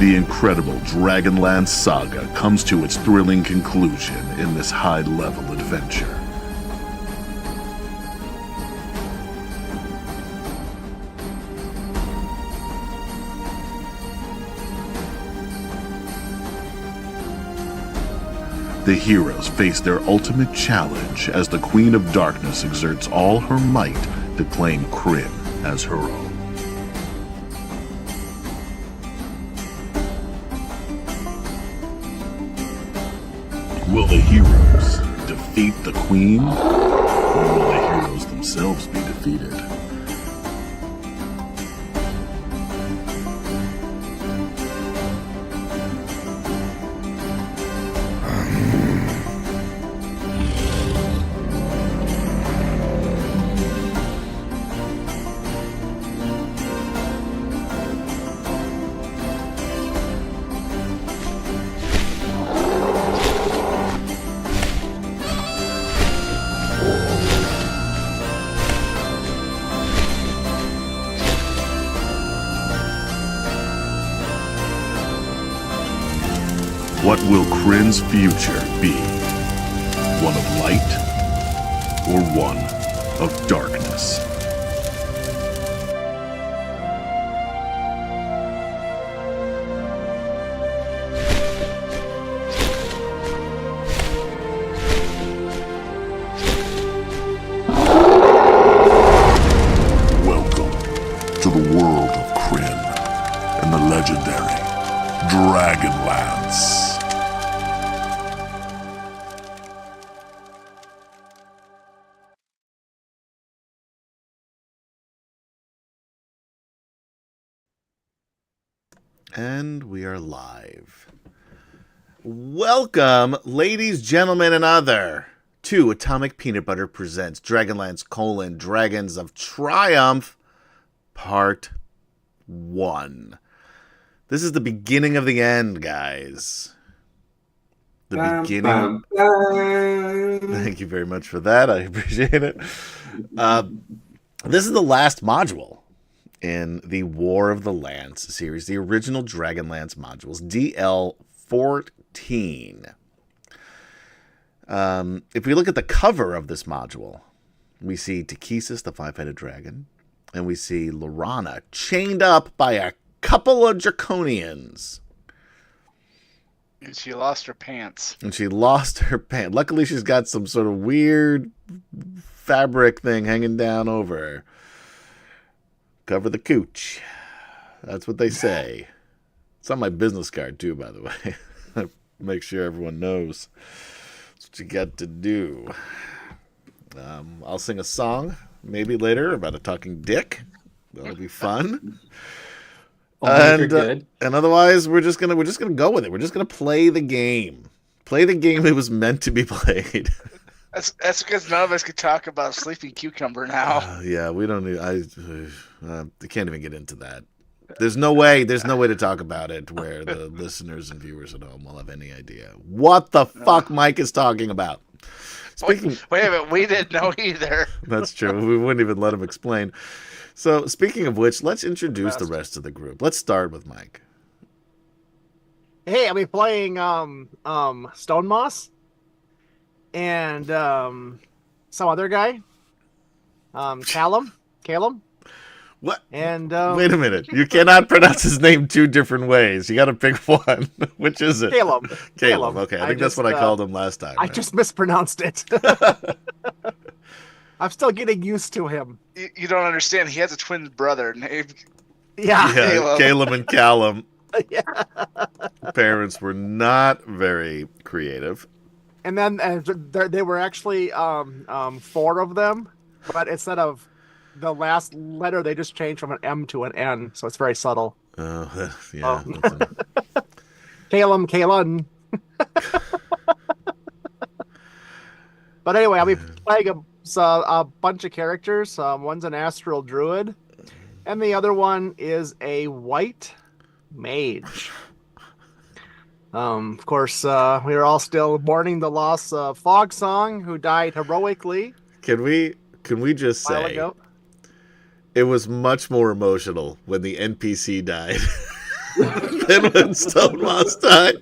The incredible DragonLance saga comes to its thrilling conclusion in this high-level adventure. The heroes face their ultimate challenge as the Queen of Darkness exerts all her might to claim Kryn as her own. Will the heroes defeat the Queen, or will the heroes themselves be defeated? What will Kryn's future be? One of light or one of darkness? Welcome to the world of Kryn and the legendary DragonLance. And we are live. Welcome, ladies, gentlemen, and other, to Atomic Peanut Butter presents DragonLance: Dragons of Triumph, Part 1. This is the beginning of the end, guys. The beginning. Thank you very much for that. I appreciate it. This is the last module in the War of the Lance series, the original DragonLance modules, DL14. If we look at the cover of this module, we see Takesis, the five-headed dragon, and we see Lorana chained up by a couple of Draconians. And she lost her pants. Luckily, she's got some sort of weird fabric thing hanging down over her. Cover the cooch. That's what they say. It's on my business card, too, by the way. Make sure everyone knows. That's what you got to do. I'll sing a song, maybe later, about a talking dick. That'll be fun. And otherwise, we're just gonna go with it. We're just gonna play the game. Play the game it was meant to be played. That's because none of us could talk about Sleeping Cucumber now. Yeah, we don't need. I can't even get into that. There's no way to talk about it where the listeners and viewers at home will have any idea what the fuck Mike is talking about. Wait a minute, we didn't know either. That's true. We wouldn't even let him explain. So, speaking of which, let's introduce the rest of the group. Let's start with Mike. Hey, I'll be playing Stone Moss and some other guy, Callum. What? And wait a minute, you cannot pronounce his name two different ways. You got to pick one. Which is it? Caleb. Okay, I think that's what I called him last time. I just mispronounced it. I'm still getting used to him. You don't understand. He has a twin brother named Caleb and Callum. Yeah. Parents were not very creative. And then they were actually four of them, but instead of the last letter, they just changed from an M to an N, so it's very subtle. Oh, yeah. Kalen. But anyway, I'll be playing a bunch of characters. One's an astral druid, and the other one is a white mage. Of course, we are all still mourning the loss of Fog Song, who died heroically. Can we just say it was much more emotional when the NPC died? happened when Stone Moss died?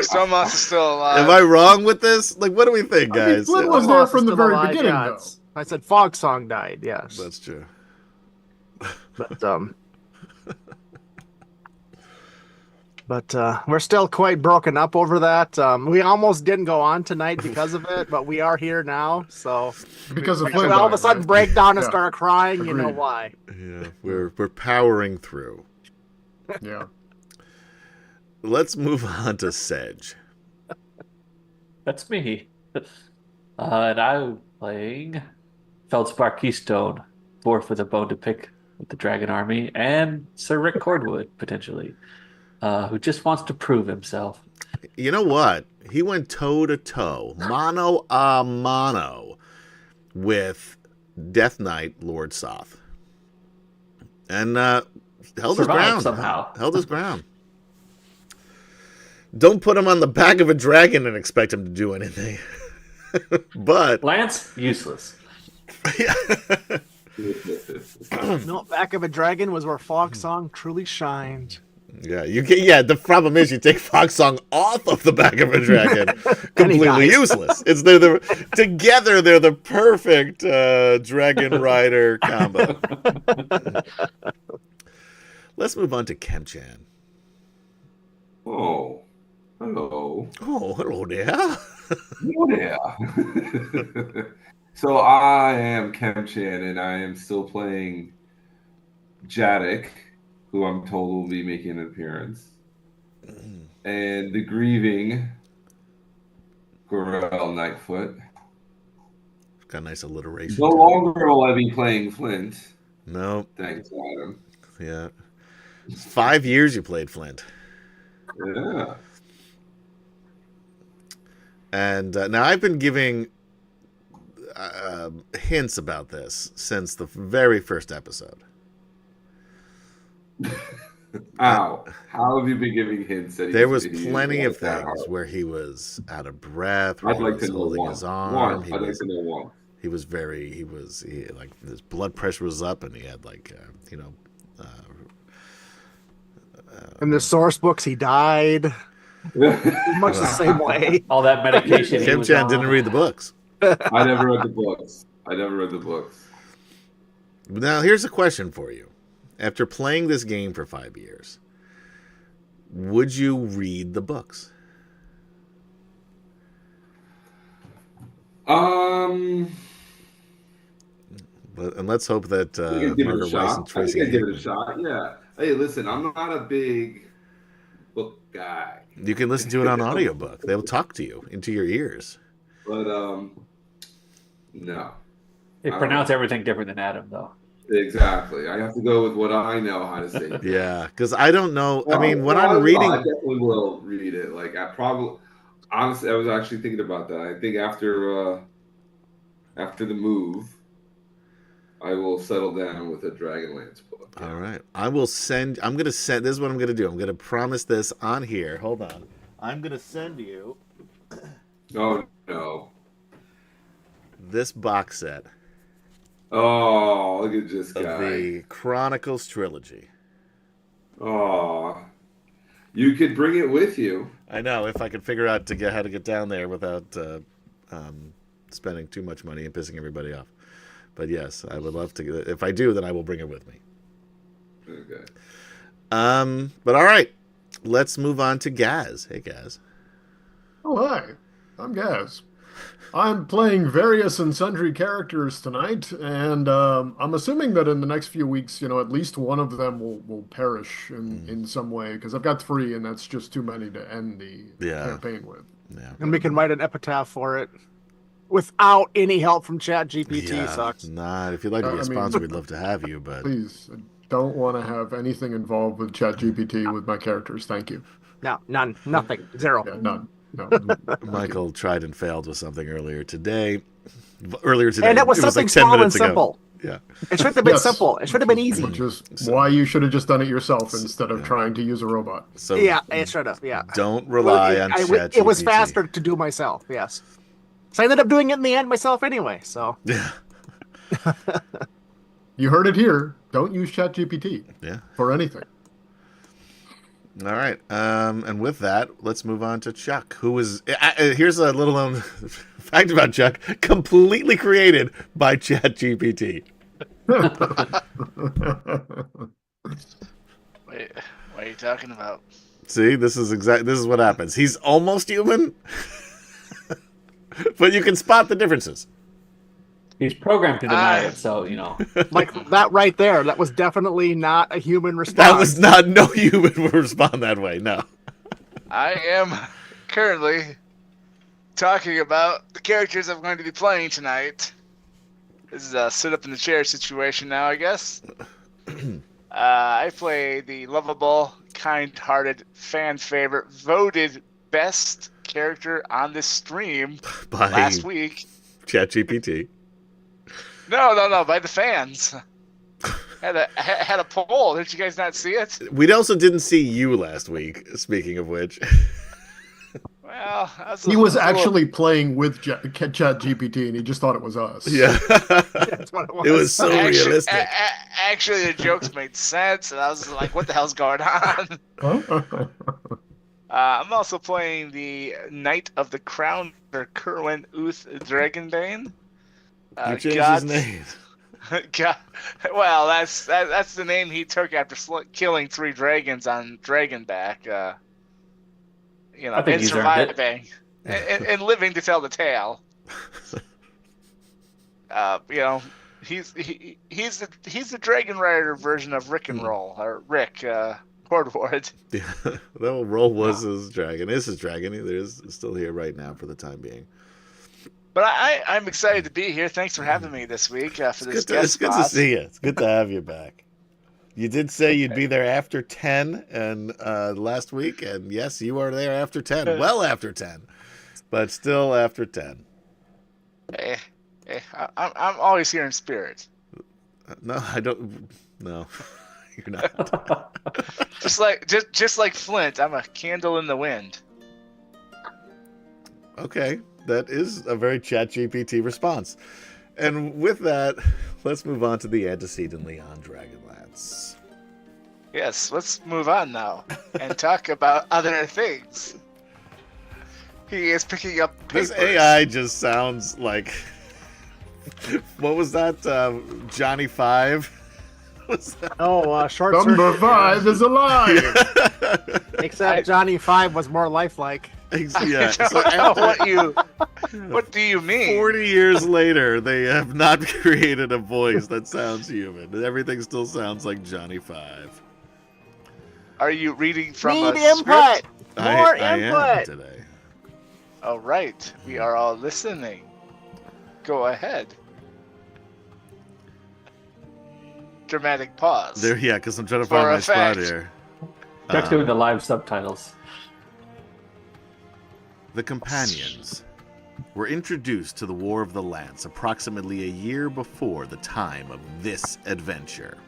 Stone Moss is still alive. Am I wrong with this? Like, what do we think, I mean, guys? Flint was there Moss is from the still very alive, beginning, yeah, though. I said Fog Song died, yes. That's true. But we're still quite broken up over that. We almost didn't go on tonight because of it, but we are here now. So Because of if Flint we all of a died, sudden right? break down and Yeah. start crying, you know Agreed. why. Yeah, we're powering through. Yeah. Let's move on to Sedge. That's me. And I'm playing Feldspark Keystone, 4 for the bone to pick with the Dragon Army, and Sir Rick Cordwood, potentially, who just wants to prove himself. You know what? He went toe to toe, mano a mano, with Death Knight Lord Soth, and held his Survived ground somehow. Held his ground. Don't put him on the back of a dragon and expect him to do anything. But Lance, useless. No, Back of a Dragon was where Fog Song truly shined. yeah, you get. Yeah, the problem is you take Fox Song off of the back of a dragon, completely dies. useless. Together they're the perfect dragon rider combo. Let's move on to Kemchan. Oh, hello. Oh, hello there. Oh, yeah. So I am Kemchan, and I am still playing Jadek, who I'm told will be making an appearance, and the grieving Gorel Nightfoot. Got a nice alliteration. No to it. longer will I be playing Flint. No, Thanks, Adam. yeah. 5 years you played Flint. Yeah. And now I've been giving hints about this since the very first episode. Ow. How have you been giving hints? That There was he's plenty of that things hard? where he was out of breath, where I'd he like was to know holding one. his arm. I'd like to know one. He was like his blood pressure was up, and he had like In the source books, he died. Much the same way. All that medication he Kim was Chan on. didn't read the books. I never read the books. Now here's a question for you: after playing this game for 5 years, would you read the books? And let's hope that I can give it a Margaret Weiss and shot. Tracy I can give it a Hickman- shot. Yeah. Hey, listen, I'm not a big book guy, You can listen to it on audiobook. They'll talk to you into your ears. but no, They pronounce everything different than Adam, though. exactly. I have to go with what I know how to say. Yeah, because I don't know. I mean, when Well, I'm reading, I definitely will read it. Like honestly, I was actually thinking about that. I think after the move, I will settle down with a DragonLance book. all right, I'm going to send. This is what I'm going to do. I'm going to promise this on here. Hold on. I'm going to send you Oh no! this box set Oh, look at this of guy. the Chronicles trilogy. Oh, you could bring it with you. I know, if I could figure out how to get down there without spending too much money and pissing everybody off. But yes, I would love to. If I do, then I will bring it with me. Okay. But all right, let's move on to Gaz. Hey, Gaz. Oh, hi. I'm Gaz. I'm playing various and sundry characters tonight, and I'm assuming that in the next few weeks, at least one of them will perish in some way, because I've got 3, and that's just too many to end the campaign with. Yeah. And we can write an epitaph for it without any help from ChatGPT. Yeah, Sucks. Nah, if you'd like to be a sponsor, we'd love to have you, but Please, I don't want to have anything involved with ChatGPT with my characters. Thank you. No, none, nothing, zero. Yeah, none. No. Michael tried and failed with something earlier today. And it was something like 10 small and minutes ago. simple. Yeah. It should have been Yes. simple. It should have been easy. Which is why you should have just done it yourself instead of trying to use a robot. So Yeah, it should have. Yeah. don't rely on ChatGPT. It was faster to do myself. Yes. So I ended up doing it in the end myself anyway. So Yeah. You heard it here. Don't use ChatGPT Yeah. for anything. All right. And with that, let's move on to Chuck, who was. Here's a little known fact about Chuck: completely created by ChatGPT. Wait, what are you talking about? See, this is what happens. He's almost human, but you can spot the differences. He's programmed to deny it, so Like that right there, that was definitely not a human response. That was not no human would respond that way. No. I am currently talking about the characters I'm going to be playing tonight. This is a sit up in the chair situation now, I guess. I play the lovable, kind-hearted, fan favorite, voted best character on this stream By last week. ChatGPT. No, by the fans. Had a poll. Did you guys not see it? We also didn't see you last week. Speaking of which, Well, He was actually playing with ChatGPT, and he just thought it was us. yeah, That's what it was. it was so realistic. Actually, the jokes made sense, and I was like, "What the hell's going on?" I'm also playing the Knight of the Crown for Kerwin Uth Dragonbane. You changed his name. God, well, that's the name he took after killing 3 dragons on Dragonback. I think and he's earned it. surviving and living to tell the tale. He's the Dragon Rider version of Rick and Roll, or Rick Cordwood. Yeah, that role was his dragon. Is his dragon? He is still here right now for the time being. But I'm excited to be here. Thanks for having me this week for this guest It's good to spot. see you. It's good to have you back. You did say you'd be there after 10 and last week, and yes, you are there after 10. Well after 10, but still after 10. I'm always here in spirit. No, I don't. No, you're not. just like Flint, I'm a candle in the wind. Okay, that is a very ChatGPT response. And with that, let's move on to the antecedently on DragonLance. Yes, let's move on now and talk about other things. He is picking up papers. This AI just sounds like. What was that? Johnny 5? Short Number circuit. 5 is alive. Except Johnny 5 was more lifelike. Yeah. So What do you mean? 40 years later, they have not created a voice that sounds human. Everything still sounds like Johnny 5. Are you reading from Need a input. script? More I am input. today. All right, we are all listening. Go ahead. Dramatic pause. There, yeah, because I'm trying to For find my effect. spot here. Chuck's doing the live subtitles. The companions were introduced to the War of the Lance approximately a year before the time of this adventure.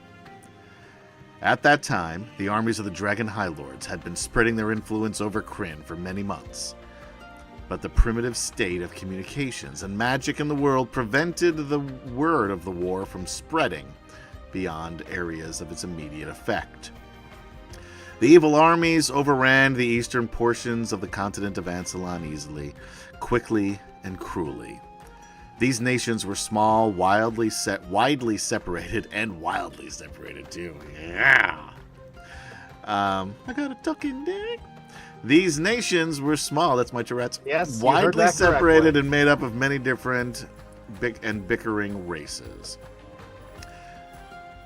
At that time, the armies of the Dragon High Lords had been spreading their influence over Krynn for many months. But the primitive state of communications and magic in the world prevented the word of the war from spreading beyond areas of its immediate effect. The evil armies overran the eastern portions of the continent of Ansalon easily, quickly and cruelly. These nations were small, widely separated, and wildly separated too. Yeah. I got a talking dick. These nations were small. That's my Tourette's. Yes, you heard widely that correctly. separated and made up of many different bickering races.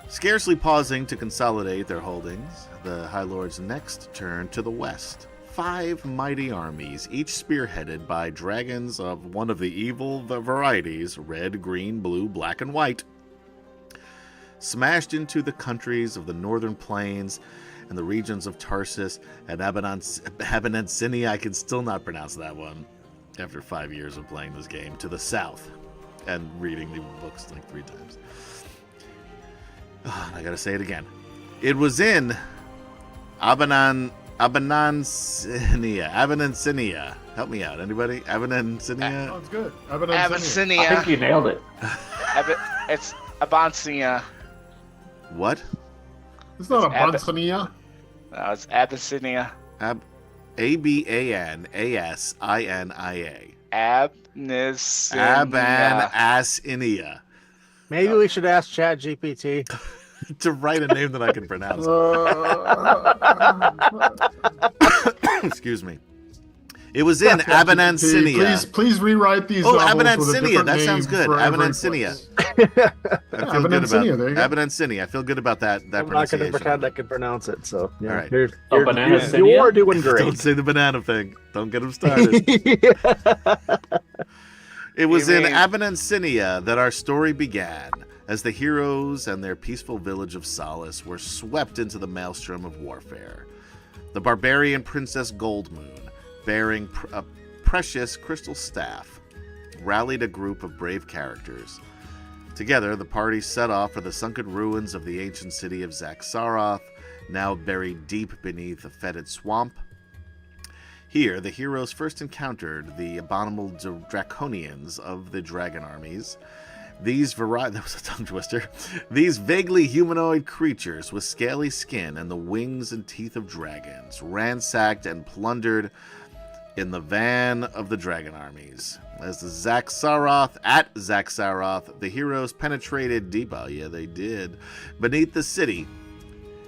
Scarcely pausing to consolidate their holdings, the High Lords next turned to the west. 5 mighty armies, each spearheaded by dragons of one of the evil varieties, red, green, blue, black, and white, smashed into the countries of the northern plains and the regions of Tarsus and Abonansinia. I can still not pronounce that one after 5 years of playing this game, to the south and reading the books like 3 times. I gotta say it again. It was in Abonansinia. Help me out, anybody? Abonansinia? Sounds good. I Abyssinia. think you nailed it. It's Abansia. What? It's not a Ab- Bonsonia. No, it's Abyssinia. Abanassinia. Abnisinia. Abanassinia. Maybe we should ask ChatGPT. To write a name that I can pronounce. Excuse me. It was in Abanassinia. Please rewrite these. Oh, novels with a Abanassinia. different That sounds name good. for every Abanassinia. place. I feel good about Abanassinia, there you go. Abanassinia. I feel good about that I'm not going to pronunciation. pretend I can pronounce it. So, yeah. All right. Bananassinia? You're doing Don't great. say the banana thing. Don't get him started. It was You in mean- Abanassinia that our story began, as the heroes and their peaceful village of Solace were swept into the maelstrom of warfare. The barbarian Princess Goldmoon, bearing a precious crystal staff, rallied a group of brave characters. Together, the party set off for the sunken ruins of the ancient city of Zaxaroth, now buried deep beneath a fetid swamp. Here, the heroes first encountered the abominable draconians of the dragon armies. That was a tongue twister. These vaguely humanoid creatures with scaly skin and the wings and teeth of dragons ransacked and plundered in the van of the dragon armies. As the Zaxaroth, the heroes penetrated deep, oh yeah they did, beneath the city,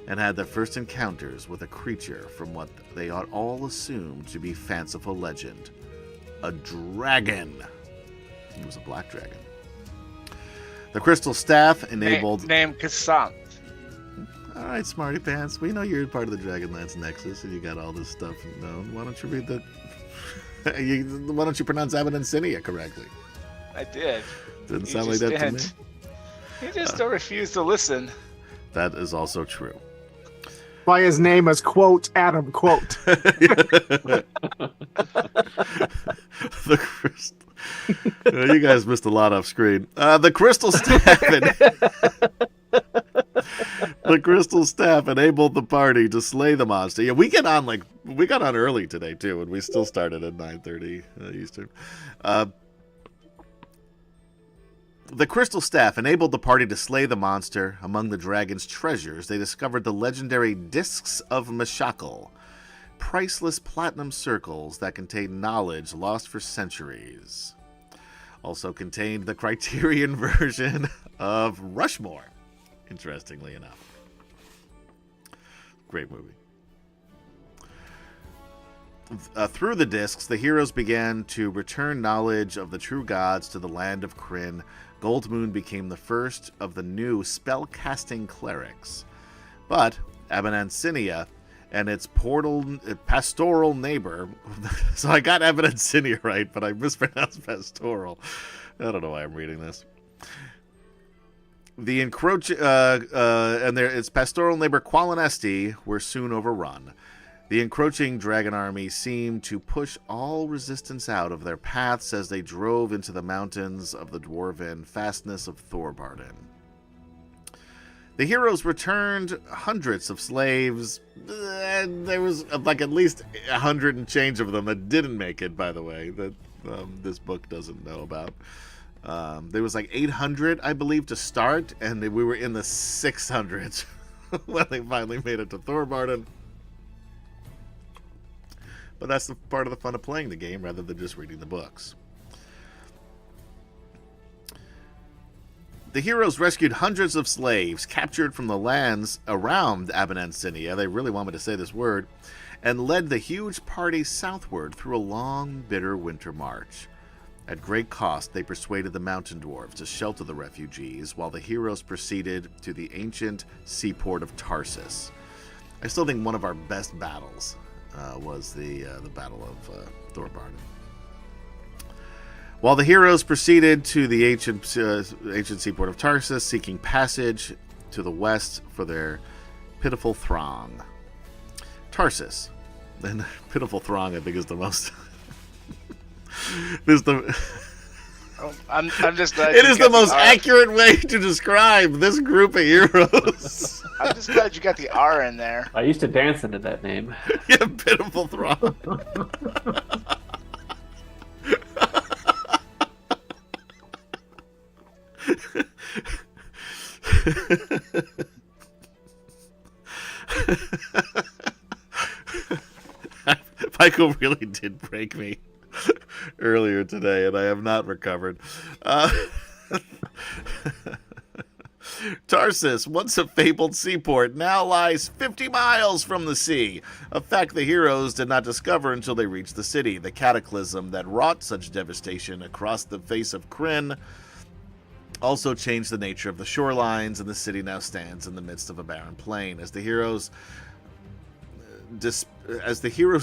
and had their first encounters with a creature from what they had all assumed to be fanciful legend. A dragon. It was a black dragon. The crystal staff enabled... Name Cassant. All right, Smarty Pants. We know you're part of the DragonLance Nexus, and you got all this stuff known. Why don't you read the... Why don't you pronounce Abanassinia correctly? I did. Didn't You sound like just that to me. didn't. He just refused to listen. That is also true. By his name as quote Adam quote. The crystal. You guys missed a lot off screen. The crystal staff. The crystal staff enabled the party to slay the monster. Yeah, we got on early today too, and we still started at 9:30 Eastern. The crystal staff enabled the party to slay the monster. Among the dragon's treasures, they discovered the legendary Discs of Mashakal, priceless platinum circles that contain knowledge lost for centuries. Also contained the Criterion version of Rushmore, interestingly enough. Great movie. Through the discs, the heroes began to return knowledge of the true gods to the land of Kryn. Goldmoon became the first of the new spell-casting clerics. But Abanassinia and its pastoral neighbor... So I got Abanassinia right, but I mispronounced pastoral. I don't know why I'm reading this. The its pastoral neighbor Qualinesti were soon overrun. The encroaching dragon army seemed to push all resistance out of their paths as they drove into the mountains of the dwarven fastness of Thorbarden. The heroes returned hundreds of slaves. There was like at least 100 and change of them that didn't make it, by the way, that this book doesn't know about. There was like 800, I believe, to start, and we were in the 600s when they finally made it to Thorbarden. But that's the part of the fun of playing the game rather than just reading the books. The heroes rescued hundreds of slaves captured from the lands around Abanassinia, they really want me to say this word, and led the huge party southward through a long, bitter winter march. At great cost, they persuaded the mountain dwarves to shelter the refugees, while the heroes proceeded to the ancient seaport of Tarsus. I still think one of our best battles was the Battle of Thorbarden. While the heroes proceeded to the ancient seaport of Tarsus, seeking passage to the west for their pitiful throng. Tarsus, and pitiful throng, I think, is the most. I'm just glad It you is got the most R. accurate way to describe this group of heroes. I'm just glad you got the R in there. I used to dance into that name. Yeah, pitiful throng. Michael really did break me earlier today, and I have not recovered. Tarsus, once a fabled seaport, now lies 50 miles from the sea, a fact the heroes did not discover until they reached the city. The cataclysm that wrought such devastation across the face of Krynn also changed the nature of the shorelines, and the city now stands in the midst of a barren plain. As the heroes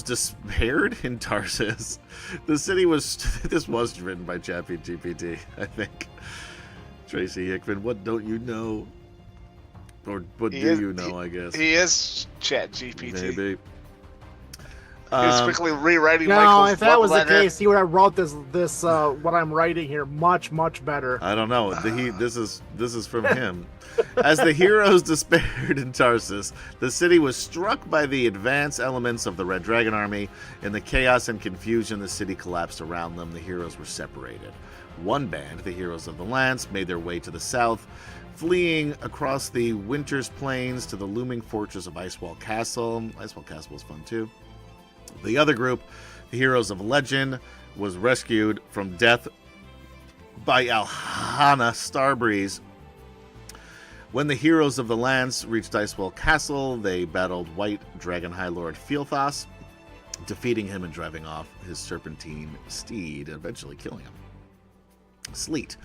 despaired in Tarsus, the city was... This was written by ChatGPT, I think. Tracy Hickman, what don't you know? Or what you know, I guess. He is ChatGPT. Maybe. He's quickly rewriting No, Michael's if that was the letter. case, he would have wrote this what I'm writing here much better. I don't know. This is from him. As the heroes despaired in Tarsus, the city was struck by the advance elements of the Red Dragon Army. In the chaos and confusion, the city collapsed around them. The heroes were separated. One band, the Heroes of the Lance, made their way to the south, fleeing across the Winter's Plains to the looming fortress of Icewall Castle. Icewall Castle was fun too. The other group, the Heroes of Legend, was rescued from death by Alhana Starbreeze. When the Heroes of the Lance reached Icewall Castle, they battled White Dragon High Lord Fealthas, defeating him and driving off his serpentine steed, and eventually killing him. Sleet.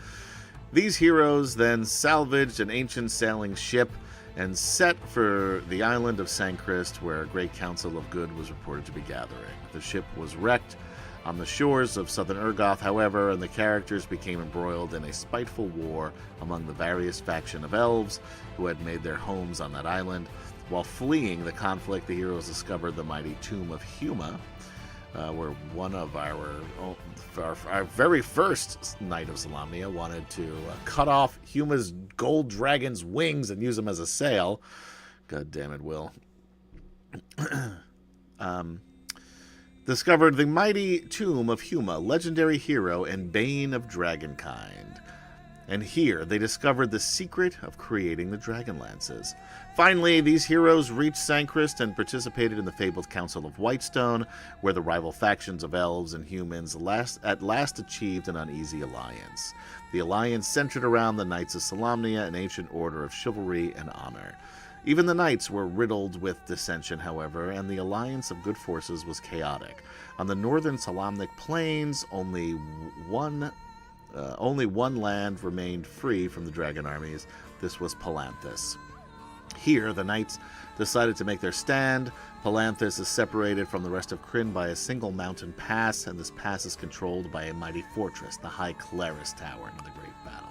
These heroes then salvaged an ancient sailing ship and set for the island of Sancrist, where a great council of good was reported to be gathering. The ship was wrecked on the shores of southern Urgoth, however, and the characters became embroiled in a spiteful war among the various faction of elves who had made their homes on that island. While fleeing the conflict, the heroes discovered the mighty tomb of Huma, where one of our very first Knight of Solamnia wanted to cut off Huma's gold dragon's wings and use them as a sail. God damn it, Will. Discovered the mighty tomb of Huma, legendary hero and bane of dragonkind. And here they discovered the secret of creating the DragonLances. Finally, these heroes reached Sancrist and participated in the fabled Council of Whitestone, where the rival factions of elves and humans at last achieved an uneasy alliance. The alliance centered around the Knights of Solamnia, an ancient order of chivalry and honor. Even the knights were riddled with dissension, however, and the alliance of good forces was chaotic. On the northern Solamnic plains, only one land remained free from the dragon armies. This was Palanthas. Here, the knights decided to make their stand. Palanthas is separated from the rest of Krynn by a single mountain pass, and this pass is controlled by a mighty fortress, the High Claris Tower, in the Great Battle.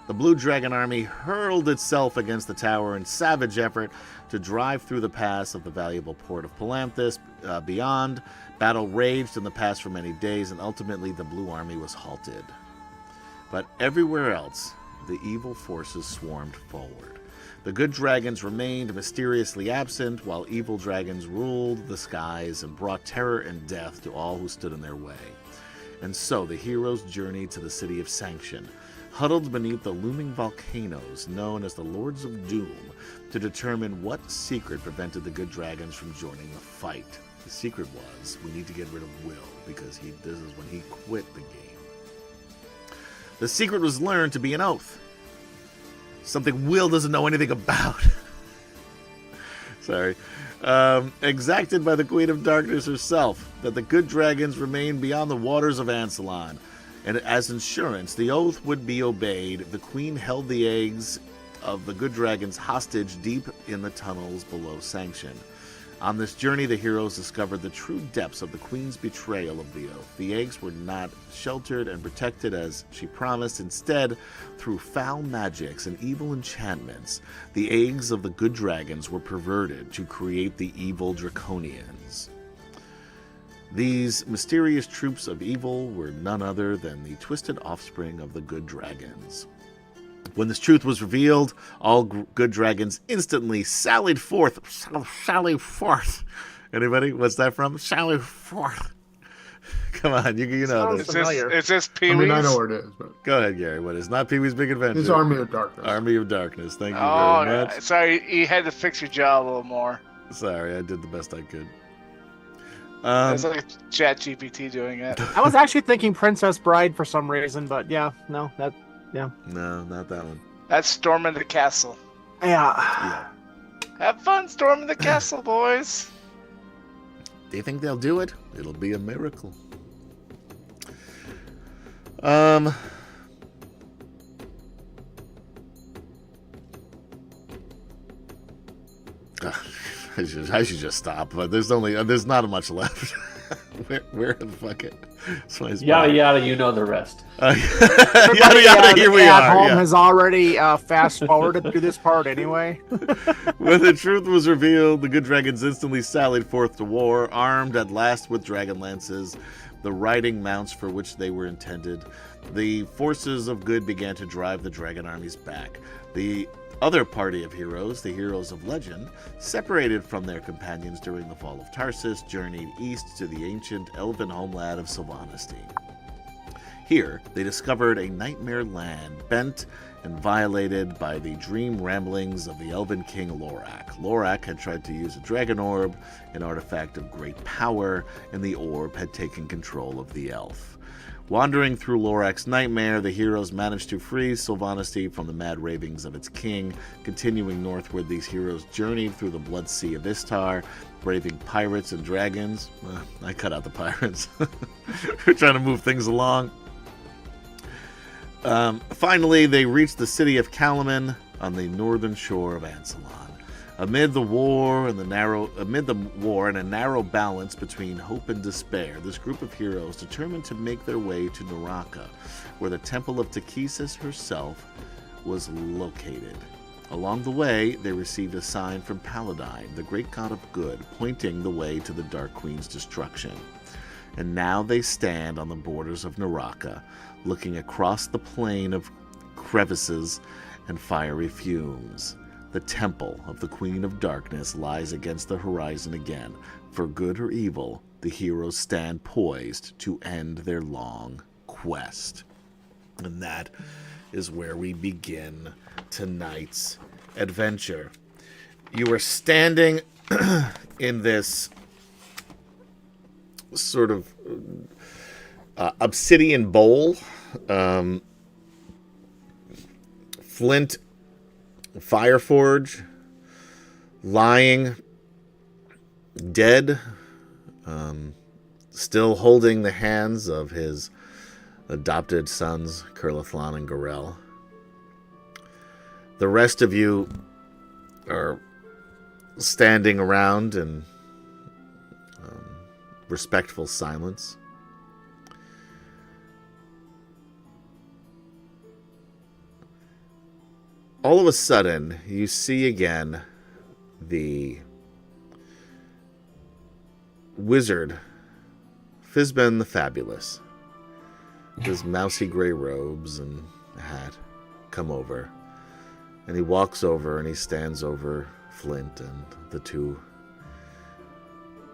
The Blue Dragon Army hurled itself against the tower in savage effort to drive through the pass of the valuable port of Palanthas. Beyond, battle raged in the pass for many days, and ultimately the Blue Army was halted. But everywhere else, the evil forces swarmed forward. The good dragons remained mysteriously absent, while evil dragons ruled the skies and brought terror and death to all who stood in their way. And so the heroes journeyed to the city of Sanction, huddled beneath the looming volcanoes known as the Lords of Doom, to determine what secret prevented the good dragons from joining the fight. The secret was, we need to get rid of Will, because this is when he quit the game. The secret was learned to be an oath. Something Will doesn't know anything about. Sorry. Exacted by the Queen of Darkness herself, that the good dragons remain beyond the waters of Ansalon. And as insurance, the oath would be obeyed. The Queen held the eggs of the good dragons hostage deep in the tunnels below Sanction. On this journey, the heroes discovered the true depths of the Queen's betrayal of the oath. The eggs were not sheltered and protected as she promised. Instead, through foul magics and evil enchantments, the eggs of the good dragons were perverted to create the evil Draconians. These mysterious troops of evil were none other than the twisted offspring of the good dragons. When this truth was revealed, all good dragons instantly sallied forth. Sally forth. Anybody? What's that from? Sally forth. Come on, you know this. It's just Pee-wee's. I mean, I know where it is, but Go ahead, Gary. What is not Pee-wee's Big Adventure? it's Army of Darkness. Army of Darkness. Thank you Oh, very much. sorry, you had to fix your jaw a little more. Sorry, I did the best I could. It's like Chat GPT doing it. I was actually thinking Princess Bride for some reason, but yeah, no, no, not that one. That's storming the castle. yeah. Have fun storming the castle, boys. Do you think they'll do it? It'll be a miracle. I should just stop, but there's not much left. where the fuck it? Yada yada, you know the rest. Yada yada, here we at are. home Yeah. has already fast forwarded through this part anyway. When the truth was revealed, the good dragons instantly sallied forth to war, armed at last with dragonlances, the riding mounts for which they were intended. The forces of good began to drive the dragon armies back. The other party of heroes, the heroes of legend, separated from their companions during the fall of Tarsus, journeyed east to the ancient elven homeland of Sylvanesti. Here, they discovered a nightmare land bent and violated by the dream ramblings of the elven king Lorak. Lorak had tried to use a dragon orb, an artifact of great power, and the orb had taken control of the elf. Wandering through Lorak's nightmare, the heroes managed to free Sylvanesti from the mad ravings of its king. Continuing northward, these heroes journeyed through the blood sea of Istar, braving pirates and dragons. I cut out the pirates. We're trying to move things along. Finally, they reached the city of Kalaman on the northern shore of Ansalon. Amid the war and a narrow balance between hope and despair, this group of heroes determined to make their way to Naraka, where the temple of Takesis herself was located. Along the way, they received a sign from Paladine, the great god of good, pointing the way to the Dark Queen's destruction. And now they stand on the borders of Naraka, looking across the plain of crevices and fiery fumes. The temple of the Queen of Darkness lies against the horizon again. For good or evil, the heroes stand poised to end their long quest. And that is where we begin tonight's adventure. You are standing in this sort of obsidian bowl, flint Fireforge, lying dead, still holding the hands of his adopted sons, Kurlathlan and Gorel. The rest of you are standing around in respectful silence. All of a sudden, you see again the wizard, Fizben the Fabulous, with his mousy gray robes and hat, come over. And he walks over and he stands over Flint and the two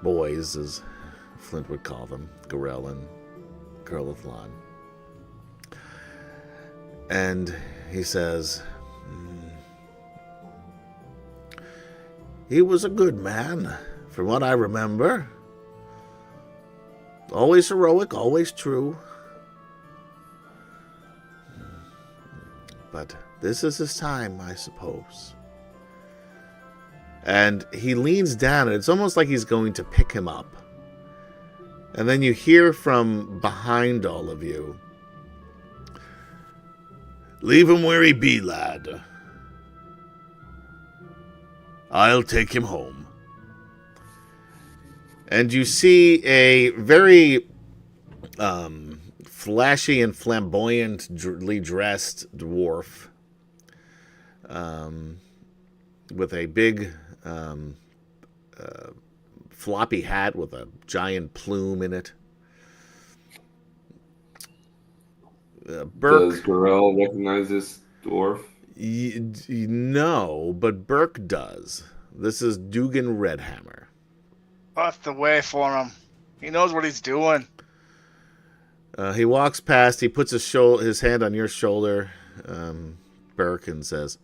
boys, as Flint would call them, Gorel and Kurlathlan. And he says, "He was a good man, from what I remember. Always heroic, always true. But this is his time, I suppose." And he leans down, and it's almost like he's going to pick him up. And then you hear from behind all of you, "Leave him where he be, lad. I'll take him home." And you see a very flashy and flamboyantly dressed dwarf with a big floppy hat with a giant plume in it. Burke. Does Gorel recognize this dwarf? No, but Burke does. This is Dugan Redhammer. Off the way for him. He knows what he's doing. He walks past. He puts his hand on your shoulder, Burke, and says,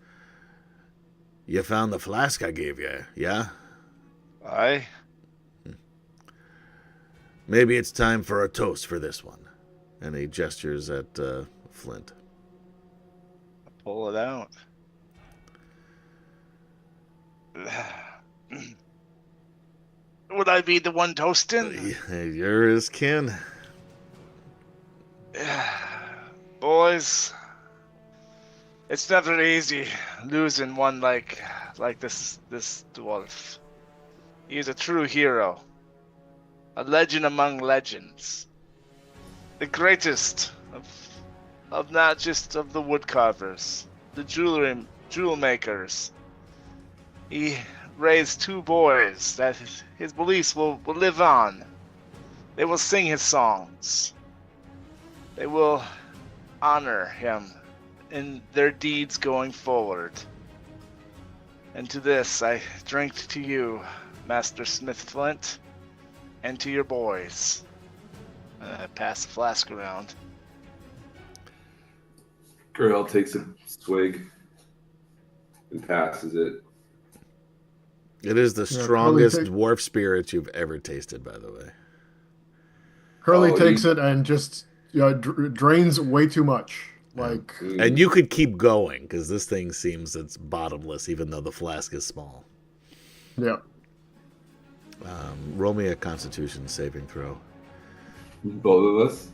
"You found the flask I gave you, yeah?" Aye. Maybe it's time for a toast for this one. And he gestures at Flint. Pull it out. Would I be the one toasting? You're his kin. Boys, it's never easy losing one like this dwarf. He is a true hero. A legend among legends. The greatest of not just of the wood carvers, the jewel makers. He raised 2 boys that his beliefs will live on. They will sing his songs. They will honor him in their deeds going forward. And to this I drink to you, Master Smith Flint, and to your boys. I pass the flask around. Girl takes a swig and passes it. It is the strongest dwarf spirit you've ever tasted, by the way. Curly takes it and just drains way too much. Like, and you could keep going because this thing seems it's bottomless, even though the flask is small. Yeah. Roll me a Constitution saving throw. Both of us?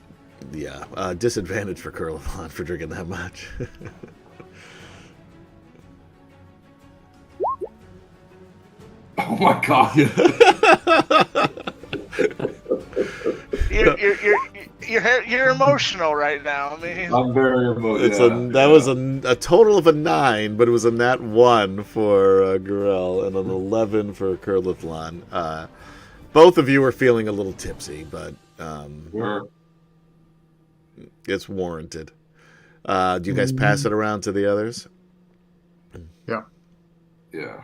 Yeah. Disadvantage for Curlifon for drinking that much. Oh my god. You're emotional right now. I mean, I'm very emotional. That was a total of a 9, but it was a nat 1 for Gurel and an 11 for Curlifon. Both of you are feeling a little tipsy, but it's warranted. Do you guys pass it around to the others? Yeah. Yeah.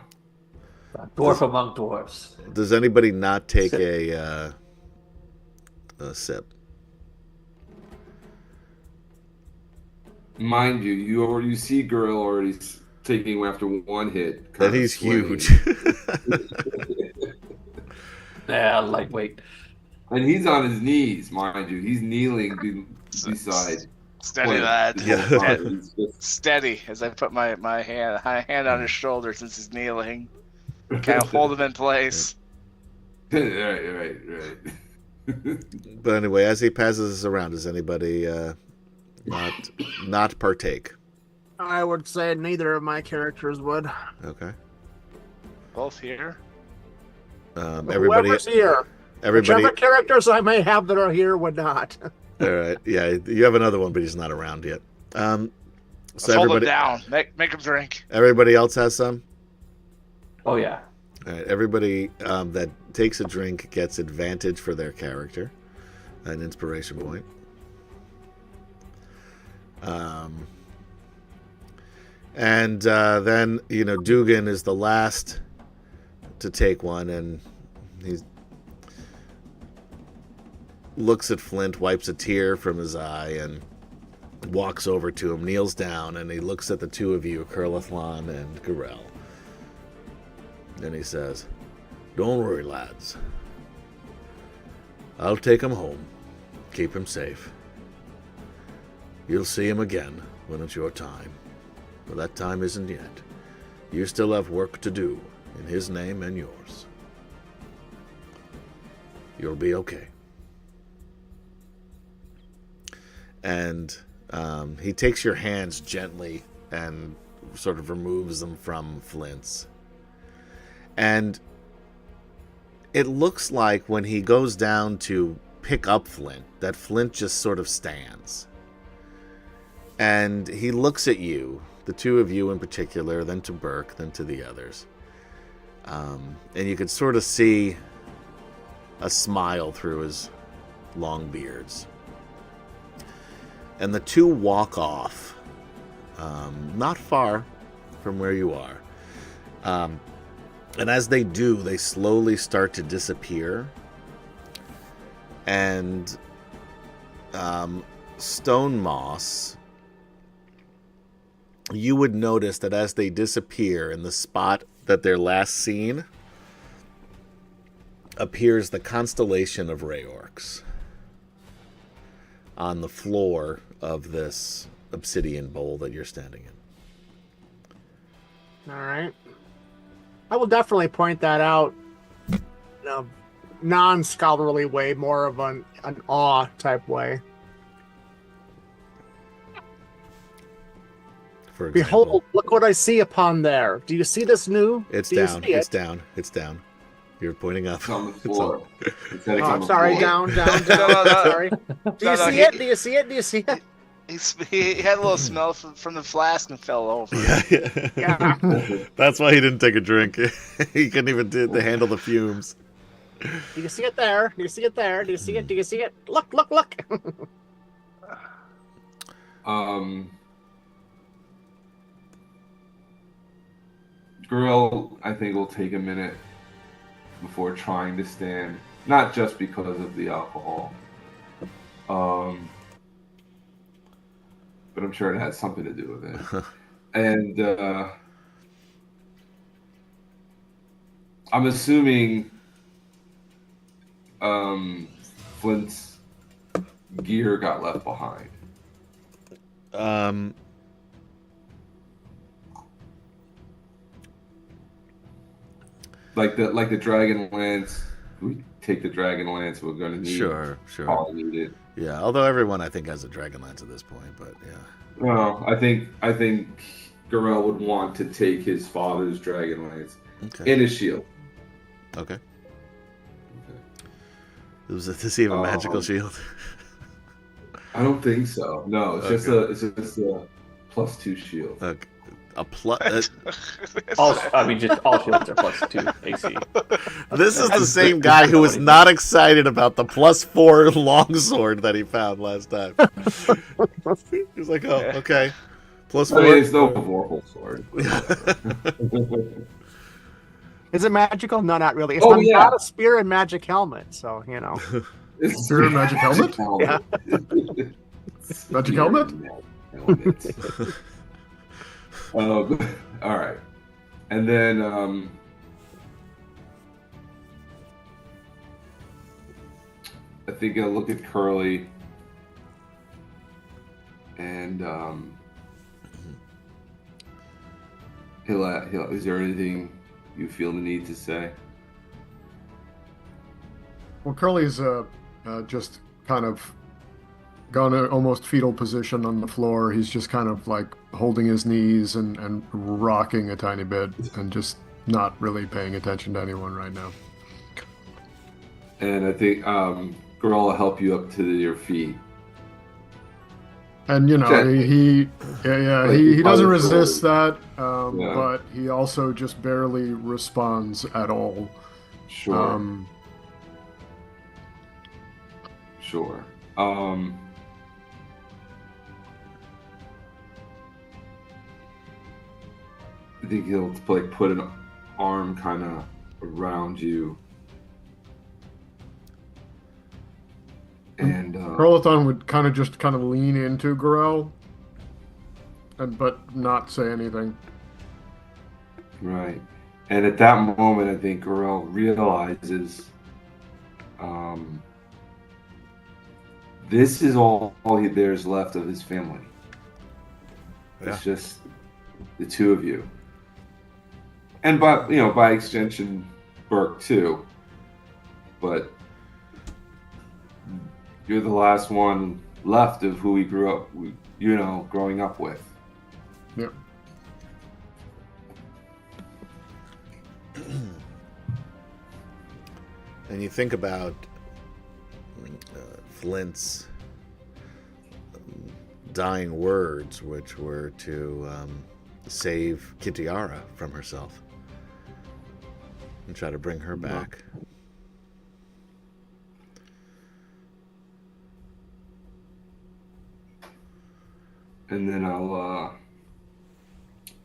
Dwarf among dwarfs. Does anybody not take a sip? Mind you, you see girl already taking after one hit. And he's huge. Yeah, lightweight. And he's on his knees, mind you. He's kneeling beside. Steady, lad. Yeah. Steady, as I put my hand on his shoulder since he's kneeling. Kind of hold him in place. Right. But anyway, as he passes this around, does anybody not partake? I would say neither of my characters would. Okay. Both here. Everybody. Whoever's here. Everybody. Whichever characters I may have that are here would not. All right. Yeah, you have another one, but he's not around yet. So hold him everybody down. Make him drink. Everybody else has some. Oh yeah. All right. Everybody that takes a drink gets advantage for their character, an inspiration point. And then Dugan is the last to take one, and he looks at Flint, wipes a tear from his eye, and walks over to him, kneels down, and he looks at the two of you, Curlithlon and Garel. Then he says, "Don't worry, lads. I'll take him home. Keep him safe. You'll see him again when it's your time. But that time isn't yet. You still have work to do in his name and yours. You'll be okay." And he takes your hands gently and sort of removes them from Flint's. And it looks like when he goes down to pick up Flint, that Flint just sort of stands. And he looks at you, the two of you in particular, then to Burke, then to the others. And you could sort of see a smile through his long beards. And the two walk off, not far from where you are. And as they do, they slowly start to disappear. And Stone Moss, you would notice that as they disappear in the spot that they're last seen, appears the constellation of Ray Orcs on the floor of this obsidian bowl that you're standing in. All right. I will definitely point that out in a non-scholarly way, more of an awe type way. For example, Behold, look what I see upon there. Do you see this new? it's Do you down. see It's it? down. It's down. You're pointing up. It's on the It's floor. on- It said it's Oh, on I'm the sorry. floor. Down. No. Sorry. Do you No, see it? Do you see it? Do you see it? He had a little smell from the flask and fell over. Yeah. Yeah. That's why he didn't take a drink. He couldn't even handle the fumes. Do you see it there? Do you see it there? Do you see it? Do you see it? Look, look, look. Grill, I think, will take a minute before trying to stand, not just because of the alcohol, but I'm sure it has something to do with it. And I'm assuming Flint's gear got left behind. Like the DragonLance. We take the DragonLance. We're going to need. Sure. All needed. Yeah, although everyone I think has a DragonLance at this point, but yeah. Well, I think Garel would want to take his father's DragonLance Okay. and his shield. Okay. Was it to see if a magical shield? I don't think so. No, it's just a +2 shield. Okay. A plus. All shields are +2 AC. This is the same guy who was not excited about the +4 longsword that he found last time. He was like, "Oh, okay, +4." I mean, it's no Vorpal sword. Is it magical? No, not really. It's not a spear and magic helmet, so you know. It's Spear and magic helmet? Yeah. Magic helmet? All right, and then I think I'll look at Curly, and he'll. Is there anything you feel the need to say? Well, Curly's just kind of gone in almost fetal position on the floor. He's just kind of like holding his knees and rocking a tiny bit and just not really paying attention to anyone right now. And I think Garel will help you up to your feet. And you know, Okay. he doesn't resist that, Yeah. but he also just barely responds at all. Sure. Sure. I think he'll like put an arm kind of around you, and Perlathon would kind of lean into Garel, but not say anything. right. And at that moment, I think Garel realizes, this is all there's left of his family. Yeah. It's just the two of you. And by extension, Burke too. But you're the last one left of who we grew up, growing up with. Yep. And you think about Flint's dying words, which were to save Kitiara from herself and try to bring her back. And then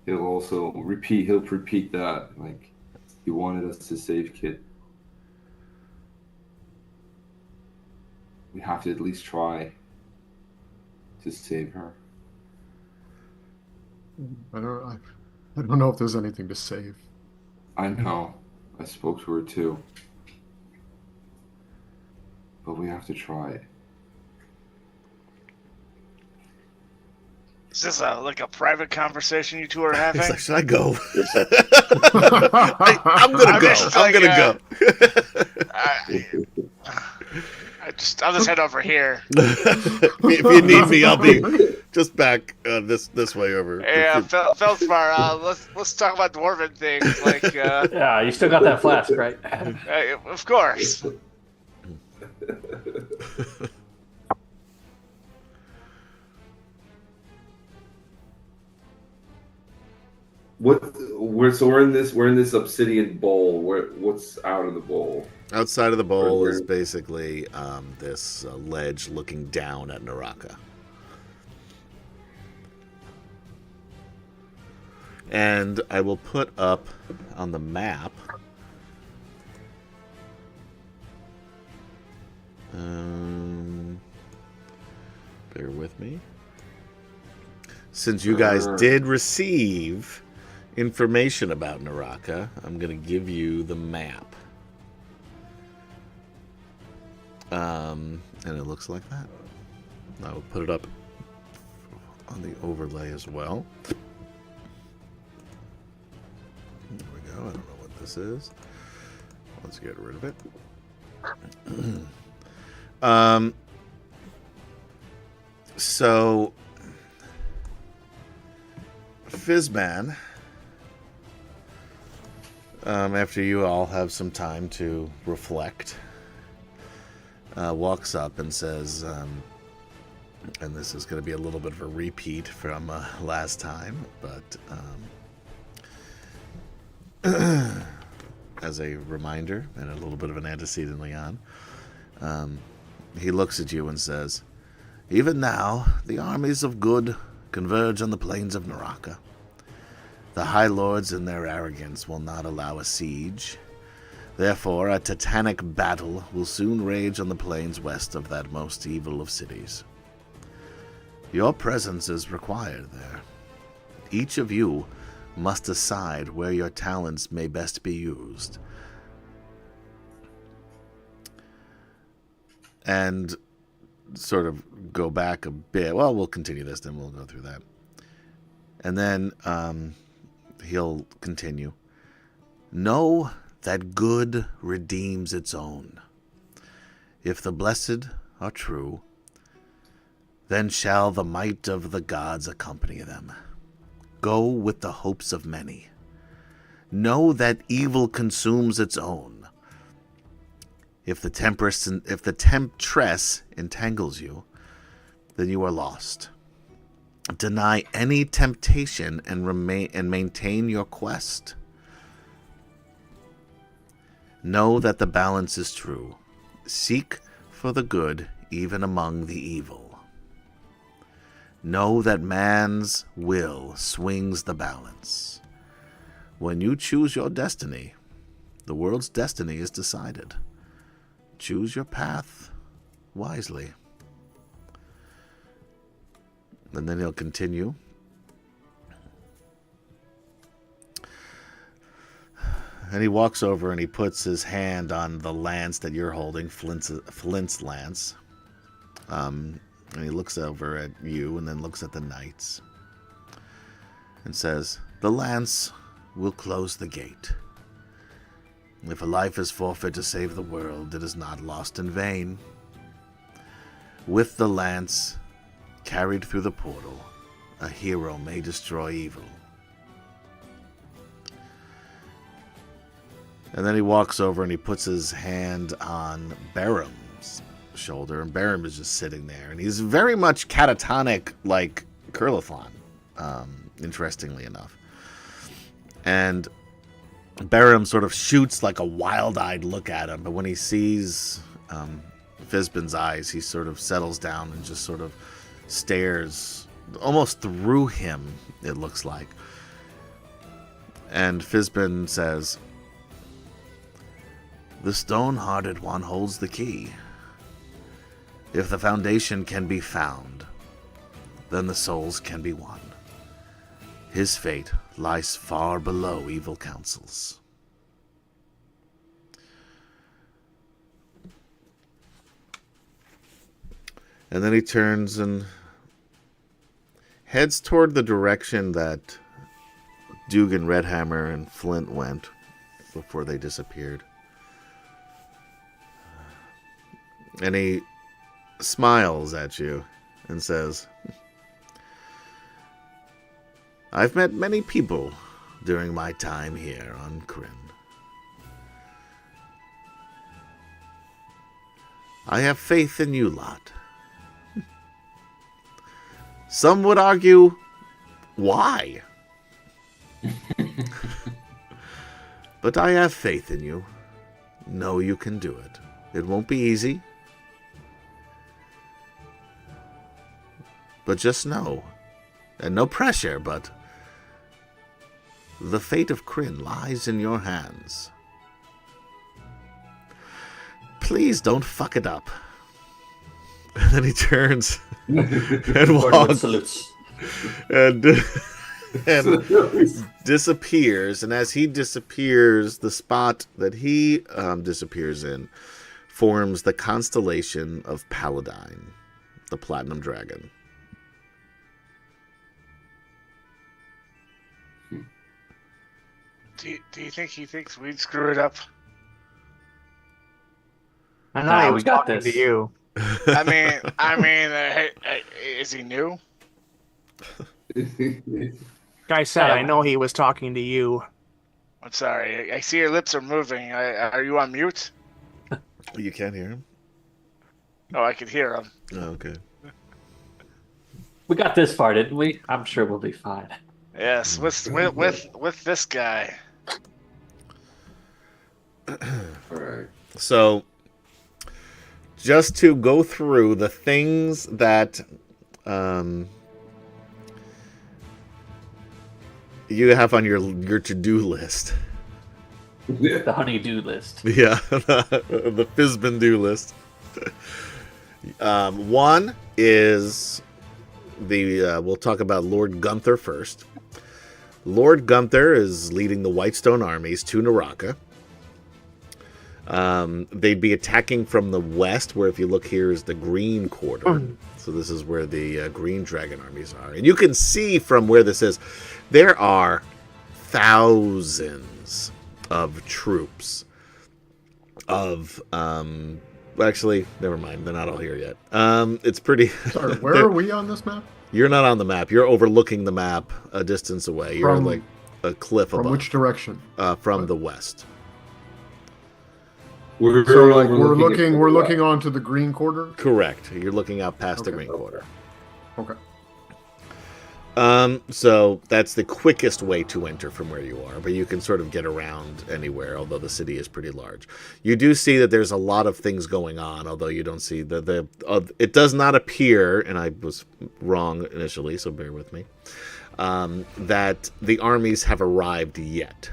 he'll repeat that, like, he wanted us to save Kit. We have to at least try to save her. I don't know if there's anything to save. I know. I spoke to her too. but we have to try. Is this like a private conversation you two are He's having? like, should I go? I'm gonna go. just I'm like, gonna go. I'll just head over here. If you need me, I'll be just back this way over. Yeah, Feldspar. Let's talk about dwarven things. Like, Yeah, you still got that flask, right? of course. We're in this obsidian bowl. What's out of the bowl? Outside of the bowl is basically this ledge looking down at Naraka. And I will put up on the map. Bear with me. Since you guys did receive information about Naraka, I'm going to give you the map. And it looks like that. I will put it up on the overlay as well. There we go. I don't know what this is. Let's get rid of it. So Fizzman, after you all have some time to reflect, walks up and says, and this is going to be a little bit of a repeat from last time, but as a reminder and a little bit of an antecedently on, he looks at you and says, "Even now, the armies of good converge on the plains of Naraka. The High Lords in their arrogance will not allow a siege. Therefore, a titanic battle will soon rage on the plains west of that most evil of cities. Your presence is required there. Each of you must decide where your talents may best be used." And sort of go back a bit. Well, we'll continue this, then we'll go through that. And then he'll continue. "Know that good redeems its own. If the blessed are true, then shall the might of the gods accompany them. Go with the hopes of many. Know that evil consumes its own. If the temptress entangles you, then you are lost. Deny any temptation and maintain your quest. Know that the balance is true. Seek for the good even among the evil. Know that man's will swings the balance. When you choose your destiny, the world's destiny is decided. Choose your path wisely." And then he'll continue. And he walks over and he puts his hand on the lance that you're holding, Flint's lance. And he looks over at you and then looks at the knights and says, "The lance will close the gate. If a life is forfeit to save the world, it is not lost in vain. With the lance carried through the portal, a hero may destroy evil." And then he walks over and he puts his hand on Baram's shoulder, and Baram is just sitting there, and he's very much catatonic like Curlithon, interestingly enough. And Baram sort of shoots like a wild-eyed look at him, but when he sees Fizban's eyes, he sort of settles down and just sort of stares almost through him, it looks like. And Fizban says, "The stone-hearted one holds the key. If the foundation can be found, then the souls can be won. His fate lies far below evil counsels." And then he turns and heads toward the direction that Dugan, Redhammer, and Flint went before they disappeared. And he smiles at you and says, I've met many people during my time here on Kryn. I have faith in you lot. Some would argue, why? But I have faith in you. Know you can do it. It won't be easy. But just know, and no pressure, but the fate of Kryn lies in your hands. Please don't fuck it up. And then he turns and walks and disappears. And as he disappears, the spot that he disappears in forms the constellation of Paladine, the Platinum Dragon. Do you think he thinks we'd screw it up? I know Nah, he we was got talking this. to you. I mean, is he new? Guy said, Yeah. I know he was talking to you. I'm sorry. I see your lips are moving. Are you on mute? You can't hear him? Oh, I could hear him. Oh, okay. We got this far, didn't we? I'm sure we'll be fine. Yes, with this guy. All right. So, just to go through the things that you have on your to-do list. The honey-do list. Yeah, the Fizbin do list. One is we'll talk about Lord Gunther first. Lord Gunther is leading the Whitestone armies to Naraka. They'd be attacking from the west, where if you look here is the green quarter. So this is where the green dragon armies are. And you can see from where this is, there are thousands of troops of... actually, never mind. They're not all here yet. It's pretty... Sorry, where are we on this map? You're not on the map. You're overlooking the map a distance away. You're From- like a cliff From above. which direction? From the west. We're So like we're overlooking looking onto the green quarter. Correct. You're looking out past the Okay. green quarter. Okay. So that's the quickest way to enter from where you are, but you can sort of get around anywhere, although the city is pretty large. You do see that there's a lot of things going on, although you don't see it does not appear, and I was wrong initially, so bear with me, that the armies have arrived yet.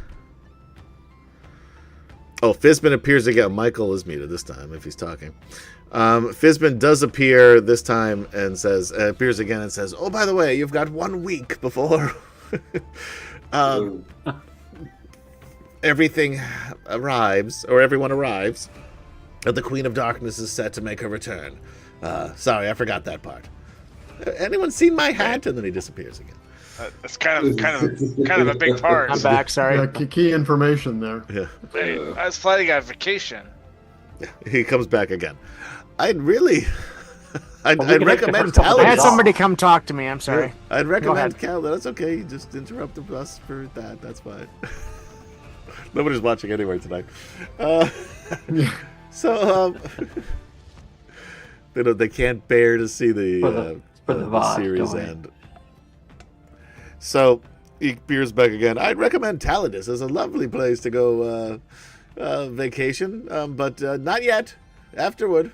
Oh, Fizbin appears again. Michael is muted this time if he's talking. Fizbin does appear this time and appears again and says, oh, by the way, you've got 1 week before everything arrives, or everyone arrives, and the Queen of Darkness is set to make her return. Sorry, I forgot that part. Anyone seen my hat? And then he disappears again. That's kind of a big part. I'm back, sorry. Yeah, key information there. Yeah, Hey, I was planning on vacation. he comes back again. I'd recommend can make the first couple I had days Talon. somebody come talk to me, I'm sorry. I'd recommend ahead. Cal. That's okay. You just interrupt us for that. That's fine. Nobody's watching anyway tonight. So they can't bear to see the For the VOD, series don't we? end. So he appears back again. I'd recommend Taladis as a lovely place to go vacation, but not yet. Afterward,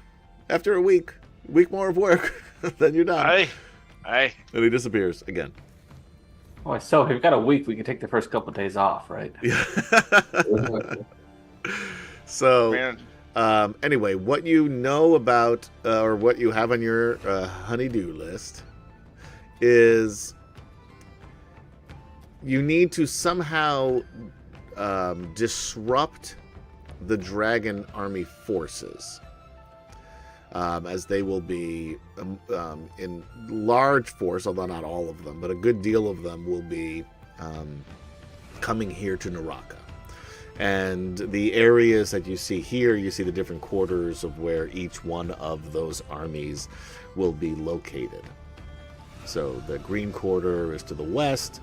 after a week more of work, then you're done. Aye. And he disappears again. Oh, so if we've got a week, we can take the first couple of days off, right? Yeah. So. Man, Anyway, what you know about, or what you have on your honey-do list is you need to somehow disrupt the dragon army forces. as they will be in large force, although not all of them, but a good deal of them will be coming here to Naraka. And the areas that you see here, you see the different quarters of where each one of those armies will be located. So the green quarter is to the west,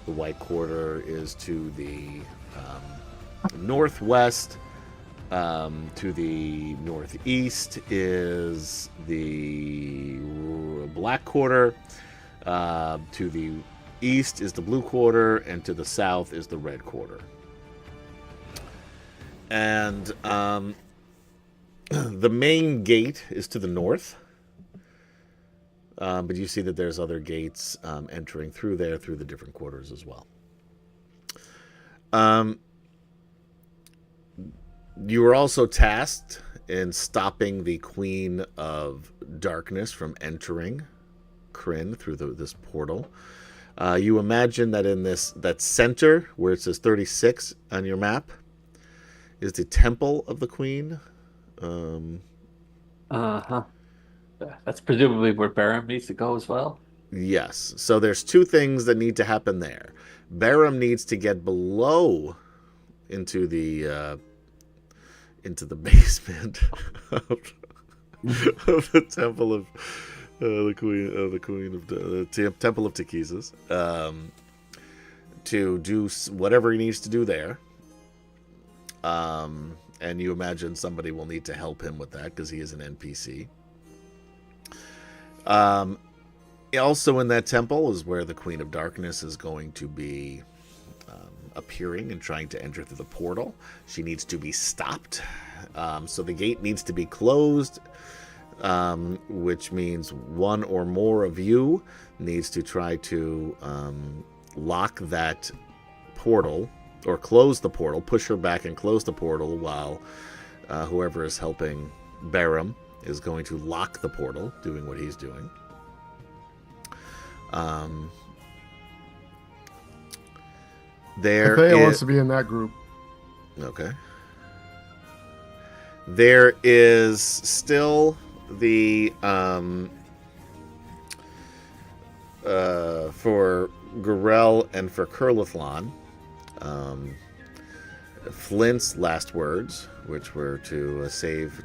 the white quarter is to the northwest, to the northeast is the black quarter, to the east is the blue quarter, and to the south is the red quarter. And the main gate is to the north. But you see that there's other gates entering through there, through the different quarters as well. You were also tasked in stopping the Queen of Darkness from entering Kryn through this portal. You imagine that in that center, where it says 36 on your map, is the Temple of the Queen. That's presumably where Barum needs to go as well. Yes. So there's two things that need to happen there. Barum needs to get below into the basement of the Temple of the Queen of the Temple of Tikizas, to do whatever he needs to do there. And you imagine somebody will need to help him with that because he is an NPC. Also in that temple is where the Queen of Darkness is going to be appearing and trying to enter through the portal. She needs to be stopped. So the gate needs to be closed, which means one or more of you needs to try to lock that portal, or close the portal, push her back and close the portal, while whoever is helping Barum is going to lock the portal, doing what he's doing. Athea wants to be in that group. Okay. There is still the for Garel and for Kurlathlon, Flint's last words, which were to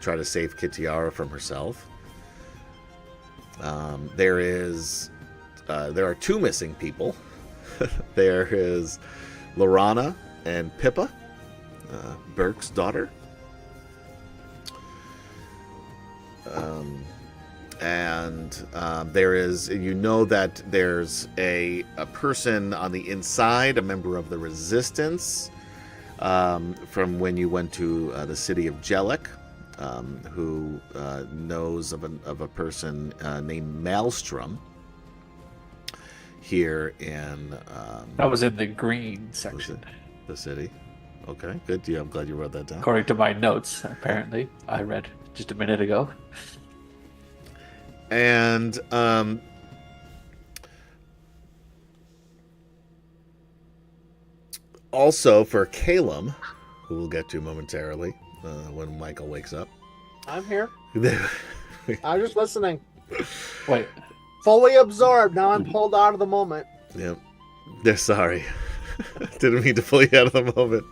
try to save Kitiara from herself. There are two missing people. There is Lorana and Pippa, Burke's daughter. There is, that there's a person on the inside, a member of the Resistance, from when you went to the city of Jellic, who knows of a person named Maelstrom here in... that was in the green section. The city. Okay, good. Yeah, I'm glad you wrote that down. According to my notes, apparently. I read just a minute ago. And also for Calum, who we'll get to momentarily when Michael wakes up. I'm here. I'm just listening. Wait. Fully absorbed. Now I'm pulled out of the moment. Yep. They're sorry. Didn't mean to pull you out of the moment.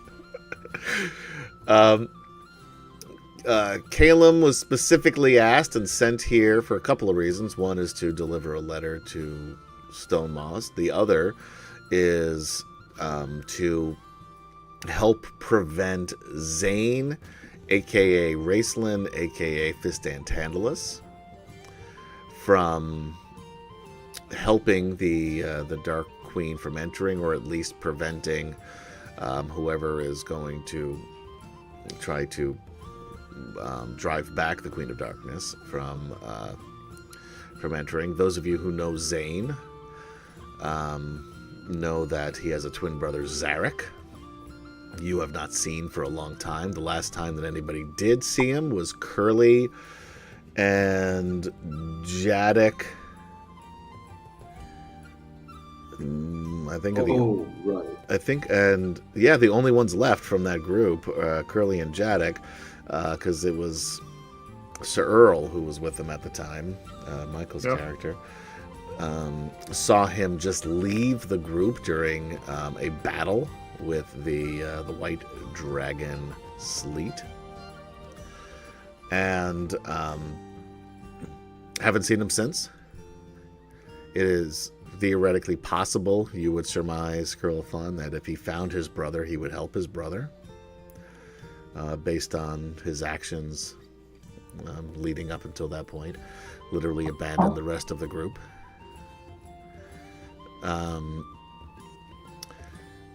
Calum was specifically asked and sent here for a couple of reasons. One is to deliver a letter to Stone Moss. The other is to help prevent Zane, a.k.a. Raceland, a.k.a. Fistan Tandalus, from helping the Dark Queen from entering, or at least preventing whoever is going to try to drive back the Queen of Darkness from entering. Those of you who know Zane know that he has a twin brother, Zarek. You have not seen for a long time. The last time that anybody did see him was Curly and Jadek. The only ones left from that group, Curly and Jadek, because it was Sir Earl, who was with him at the time, Michael's Yep. character, saw him just leave the group during a battle with the white dragon Sleet, and haven't seen him since. It is theoretically possible, you would surmise, Curlithon, that if he found his brother, he would help his brother, based on his actions leading up until that point. Literally abandoned the rest of the group.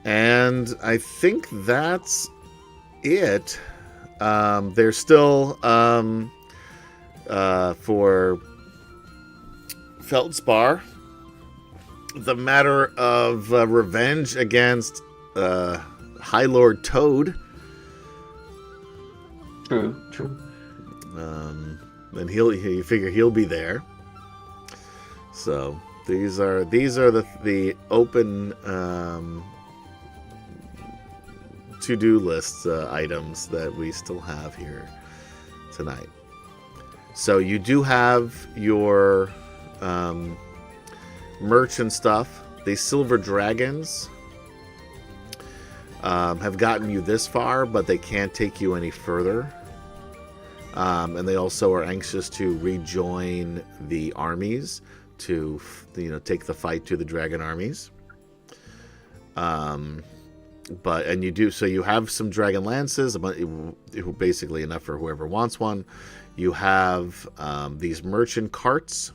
And I think that's it. There's still for Feldspar the matter of revenge against High Lord Toad. True. And you figure he'll be there. So these are the open to-do list items that we still have here tonight. So you do have your merch and stuff. The silver dragons have gotten you this far, but they can't take you any further. And they also are anxious to rejoin the armies to, take the fight to the dragon armies. And you do, so you have some dragon lances, basically enough for whoever wants one. You have these merchant carts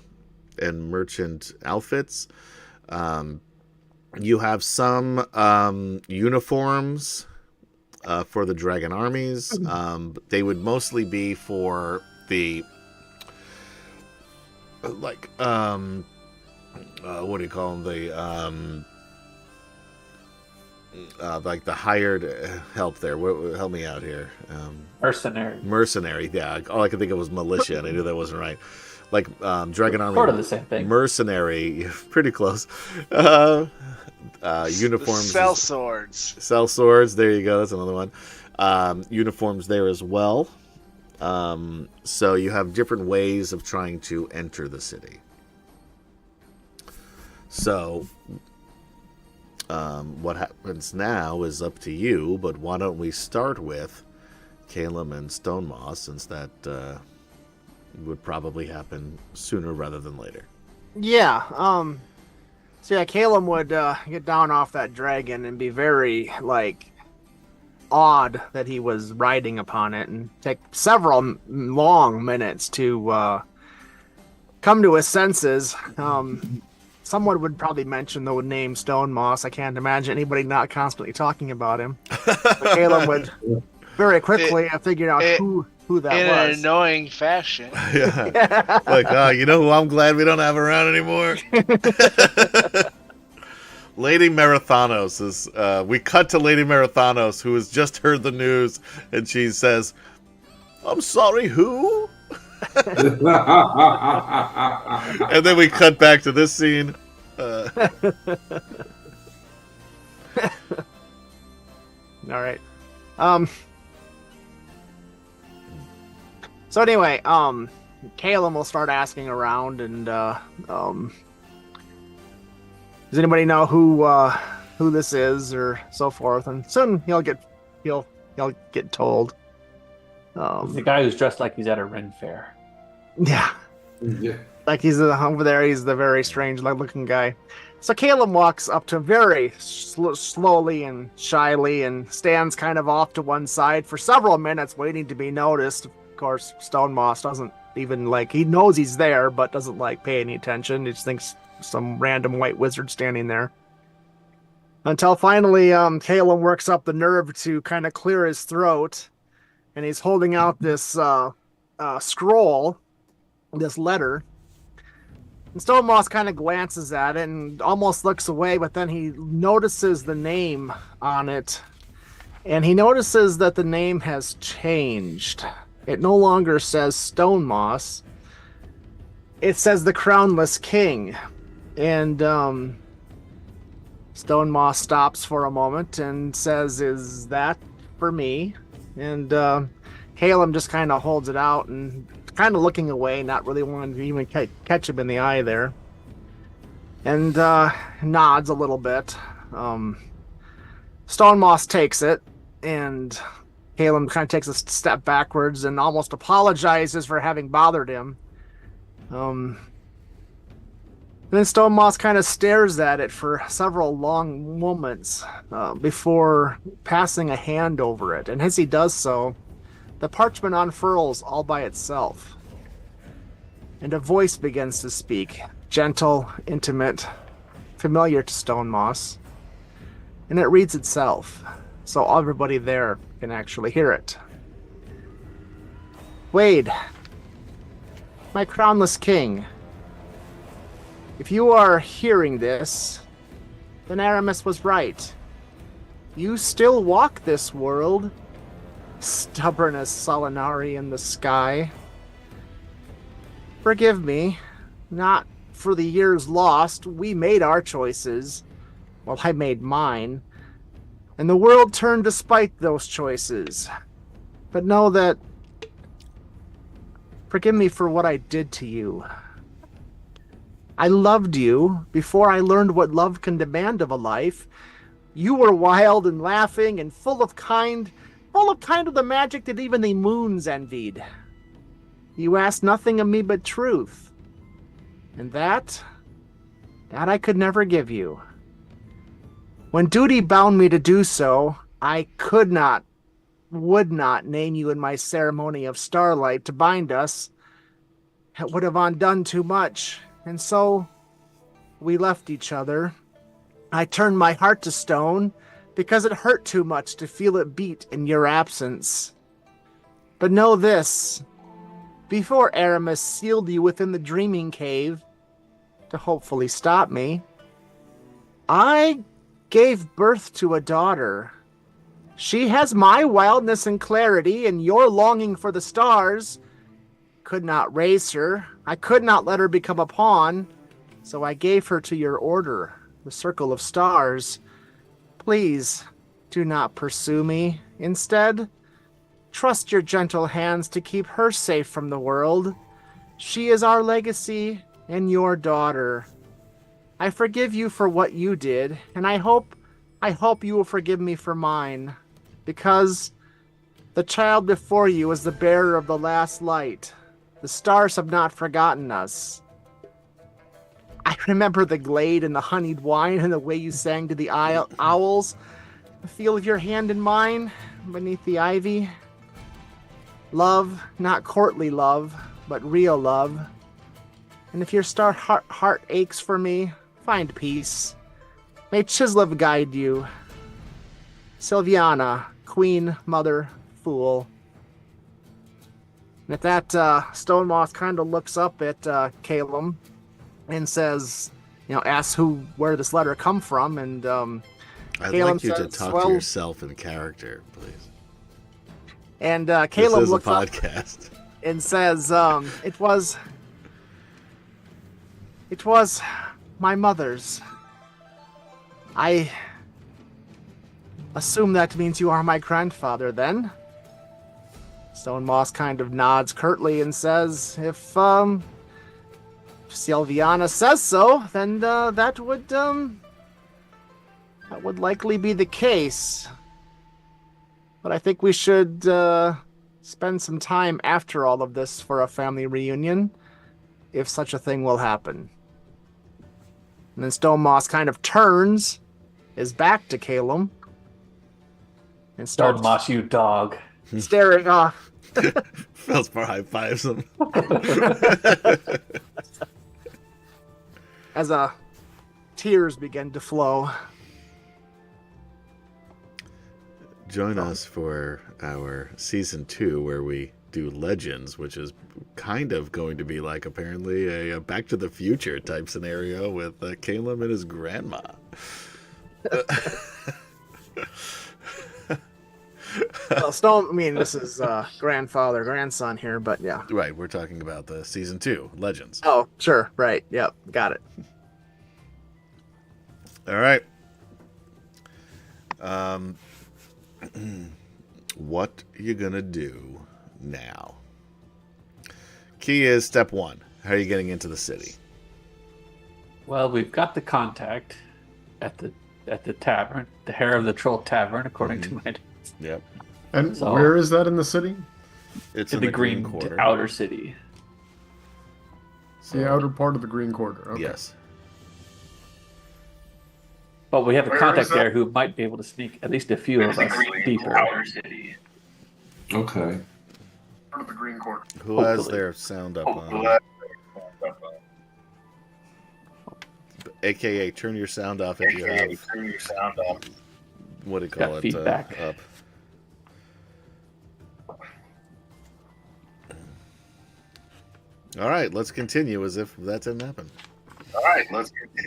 and merchant outfits. You have some uniforms for the dragon armies. They would mostly be for the what do you call them? Like the hired help there. Help me out here. Mercenary. Yeah. All I could think of was militia, and I knew that wasn't right. Like Dragon Army. Sort of the same thing. Mercenary. Pretty close. Uniforms. Cell swords. Cell swords. There you go. That's another one. Uniforms there as well. So you have different ways of trying to enter the city. So what happens now is up to you, but why don't we start with Calum and Stonemoss, since that would probably happen sooner rather than later. Yeah. So yeah, Calum would get down off that dragon and be very awed that he was riding upon it, and take several long minutes to come to his senses. Someone would probably mention the name Stonemoss. I can't imagine anybody not constantly talking about him. But Calum would very quickly figure out who that in was. an annoying fashion. Yeah. Like, you know who I'm glad we don't have around anymore? Lady Marathanos is. We cut to Lady Marathanos, who has just heard the news, and she says, "I'm sorry, who?" And then we cut back to this scene. All right. So anyway, Calum will start asking around, and does anybody know who this is, or so forth? And soon he'll get told. The guy who's dressed like he's at a Ren fair. Yeah. Yeah. Like he's over there, he's the very strange looking guy. So Calum walks up to him very slowly and shyly, and stands kind of off to one side for several minutes, waiting to be noticed. Of course, Stonemoss doesn't even he knows he's there, but doesn't pay any attention. He just thinks some random white wizard standing there. Until finally, Calum works up the nerve to kind of clear his throat, and he's holding out this scroll, this letter. And Stonemoss kind of glances at it and almost looks away, but then he notices the name on it. And he notices that the name has changed. It no longer says Stonemoss. It says the Crownless King. And Stonemoss stops for a moment and says, "Is that for me?" And Calum just kind of holds it out and kind of looking away, not really wanting to even catch him in the eye there. And nods a little bit. Stone Moss takes it, and Caleb kind of takes a step backwards and almost apologizes for having bothered him. And then Stone Moss kind of stares at it for several long moments before passing a hand over it. And as he does so, the parchment unfurls all by itself. And a voice begins to speak, gentle, intimate, familiar to Stone Moss. And it reads itself, so everybody there can actually hear it. Wade, my crownless king, if you are hearing this, then Aramis was right. You still walk this world, stubborn as Solinari in the sky. Forgive me, not for the years lost. We made our choices. Well, I made mine. And the world turned despite those choices. But know that... Forgive me for what I did to you. I loved you before I learned what love can demand of a life. You were wild and laughing and full of kind of the magic that even the moons envied. You asked nothing of me but truth. And that I could never give you. When duty bound me to do so, I would not name you in my ceremony of starlight to bind us. It would have undone too much. And so, we left each other. I turned my heart to stone because it hurt too much to feel it beat in your absence. But know this, before Aramis sealed you within the dreaming cave to hopefully stop me, I gave birth to a daughter. She has my wildness and clarity and your longing for the stars. Could not raise her. I could not let her become a pawn, so I gave her to your order, the Circle of Stars. Please, do not pursue me. Instead, trust your gentle hands to keep her safe from the world. She is our legacy and your daughter. I forgive you for what you did, and I hope you will forgive me for mine, because the child before you is the bearer of the last light. The stars have not forgotten us. I remember the glade and the honeyed wine and the way you sang to the owls, the feel of your hand in mine beneath the ivy. Love, not courtly love, but real love. And if your star heart aches for me, find peace. May Chislev guide you. Sylviana, queen, mother, fool. And at that, Stone Moss kind of looks up at Calum and says, asks where this letter come from, and I'd Calum like you to says, talk to yourself in character, please. And This Caleb is a looks up podcast. and says, it was my mother's. I assume that means you are my grandfather, then? Stone Moss kind of nods curtly and says, if Sylviana says so, then that would likely be the case. But I think we should spend some time after all of this for a family reunion, if such a thing will happen. And then Stone Moss kind of turns his back to Calum and starts Stone Moss, you dog. staring off. Felspar high fives him. As tears begin to flow. Join us for our season 2, where we do Legends, which is kind of going to be like apparently a Back to the Future type scenario with Caleb and his grandma. Well, this is grandfather, grandson here, but yeah. Right, we're talking about the season 2, Legends. Oh, sure, right, yep, got it. All right. What you gonna do now? key is step one. How are you getting into the city? Well, we've got the contact at the tavern, the Hair of the Troll Tavern, according to my. Yep. And So- where is that in the city? It's In the green quarter. outer city. The outer part of the green quarter. Okay. Yes. But we have a Where contact is that? there who might be able to sneak at least a few of us deeper. Okay. Part of the green quarter. Who has Hopefully. their sound up on? AKA, turn your sound off if you have. What do you call Got it? feedback. Up. All right, let's continue as if that didn't happen.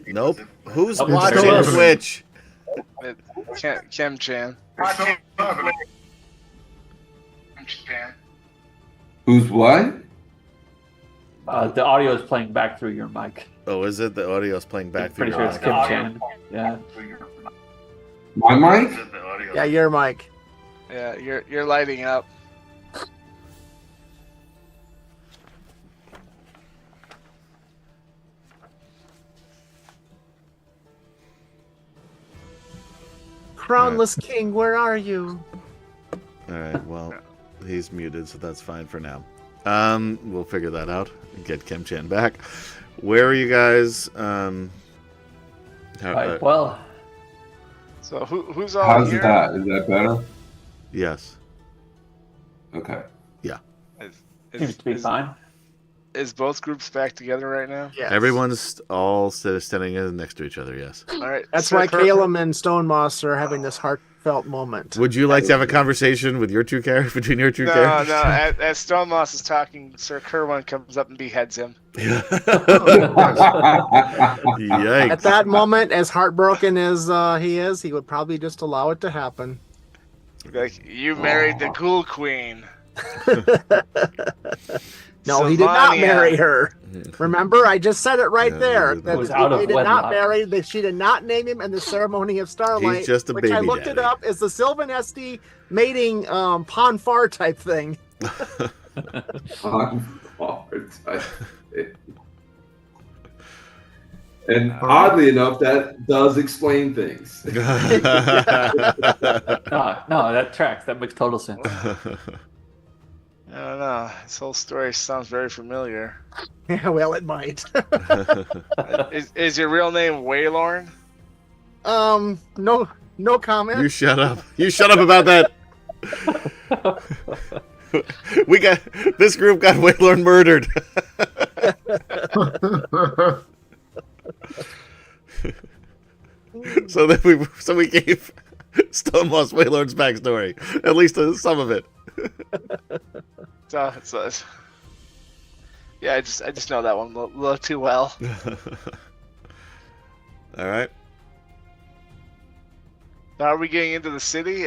Nope. Who's It's watching still happening. Twitch? Kem-chan. Who's what? The audio is playing back through your mic. Oh, is it? The audio's playing back through Pretty sure your it's mic. Kim Chan. Yeah. My mic? Yeah, your mic. Yeah, you're lighting up. Crownless King, where are you? All right. Well, he's muted, so that's fine for now. We'll figure that out and get Kim Chan back. Where are you guys? Right. Well, So who's all How's here? that? Is that better? Yes. Okay. seems to be fine. Is both groups back together right now? Yes. Everyone's all standing next to each other. Yes. All right. That's Sir why Kerwin- Caleb and Stonemoss are having this heartfelt moment. Would you like to have a conversation with your two characters between your two No, characters? no. As Stonemoss is talking, Sir Kerwin comes up and beheads him. Yikes. At that moment, as heartbroken as he is, he would probably just allow it to happen. Like, you married the Ghoul Queen. No, he did not Sylvania. marry her. Remember, I just said it right Yeah, there. he did That not. Was out of they did wedlock. not marry. That she did not name him in the ceremony of Starlight. He's just a which I baby looked it daddy. up as the Sylvan Esty mating Pon Far type thing. And oddly enough, that does explain things. No, that tracks. That makes total sense. I don't know. This whole story sounds very familiar. Yeah, well, it might. Is your real name Waylorn? No comment. You shut up. You shut up about that. This group got Waylorn murdered. so we gave Stonemoss Waylorn's backstory, at least some of it. So, yeah, I just know that one a little too well. All right. Now, are we getting into the city?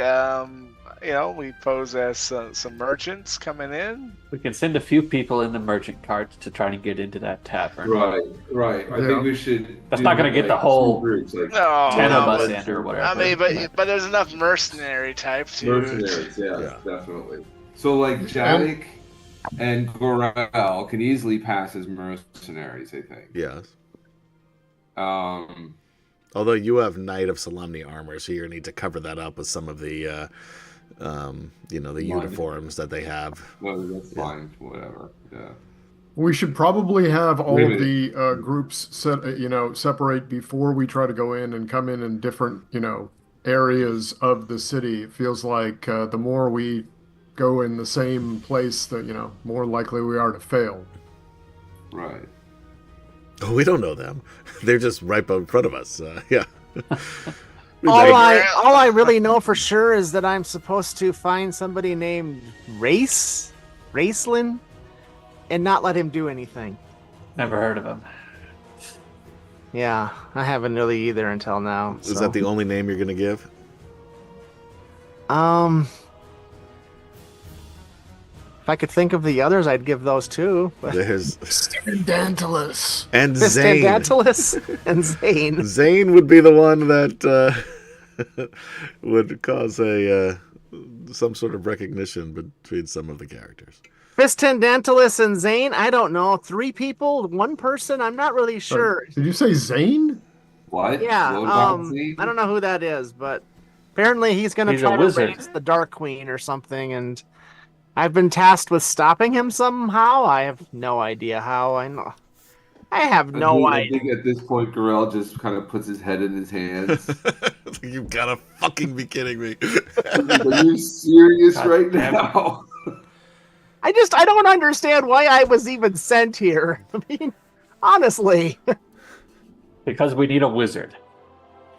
We pose as some merchants coming in. We can send a few people in the merchant carts to try and get into that tavern. Right. I Yeah. think we should. That's do, not gonna get the like, whole two groups, like No, 10 of no, us but- in or whatever. I mean, but there's enough mercenary type to. mercenaries. Yeah. Definitely. So like Janik and Gorel can easily pass as mercenaries. I think. Yes. Um. Although you have Knight of Solemni armor, so you need to cover that up with some of the, the uniforms that they have. No, that's fine. Whatever. Yeah. We should probably have all Wait a of the groups separate before we try to go in and come in different, areas of the city. It feels like the more we go in the same place, the more likely we are to fail. Right. Oh, we don't know them. They're just right in front of us. Yeah. All I really know for sure is that I'm supposed to find somebody named Racelin, and not let him do anything. Never heard of him. Yeah, I haven't really either until now. Is so. that the only name you're going to give? If I could think of the others, I'd give those too. But There's Dantalus. and Zane. Standantalus and Zane. Zane would be the one that would cause some sort of recognition between some of the characters. Fiston, Dantalus, and Zane. I don't know. 3 people, 1 person. I'm not really sure. Did you say Zane? What? Yeah. What about Zane? I don't know who that is, but apparently he's going to He's try a to wizard. raise the Dark Queen or something, and I've been tasked with stopping him somehow. I have no idea how. I have no I idea. think at this point, Garel just kind of puts his head in his hands. You gotta fucking be kidding me. Are you serious God right damn it. now? I don't understand why I was even sent here. I mean, honestly. Because we need a wizard.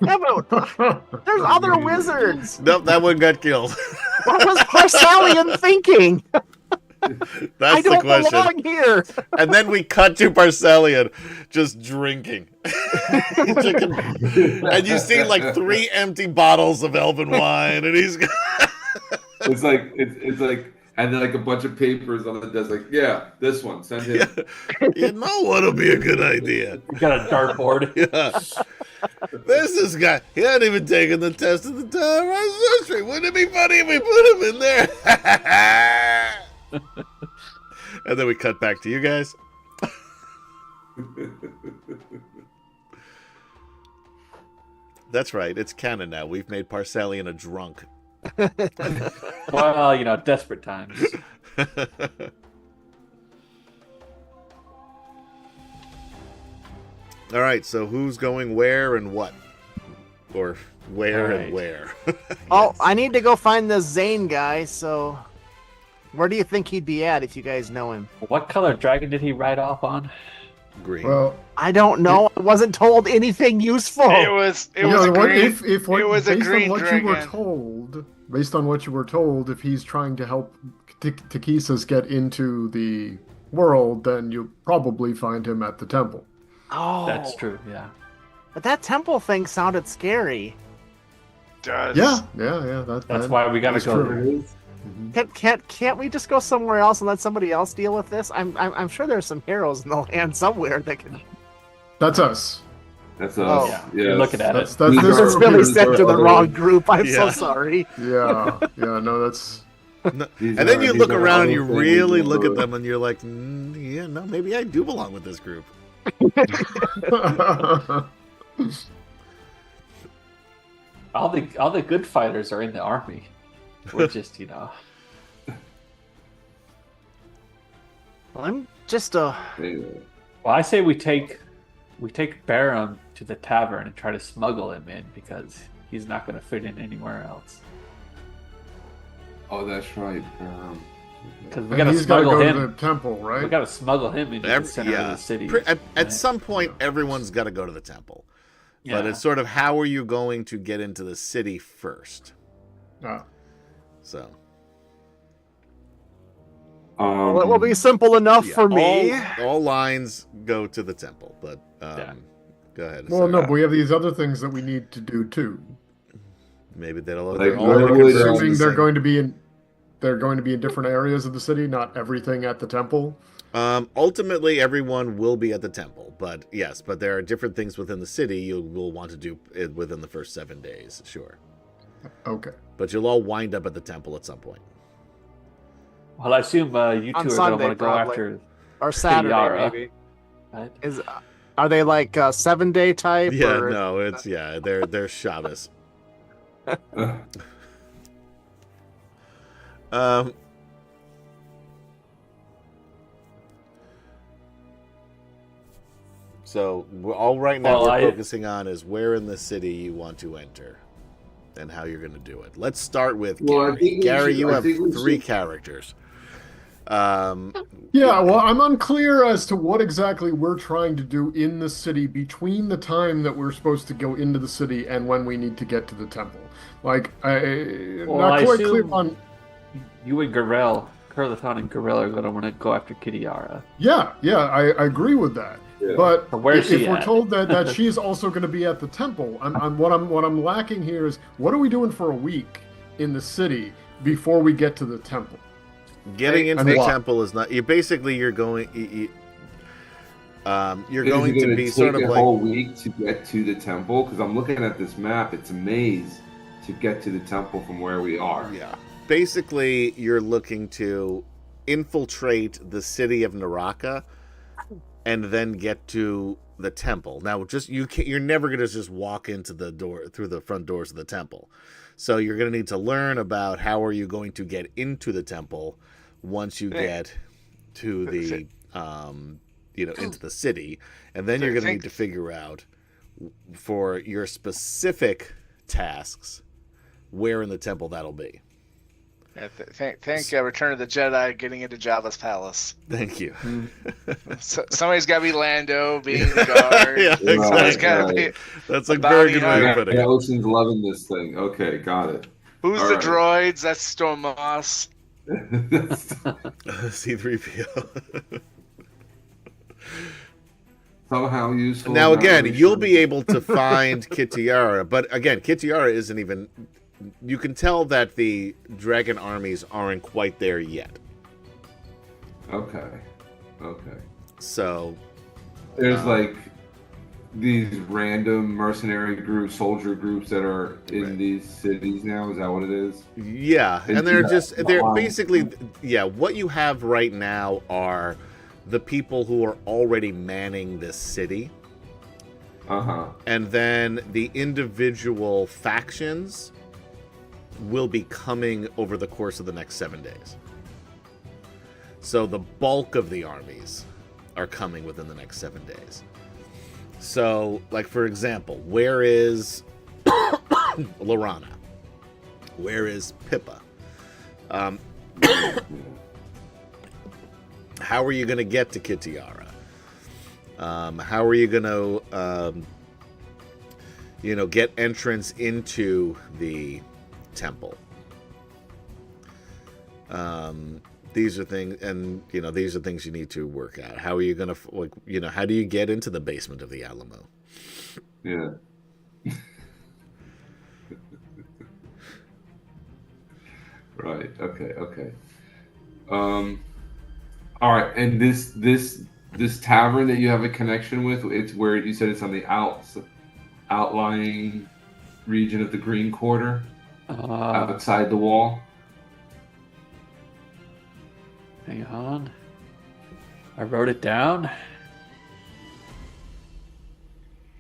Yeah, but there's other wizards. Nope, that one got killed. What was Parsalian thinking? That's I don't the question. belong here. And then we cut to Parcelian just drinking. And you see like 3 empty bottles of elven wine, and he's It's like and then like a bunch of papers on the desk. Like, yeah, this one, send him. you know what'll be a good idea. We got a dartboard. Yeah. There's this guy. He hadn't even taken the test of the time history. Wouldn't it be funny if we put him in there? And then we cut back to you guys. That's right. It's canon now. We've made Parcelian a drunk. Well, desperate times. All right. So who's going where and what? Or where All and right. where? Oh, Yes. I need to go find this Zane guy, so where do you think he'd be at if you guys know him? What color dragon did he ride off on? Green. Well, I don't know. I wasn't told anything useful. It was a what, green. if what, it was a based green on what dragon. you were told, based on what you were told, if he's trying to help Takisas get into the world, then you'll probably find him at the temple. Oh, That's true, yeah. But that temple thing sounded scary. Does. Yeah. That's why we gotta that's go true. there. Can't we just go somewhere else and let somebody else deal with this? I'm sure there's some heroes in the land somewhere that can. That's us. That's Oh. us. Yeah, Yes. you're looking at That's it. that's These this are- It's really these sent are to the other- wrong group. I'm so Yeah. sorry. Yeah. No, that's these And then are- you these look are around and other you things really that look at were- them and you're like, yeah, no, maybe I do belong with this group. All the good fighters are in the army. We're just, Well, I'm just a. Anyway. Well, I say we take Baron to the tavern and try to smuggle him in because he's not going to fit in anywhere else. Oh, that's right. Because we and got to he's got to smuggle go him. to the temple, right? We got to smuggle him into the center of the city. At right? some point, everyone's got to go to the temple. But Yeah. it's sort of how are you going to get into the city first? Ah. So Well, it will be simple enough yeah, for me. all lines go to the temple. But Yeah. go ahead. Well, Sarah. no, but we have these other things that we need to do too. Maybe they'll. Like, they're all literally, converged they're in Assuming the they're same- going to be in. They're going to be in different areas of the city, not everything at the temple. Ultimately, everyone will be at the temple, but yes, but there are different things within the city you will want to do it within the first 7 days, sure. Okay. But you'll all wind up at the temple at some point. Well, I assume you two On are going to Sunday, want to go probably. after. Or Saturday, Yara. maybe. Right? Are they like 7-day type? Yeah, or... no, it's they're Shabbos. Um. So all right now Well, we're focusing on is where in the city you want to enter, and how you're going to do it. Let's start with Well, I Gary. think we Gary, should- you I have think we 3 should- characters. Yeah, well, I'm unclear as to what exactly we're trying to do in the city between the time that we're supposed to go into the city and when we need to get to the temple. Like, Well, not I quite clear assume- on. You and Garel, Curlathon and Garel are going to want to go after Kitiara. Yeah, I agree with that. Yeah. But So where's if she we're at? told that she's also going to be at the temple, what I'm lacking here is what are we doing for a week in the city before we get to the temple? Getting into And the what? temple is not. You're basically you're going. You're Is going it to gonna be take sort of a like. whole week to get to the temple? Because I'm looking at this map; it's a maze to get to the temple from where we are. Yeah. Basically, you're looking to infiltrate the city of Naraka and then get to the temple. Now, you're never going to just walk into the door through the front doors of the temple. So you're going to need to learn about how are you going to get into the temple once you get to the into the city, and then you're going to need to figure out for your specific tasks where in the temple that'll be. Yeah, thank Return of the Jedi getting into Jabba's palace. Thank you. Somebody's got to be Lando, being the guard. Yeah, Somebody's exactly. got to be. That's a very good way Yeah, of putting it. Ocean's loving this thing. Okay, got it. Who's All the right. droids? That's Storm Moss. C-3PO. Somehow useful. Now again, narration. you'll be able to find Kitiara, but again, Kitiara isn't even. You can tell that the dragon armies aren't quite there yet. Okay. So There's like these random mercenary groups, soldier groups that are in these cities now. Is that what it is? yeah, and they're basically what you have right now are the people who are already manning this city. And then the individual factions will be coming over the course of the next 7 days. So the bulk of the armies are coming within the next 7 days. So, like, for example, where is Lorana? Where is Pippa? How are you going to get to Kitiara? How are you going to, get entrance into the temple? These are things, and these are things you need to work out. How are you going to, how do you get into the basement of the Alamo? Yeah. Right. Okay. All right. And this tavern that you have a connection with, it's where you said it's on the outlying region of the Green Quarter, outside the wall. Hang on. I wrote it down.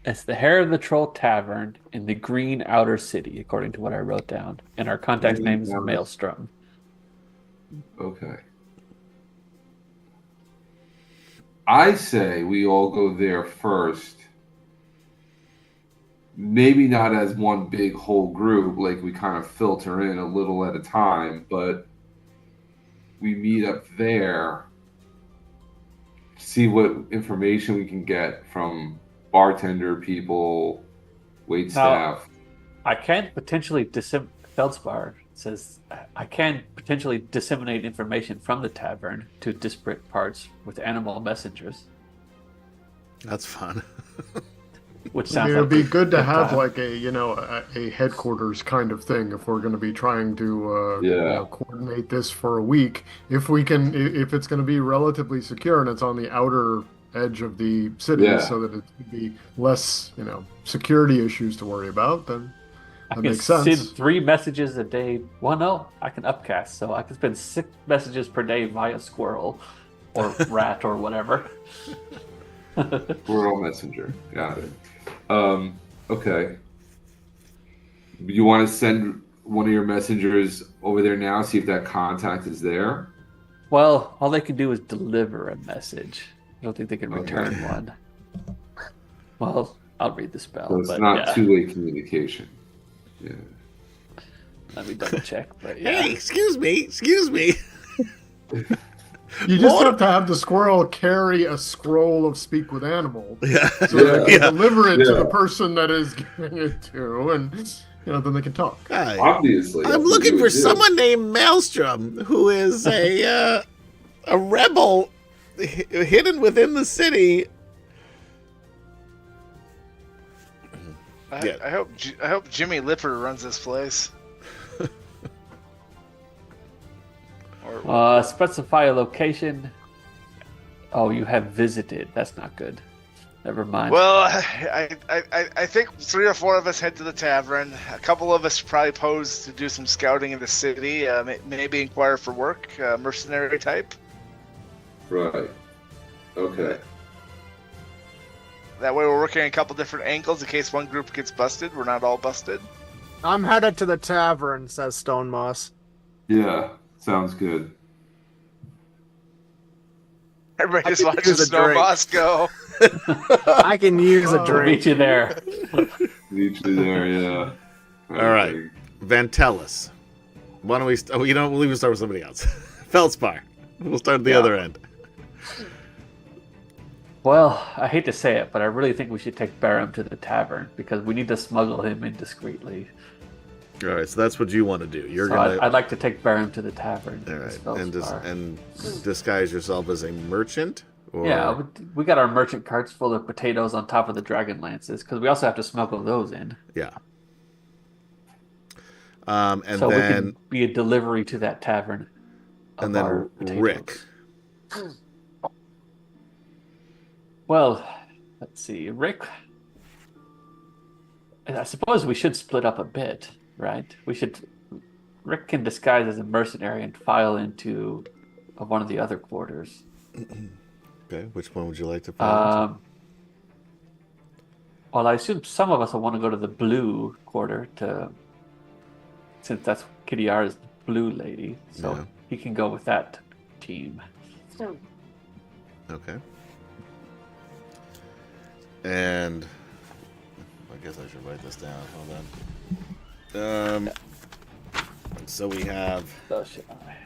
It's the Hair of the Troll Tavern in the Green Outer City, according to what I wrote down. And our contact's name is Maelstrom. Okay. I say we all go there first. Maybe not as one big whole group, like we kind of filter in a little at a time, but we meet up there, see what information we can get from bartender people, wait staff. I can potentially Feldspar says I can potentially disseminate information from the tavern to disparate parts with animal messengers. That's fun. Which sounds it'd like be good to good have time. like a headquarters kind of thing if we're going to be trying to coordinate this for a week. If it's going to be relatively secure and it's on the outer edge of the city, so that it would be less security issues to worry about, then that makes sense. I can send 3 messages a day. Well, no, I can upcast, so I can spend 6 messages per day via squirrel or rat or whatever. Squirrel messenger. Got it. Okay. You want to send one of your messengers over there now, see if that contact is there? Well, all they can do is deliver a message. I don't think they can return one. Well, I'll read the spell. So it's but not two-way communication. Yeah. Let me double check. But yeah. Hey, excuse me. You just have to have the squirrel carry a scroll of Speak with Animal, so they can deliver it to the person that is giving it to, and then they can talk. Hi. Obviously. I'm looking for someone named Maelstrom, who is a rebel hidden within the city. I hope Jimmy Lipper runs this place. Specify a location. Oh, you have visited. That's not good. Never mind. Well, I think 3 or 4 of us head to the tavern. A couple of us probably pose to do some scouting in the city. Maybe inquire for work, mercenary type. Right. Okay. That way we're working a couple different angles in case one group gets busted. We're not all busted. I'm headed to the tavern, says Stone Moss. Yeah, sounds good. Everybody I just could watches use a Snow drink. Boss go. I can use a Oh. drink. Meet you there. Meet you there, yeah. All right. Vantellis. Why don't we... we'll even start with somebody else. Feldspar. We'll start at the other end. Well, I hate to say it, but I really think we should take Barum to the tavern because we need to smuggle him in discreetly. All right, so that's what you want to do. You're So gonna... I'd like to take Barum to the tavern. All as right, and Feldspar. disguise yourself as a merchant? Or... Yeah, we got our merchant carts full of potatoes on top of the DragonLances because we also have to smuggle those in. Yeah. And so then... we can be a delivery to that tavern. And of our then potatoes. Rick. Well, let's see. Rick, I suppose we should split up a bit, right? Rick can disguise as a mercenary and file into one of the other quarters. Okay, which one would you like to follow? Well, I assume some of us will want to go to the blue quarter since that's Kitty R's blue lady. So Yeah. he can go with that team. Okay. And I guess I should write this down. Hold on. So we have So should I.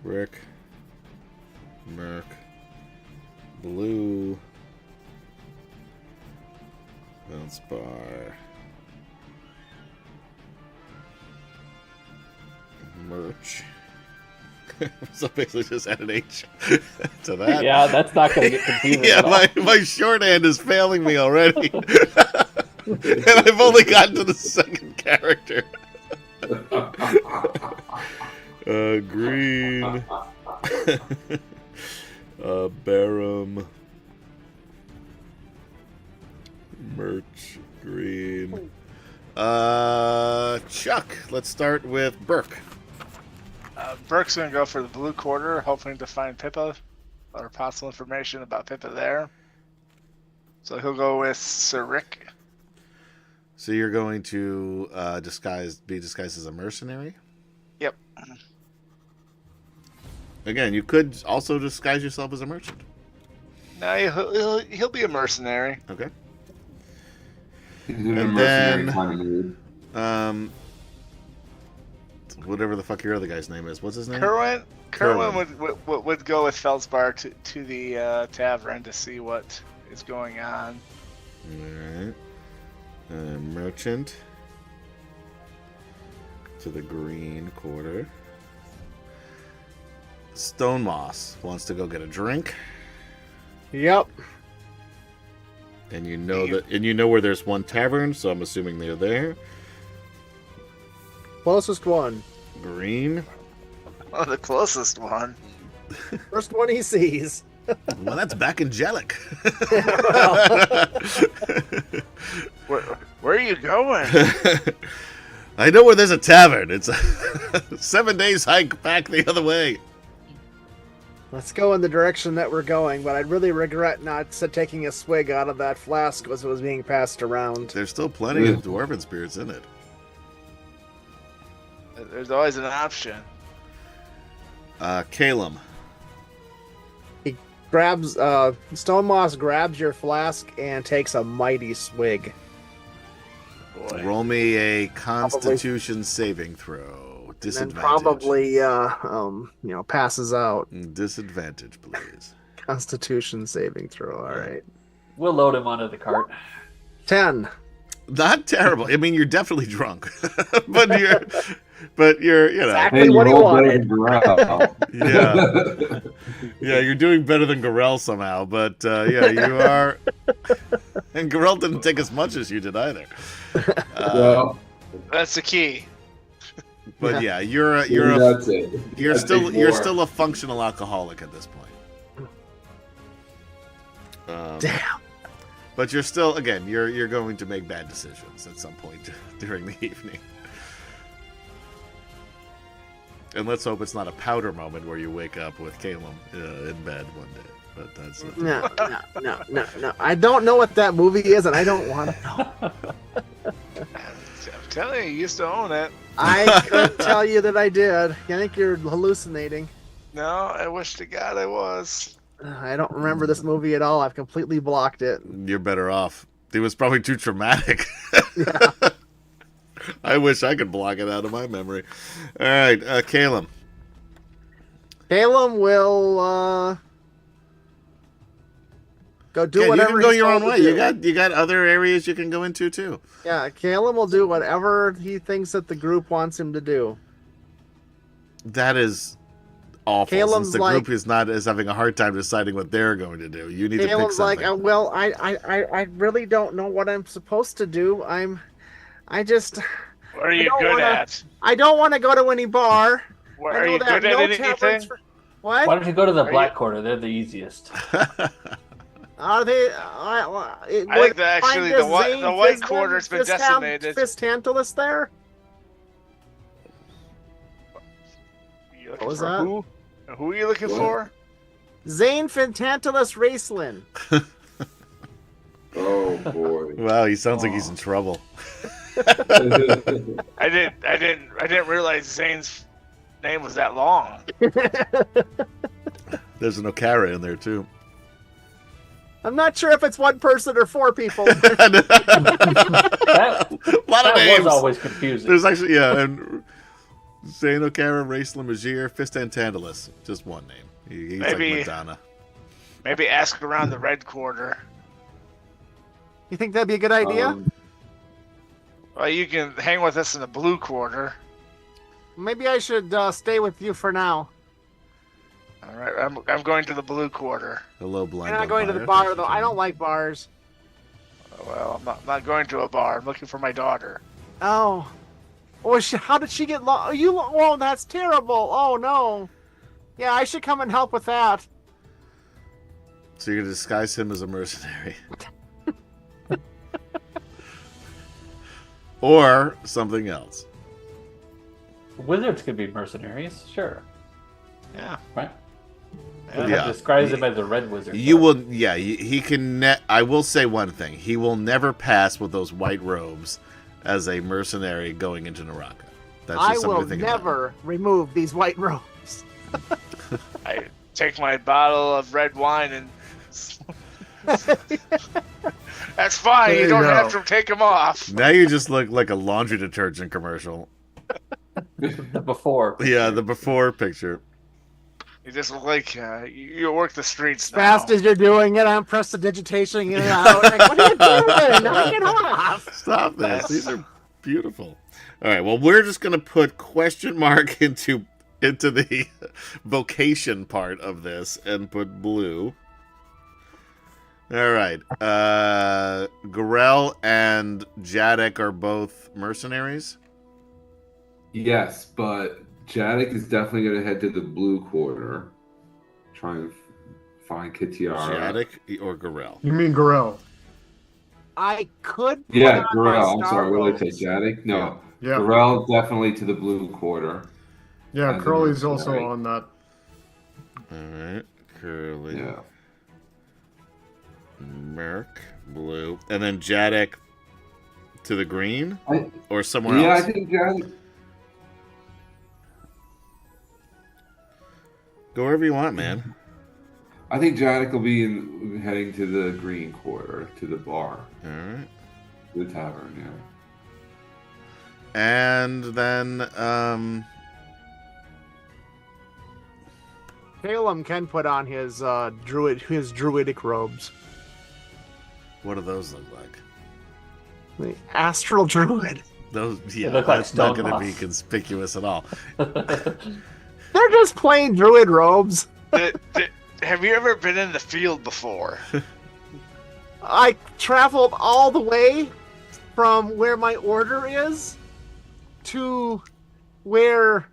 Rick, Merc, Blue, Feldspar, Merch. So basically just add an H to that. Yeah, that's not going to get confusing. Yeah, at all. my shorthand is failing me already. And I've only gotten to the second character. Green. Barum. Merch. Green. Chuck. Let's start with Burke. Burke's going to go for the blue quarter, hoping to find Pippa or possible information about Pippa there. So he'll go with Sir Rick. So you're going to be disguised as a mercenary? Yep. Again, you could also disguise yourself as a merchant. No, he'll be a mercenary. Okay. He's in a And mercenary then- kind of mood. Whatever the fuck your other guy's name is. What's his name? Kerwin Kerwin. would go with Feldspar to the tavern to see what is going on. Alright. Merchant. To the green quarter. Stone Moss wants to go get a drink. Yep. And you know where there's one tavern, so I'm assuming they're there. Closest one. Green. Oh, the closest one. First one he sees. Well, that's back in Jellic. Where are you going? I know where there's a tavern. It's a 7 days hike back the other way. Let's go in the direction that we're going, but I'd really regret not taking a swig out of that flask as it was being passed around. There's still plenty of dwarven spirits in it. There's always an option. Calum. Grabs Stone Moss grabs your flask and takes a mighty swig. Boy. Roll me a Constitution saving throw. And Disadvantage. then probably passes out. Disadvantage, please. Constitution saving throw. All right. We'll load him onto the cart. 10. Not terrible. I mean, you're definitely drunk, but you're Exactly. Hey, you what he rolled better wanted. than Gorell. yeah, you're doing better than Gorell somehow. But yeah, you are. And Gorell didn't take as much as you did either. Well, That's the key. But yeah, you're that's it. you're That still takes you're more. still a functional alcoholic at this point. Damn. But you're still, again, you're going to make bad decisions at some point during the evening. And let's hope it's not a powder moment where you wake up with Caleb in bed one day. But that's No. I don't know what that movie is, and I don't want to know. I'm telling you, you used to own it. I couldn't tell you that I did. I think you're hallucinating. No, I wish to God I was. I don't remember this movie at all. I've completely blocked it. You're better off. It was probably too traumatic. Yeah. I wish I could block it out of my memory. All right, Caleb. Caleb will go do Yeah, whatever you can go he's your own told way. to do. You got other areas you can go into too. Yeah, Caleb will do whatever he thinks that the group wants him to do. That is awful. Caleb's since the group is having a hard time deciding what they're going to do. You need to pick Caleb's something. like, well, I really don't know what I'm supposed to do. I just. What are you don't good wanna- at? I don't want to go to any bar. What, I are know you that good at no anything? taverns for- What? Why don't you go to the Are Black you- Quarter? They're the easiest. Are they? I think that actually the white quarter's been decimated. Fistantalus there? You looking What was for that? Who? Who are you looking for? Zane Fistantalus Raceland. Oh boy. Wow, he sounds like he's in trouble. I didn't realize Zane's name was that long. There's an Okara in there too. I'm not sure if it's one person or four people. A That, lot of that names. was always confusing. There's actually and Zane Okara, Raceland Magier, Fistantalus. Just one name. He's Maybe- like Madonna. Maybe ask around the red quarter. You think that'd be a good idea? Well, you can hang with us in the blue quarter. Maybe I should stay with you for now. All right, I'm going to the blue quarter. Hello, blind. I'm not going to the vampire. bar though. I don't like bars. Well, I'm not going to a bar. I'm looking for my daughter. Oh. Oh, how did she get lost? Oh, that's terrible. Oh no. Yeah, I should come and help with that. So you're gonna disguise him as a mercenary. Or something else. Wizards could be mercenaries, sure. Yeah. Right? Yeah. Yeah. Describes him as a red wizard. You will, yeah. He can. I will say one thing: he will never pass with those white robes as a mercenary going into Naraka. That's just I something will to think about. never remove these white robes. I take my bottle of red wine and. That's fine. There You you don't go. have to take them off. Now you just look like a laundry detergent commercial. The before. Yeah, the before picture. You just look like you work the streets now. Fast as you're doing it, I'm prestidigitating it out. Like, what are you doing? Knock it off. Stop this. Yes. These are beautiful. All right. Well, we're just gonna put question mark into the vocation part of this and put blue. All right. Garel and Jadek are both mercenaries. Yes, but Jadek is definitely going to head to the blue quarter. Try and find Kitiara. Jadek or Garel? You mean Gorel? I could. Yeah, put on my Gorel. I'm Star sorry, what did I Robes. say? Jadek? No. Yeah. Gorel definitely to the blue quarter. Yeah, As a Curly's also mercenary. on that. All right. Curly. Yeah. Merc. Blue. And then Jadek to the green? I, Or somewhere yeah, else? I think Jadek. Go wherever you want, man. I think Jadek will be heading to the green quarter, to the bar, All right. the tavern. Yeah. And then, Caleb can put on his druidic robes. what do those look like? The astral druid. Those, yeah, look like that's not stone going to be moss. conspicuous at all. They're just plain druid robes. Have you ever been in the field before? I traveled all the way from where my order is to where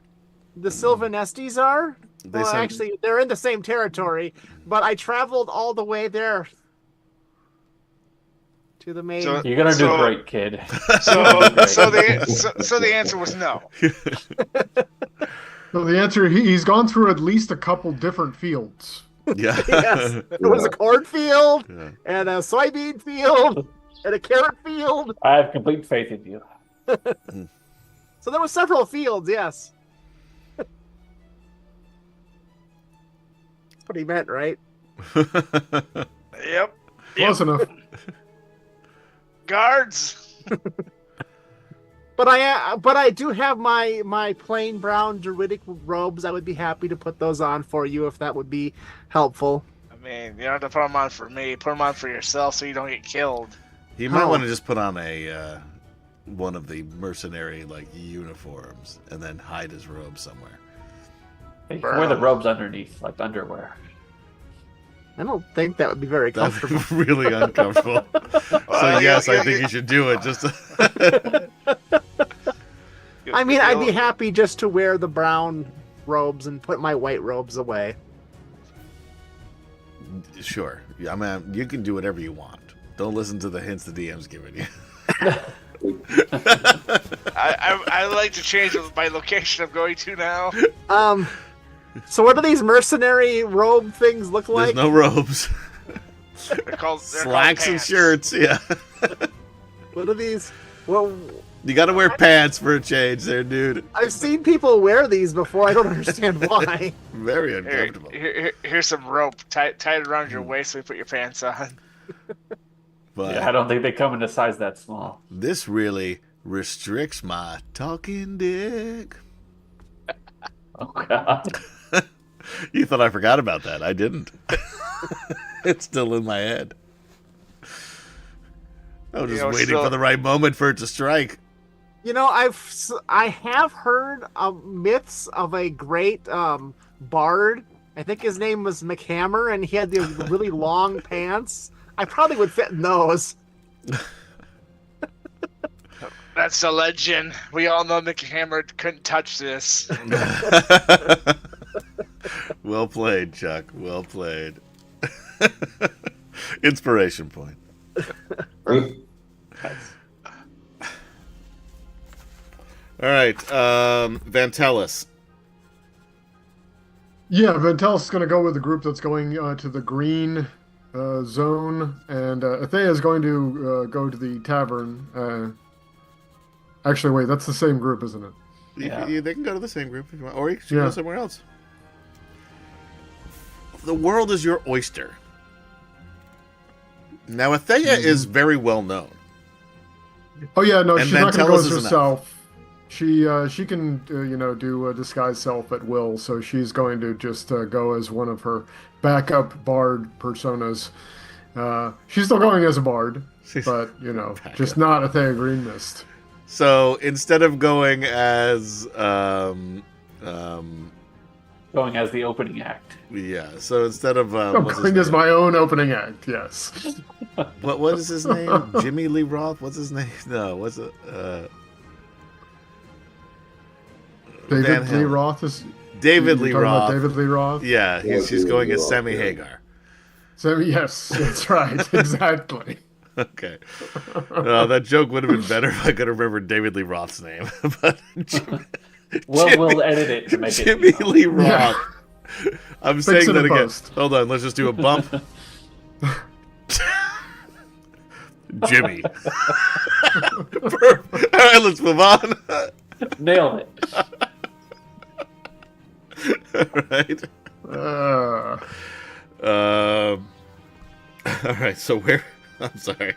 the Sylvanestes are. They Well, sent- actually, they're in the same territory, but I traveled all the way there to the main. So- You're gonna do great, kid. So the answer was no. So the answer, he's gone through at least a couple different fields. Yeah. Yes, it was a cornfield Yeah. and a soybean field and a carrot field. I have complete faith in you. So there were several fields. Yes, that's what he meant, right? Yep. Close enough. Guards. But I do have my plain brown druidic robes. I would be happy to put those on for you if that would be helpful. I mean, you don't have to put them on for me. Put them on for yourself so you don't get killed. You might Oh. want to just put on a one of the mercenary like uniforms and then hide his robe somewhere. You can wear the robes underneath, like underwear. I don't think that would be very That's comfortable. really uncomfortable. So yes, I think you should do it. Just I mean, I'd be happy just to wear the brown robes and put my white robes away. sure. Yeah, I mean, you can do whatever you want. Don't listen to the hints the DM's giving you. I like to change my location I'm going to now. So what do these mercenary robe things look There's like? no robes. They're called Slacks and pants. shirts. Yeah. What are these? Well, You got to wear pants for a change, there, dude. I've seen people wear these before. I don't understand why. Very Here, uncomfortable. here's some rope. Tie it around your waist so you put your pants on. But Yeah, I don't think they come in a size that small. this really restricts my talking dick. Oh god. You thought I forgot about that. I didn't. It's still in my head. I was just waiting for the right moment for it to strike. You know, I have heard of myths of a great bard. I think his name was McHammer, and he had the really long pants. I probably would fit in those. That's a legend. We all know Mickey Hammer couldn't touch this. Well played, Chuck. Well played. Inspiration point. All right, Vantellis. Yeah, Ventel's is going to go with the group that's going to the green zone, and Athea is going to go to the tavern. Actually, wait, that's the same group, isn't it? Yeah. They can go to the same group if you want, or you can Yeah. go somewhere else. The world is your oyster. Now, Athea is very well known. Oh yeah, no, And she's not going to go Ventellis as is enough. herself. She can do a disguise self at will, so she's going to just go as one of her backup bard personas. She's still going as a bard, but just not Athea Greenmist. So instead of going as Going as the opening act. yeah, so instead of I'm what's his going as name? my own opening act. Yes. What is his name? Jimmy Lee Roth? What's his name? No, what's it? Van David Lee Halen. Roth is. David you're Lee talking about Roth. David Lee Roth. Yeah, she's going as Sammy Hagar. So yes, that's right. Exactly. Okay. That joke would have been better if I could have remembered David Lee Roth's name. But We'll edit it to make Jimmy it. Lee Roth. Yeah. I'm Fix saying it that in again. post. Hold on, let's just do a bump. Jimmy. All right, let's move on. Nailed it. All right. All right. So where? I'm sorry.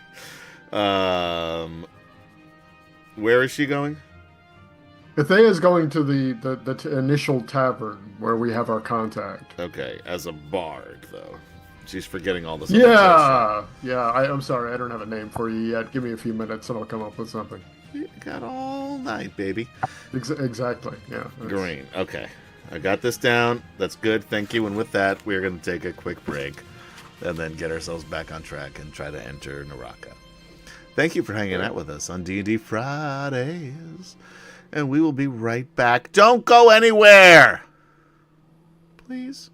Where is she going? Athea is going to the initial tavern where we have our contact. Okay, as a bard though. She's forgetting all this. Yeah. I'm sorry, I don't have a name for you yet. Give me a few minutes and I'll come up with something. You got all night, baby. Exactly. Yeah. that's- Green. Okay. I got this down. That's good. Thank you. And with that, we're going to take a quick break and then get ourselves back on track and try to enter Naraka. Thank you for hanging out with us on D&D Fridays. And we will be right back. Don't go anywhere! Please.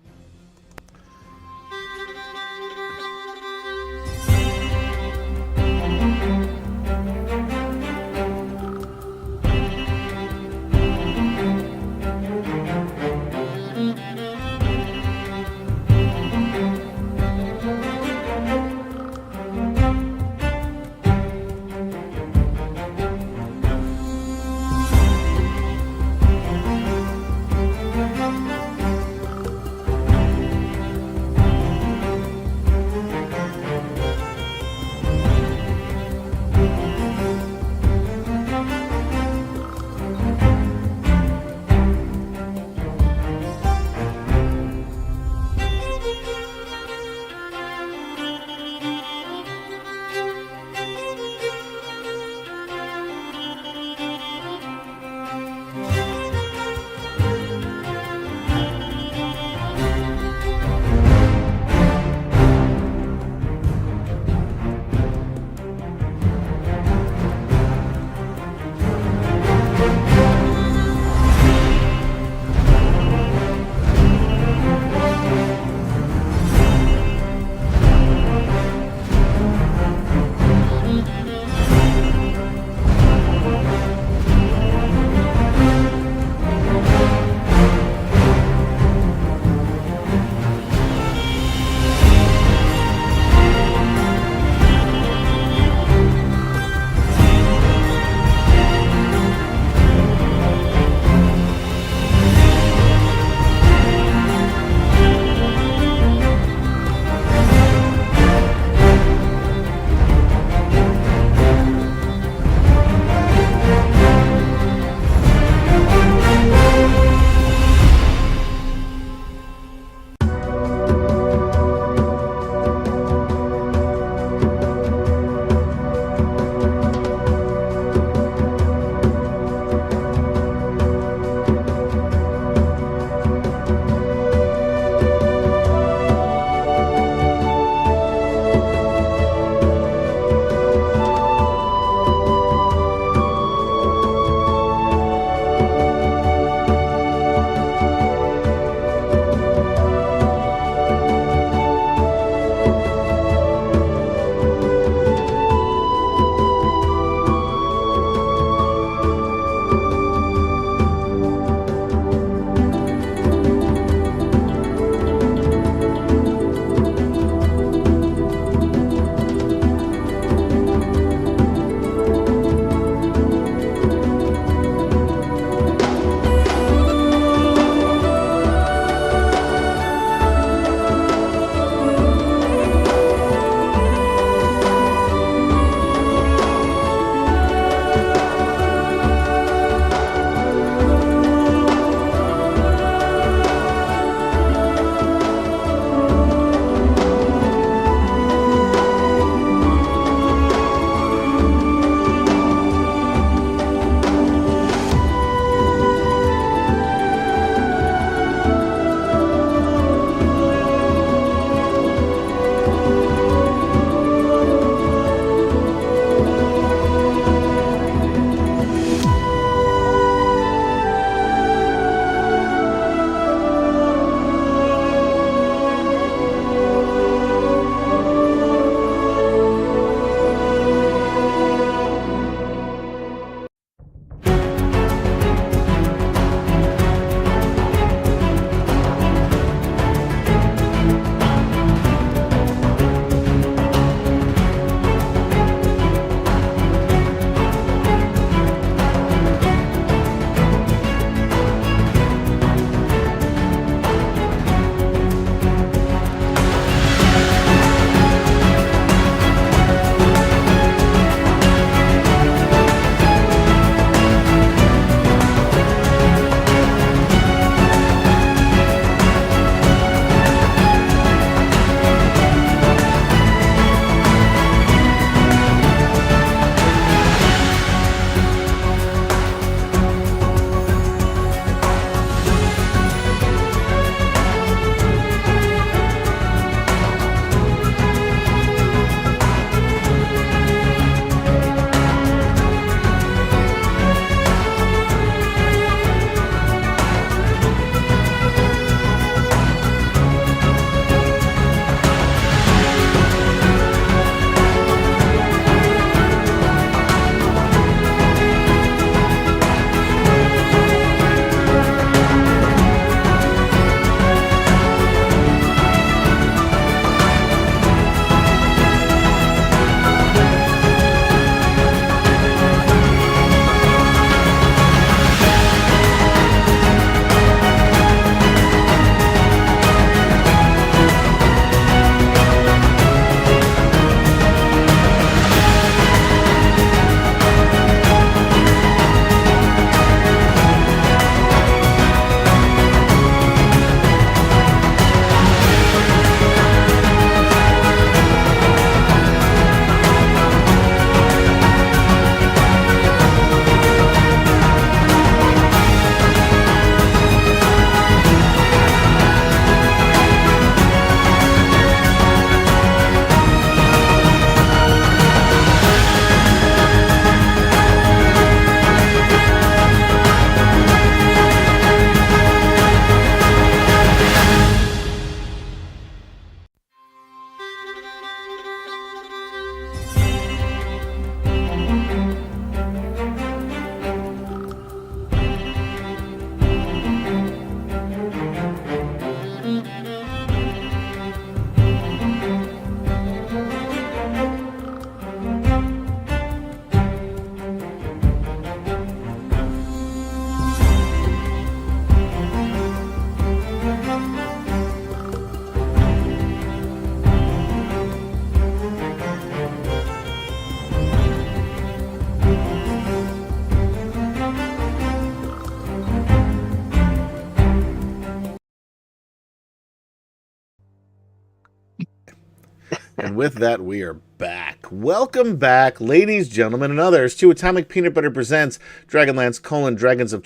And with that, we are back. Welcome back, ladies, gentlemen, and others, to Atomic Peanut Butter Presents DragonLance: Dragons of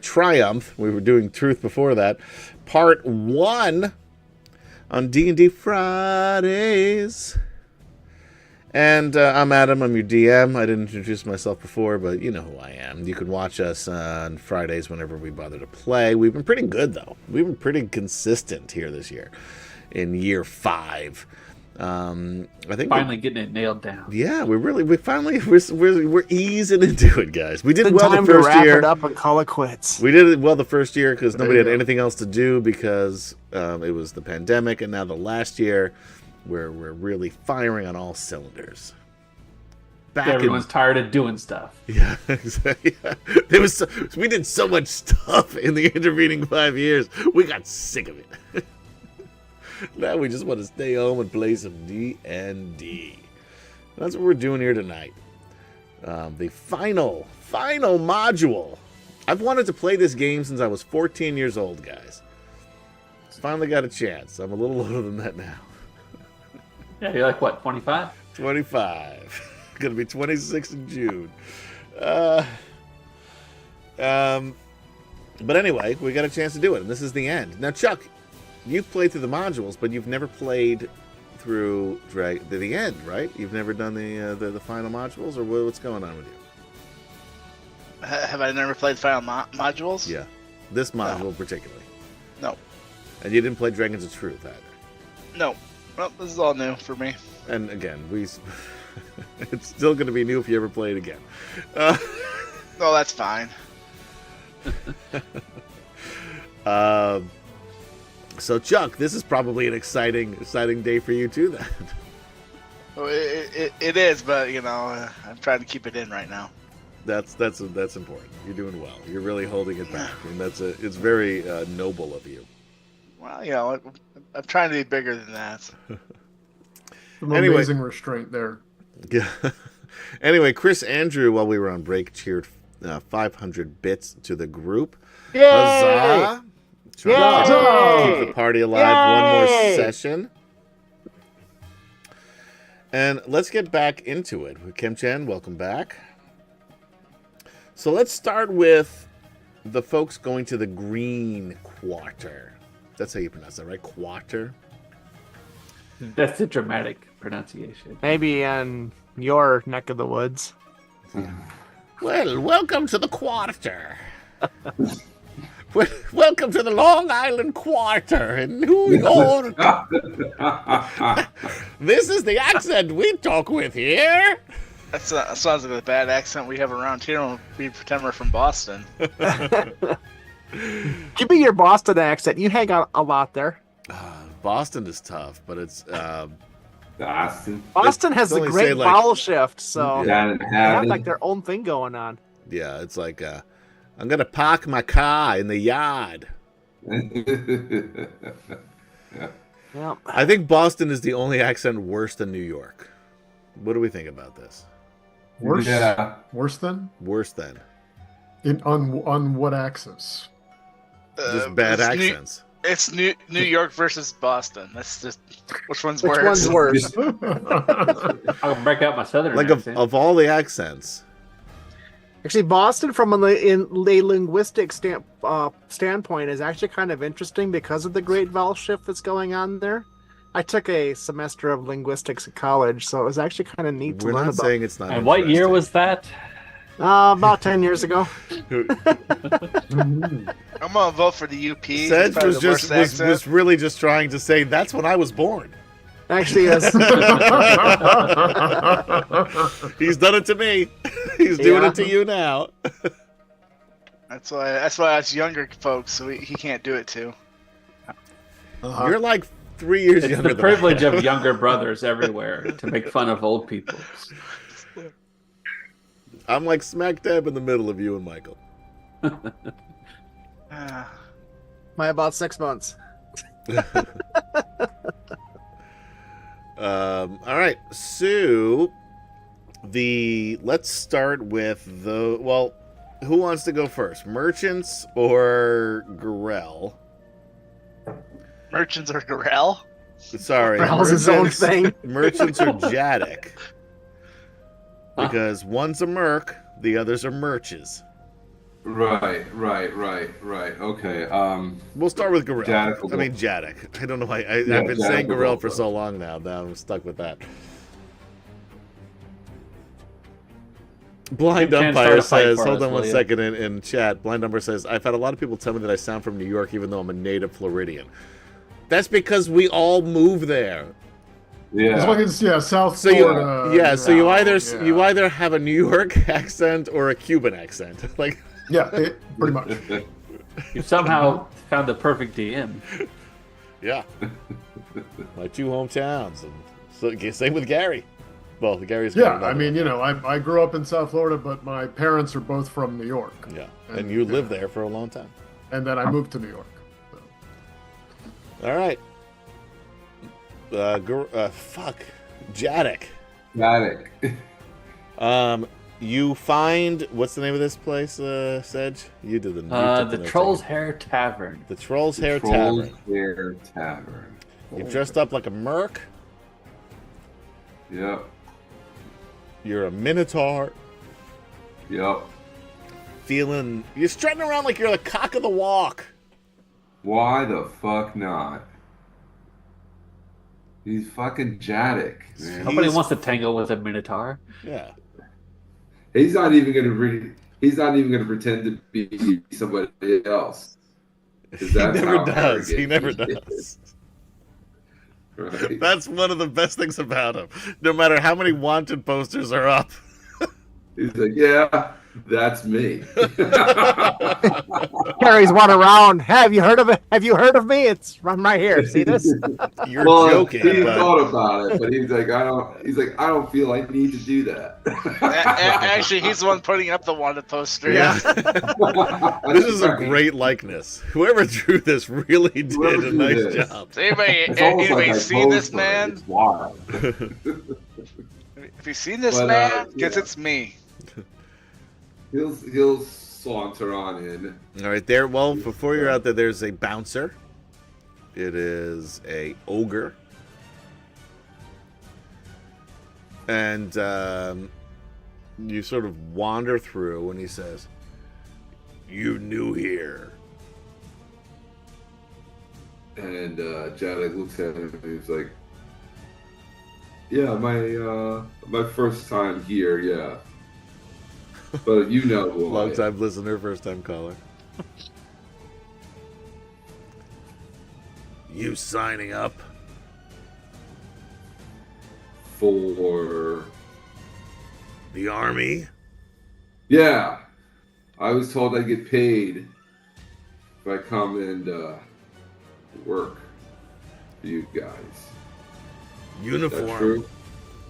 Triumph. We were doing Truth before that. Part 1 on D&D Fridays. And I'm Adam. I'm your DM. I didn't introduce myself before, but you know who I am. You can watch us on Fridays whenever we bother to play. We've been pretty good, though. We've been pretty consistent here this year, in year 5. I think Finally getting it nailed down. yeah, we're easing into it, guys. We did It's well the time to first wrap year. it up and call it quits. We did it well the first year because There nobody you had go. anything else to do because it was the pandemic, and now the last year, we're really firing on all cylinders. Back Everyone's tired of doing stuff. yeah, exactly. Yeah. We did so much stuff in the intervening 5 years. We got sick of it. Now we just want to stay home and play some D&D. That's what we're doing here tonight. The final module. I've wanted to play this game since I was 14 years old, guys. Finally got a chance. I'm a little older than that now. Yeah, you're like, what, 25? 25. Gonna be 26 in June. But anyway, we got a chance to do it, and this is the end. Now, Chuck, you've played through the modules, but you've never played through the end, right? You've never done the final modules, or what's going on with you? Have I never played Final Modules? Yeah, this module particularly. No. And you didn't play Dragons of Truth either. No. Well, this is all new for me. And again, it's still going to be new if you ever play it again. No, that's fine. So Chuck, this is probably an exciting day for you too, then. Well, it is, but I'm trying to keep it in right now. That's important. You're doing well. You're really holding it back, and it's very noble of you. Well, I'm trying to be bigger than that. Some Anyway. amazing restraint there. Yeah. Anyway, Chris Andrew, while we were on break, cheered 500 bits to the group. Yay! Huzzah! Trying to Yay! keep the party alive one more Yay! session. And let's get back into it. Kim Chen, welcome back. So let's start with the folks going to the Green Quarter. That's how you pronounce that, right? Quarter? That's the dramatic pronunciation. Maybe in your neck of the woods. Well, welcome to the Quarter. Welcome to the Long Island Quarter in New York. This is the accent we talk with here. That sounds like a bad accent we have around here when we pretend we're from Boston. Give me your Boston accent. You hang out a lot there. Boston is tough, but it's Boston. Boston has a only say, great like- vowel shift, so Down they in have Haven. like their own thing going on. yeah, it's like I'm gonna park my car in the yard. Yeah. I think Boston is the only accent worse than New York. What do we think about this? Worse? Yeah. Worse than? Worse than On what axis? just bad it's accents. It's New York versus Boston. That's just which one's Which worse? one's worse? I'll break out my southern Like accent. of all the accents, Actually, Boston, from a linguistic standpoint, is actually kind of interesting because of the great vowel shift that's going on there. I took a semester of linguistics at college, so it was actually kind of neat to we're learn not about. saying it's not. And what year interesting. was that? About 10 years ago. I'm gonna vote for the UP. It's Sedge probably was the worst accent. was really just trying to say that's when I was born. Actually, yes. He's done it to me. He's doing Yeah. it to you now. That's why us younger folks, so he can't do it too. You're like 3 years It's younger the than I privilege am. of younger brothers everywhere to make fun of old people. I'm like smack dab in the middle of you and Michael. By about 6 months. All right, so let's start with who wants to go first, merchants or Gorell? Merchants or Gorell? Sorry, Growl's his own thing. Merchants are Jadic. Because one's a merc, the others are merches. Right. Okay. We'll start with Gorilla. Jadic. I mean, Jadic. I don't know why. I've been Jadic saying will Gorilla go for first. so long now. Now I'm stuck with that. Blind You can't start Umpire a fight says, for hold us, on one will you? second in chat. Blind Umpire says, I've had a lot of people tell me that I sound from New York even though I'm a native Floridian. That's because we all move there. Yeah. As long as South So you, Florida. so you yeah. either have a New York accent or a Cuban accent. Like, Pretty much. You somehow found the perfect DM. yeah, my two hometowns, and so same with Gary. Well, Gary's got Yeah, another I mean, one. I grew up in South Florida, but my parents are both from New York. Yeah, and you lived there for a long time. And then I moved to New York. So. All right. Fuck. Jadic. Jadic. You find, what's the name of this place, Sedge? You did The Troll's Hair Tavern. The Troll's Hair Troll's Tavern. Hair Tavern. You're dressed up like a merc. Yep. You're a minotaur. Yep. You're strutting around like you're the cock of the walk. Why the fuck not? He's fucking Jadic, man. Nobody wants to tango with a Minotaur. Yeah. He's not even gonna pretend to be somebody else. 'Cause that's how He never arrogant does. Right. That's one of the best things about him. No matter how many wanted posters are up. He's like, yeah, that's me. Carries one around. Have you heard of it? Have you heard of me? I'm right here. See this? You're Well, joking. he but... thought about it, but he's like, I don't feel I need to do that. Actually, he's the one putting up the wanted poster. Yeah. This is a great likeness. Whoever drew this really did a nice job. So anybody It's almost like I seen this posed for it. man? It's wild. If you've seen this But, man, guess yeah. it's me. He'll saunter on in. All right, there. Well, before you're out there, there's a bouncer. It is a ogre, and you sort of wander through, and he says, "You new here?" And Jadic looks at him and he's like, "Yeah, my first time here, yeah. But you know who I Long am." time listener, first time caller. You signing up? For The army? yeah, I was told I'd get paid if I come and work for you guys. Is that Uniform. true?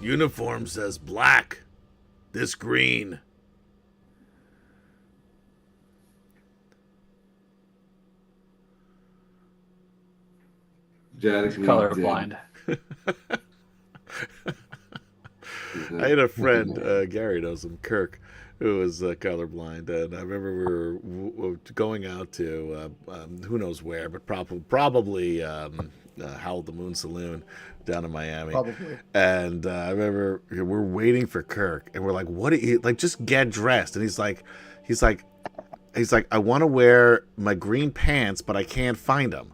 Uniform says black. This green. Jadic leans Colorblind. in. I had a friend, Gary knows him, Kirk, who was colorblind, and I remember we were going out to who knows where, but probably Howl at the Moon Saloon down in Miami. Probably. And I remember we're waiting for Kirk, and we're like, "What? Just get dressed." And he's like, "I want to wear my green pants, but I can't find them."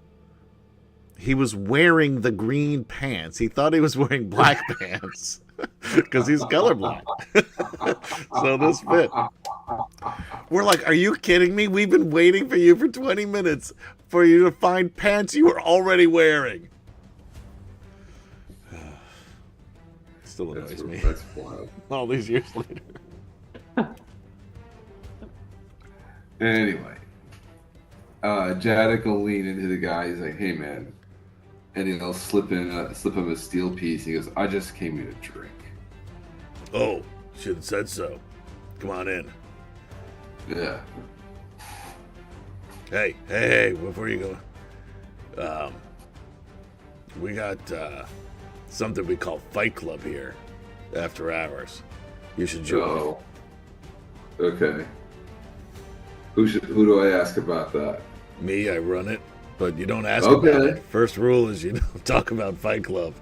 He was wearing the green pants. He thought he was wearing black pants because he's colorblind. So this fit. We're like, are you kidding me? We've been waiting for you for 20 minutes for you to find pants you were already wearing. Still annoys me. That's wild. All these years later. Anyway, Jadic will lean into the guy. He's like, "Hey, man," and he'll slip him a steel piece. He goes, "I just came here to drink." Oh, should have said so. Come on in. Yeah. Hey, before you go, we got something we call Fight Club here after hours. You should join. Oh. Okay. Who do I ask about that? Me, I run it. but you don't ask Okay. about it. First rule is you don't talk about Fight Club.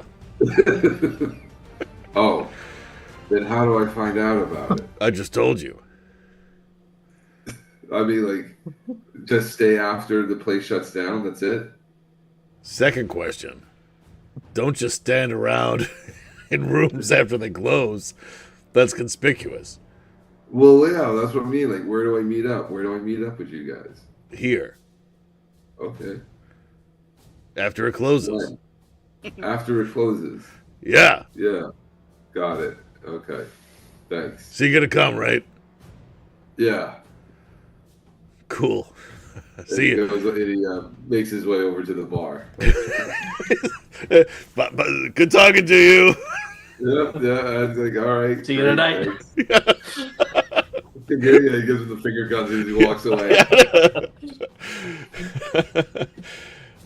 Oh, then how do I find out about it? I just told you. I mean, like, just stay after the place shuts down. That's it. Second question. Don't just stand around in rooms after they close. That's conspicuous. Well, yeah, that's what I mean. Like, where do I meet up? Where do I meet up with you guys? Here. Okay. After it closes. When? After it closes. Yeah. Yeah. Got it. Okay. Thanks. So you're going to come, right? Yeah. Cool. See He you. goes, and he makes his way over to the bar. but good talking to you. Yeah, I was like, all right. See you great, tonight. thanks. He gives him the finger guns as he walks away.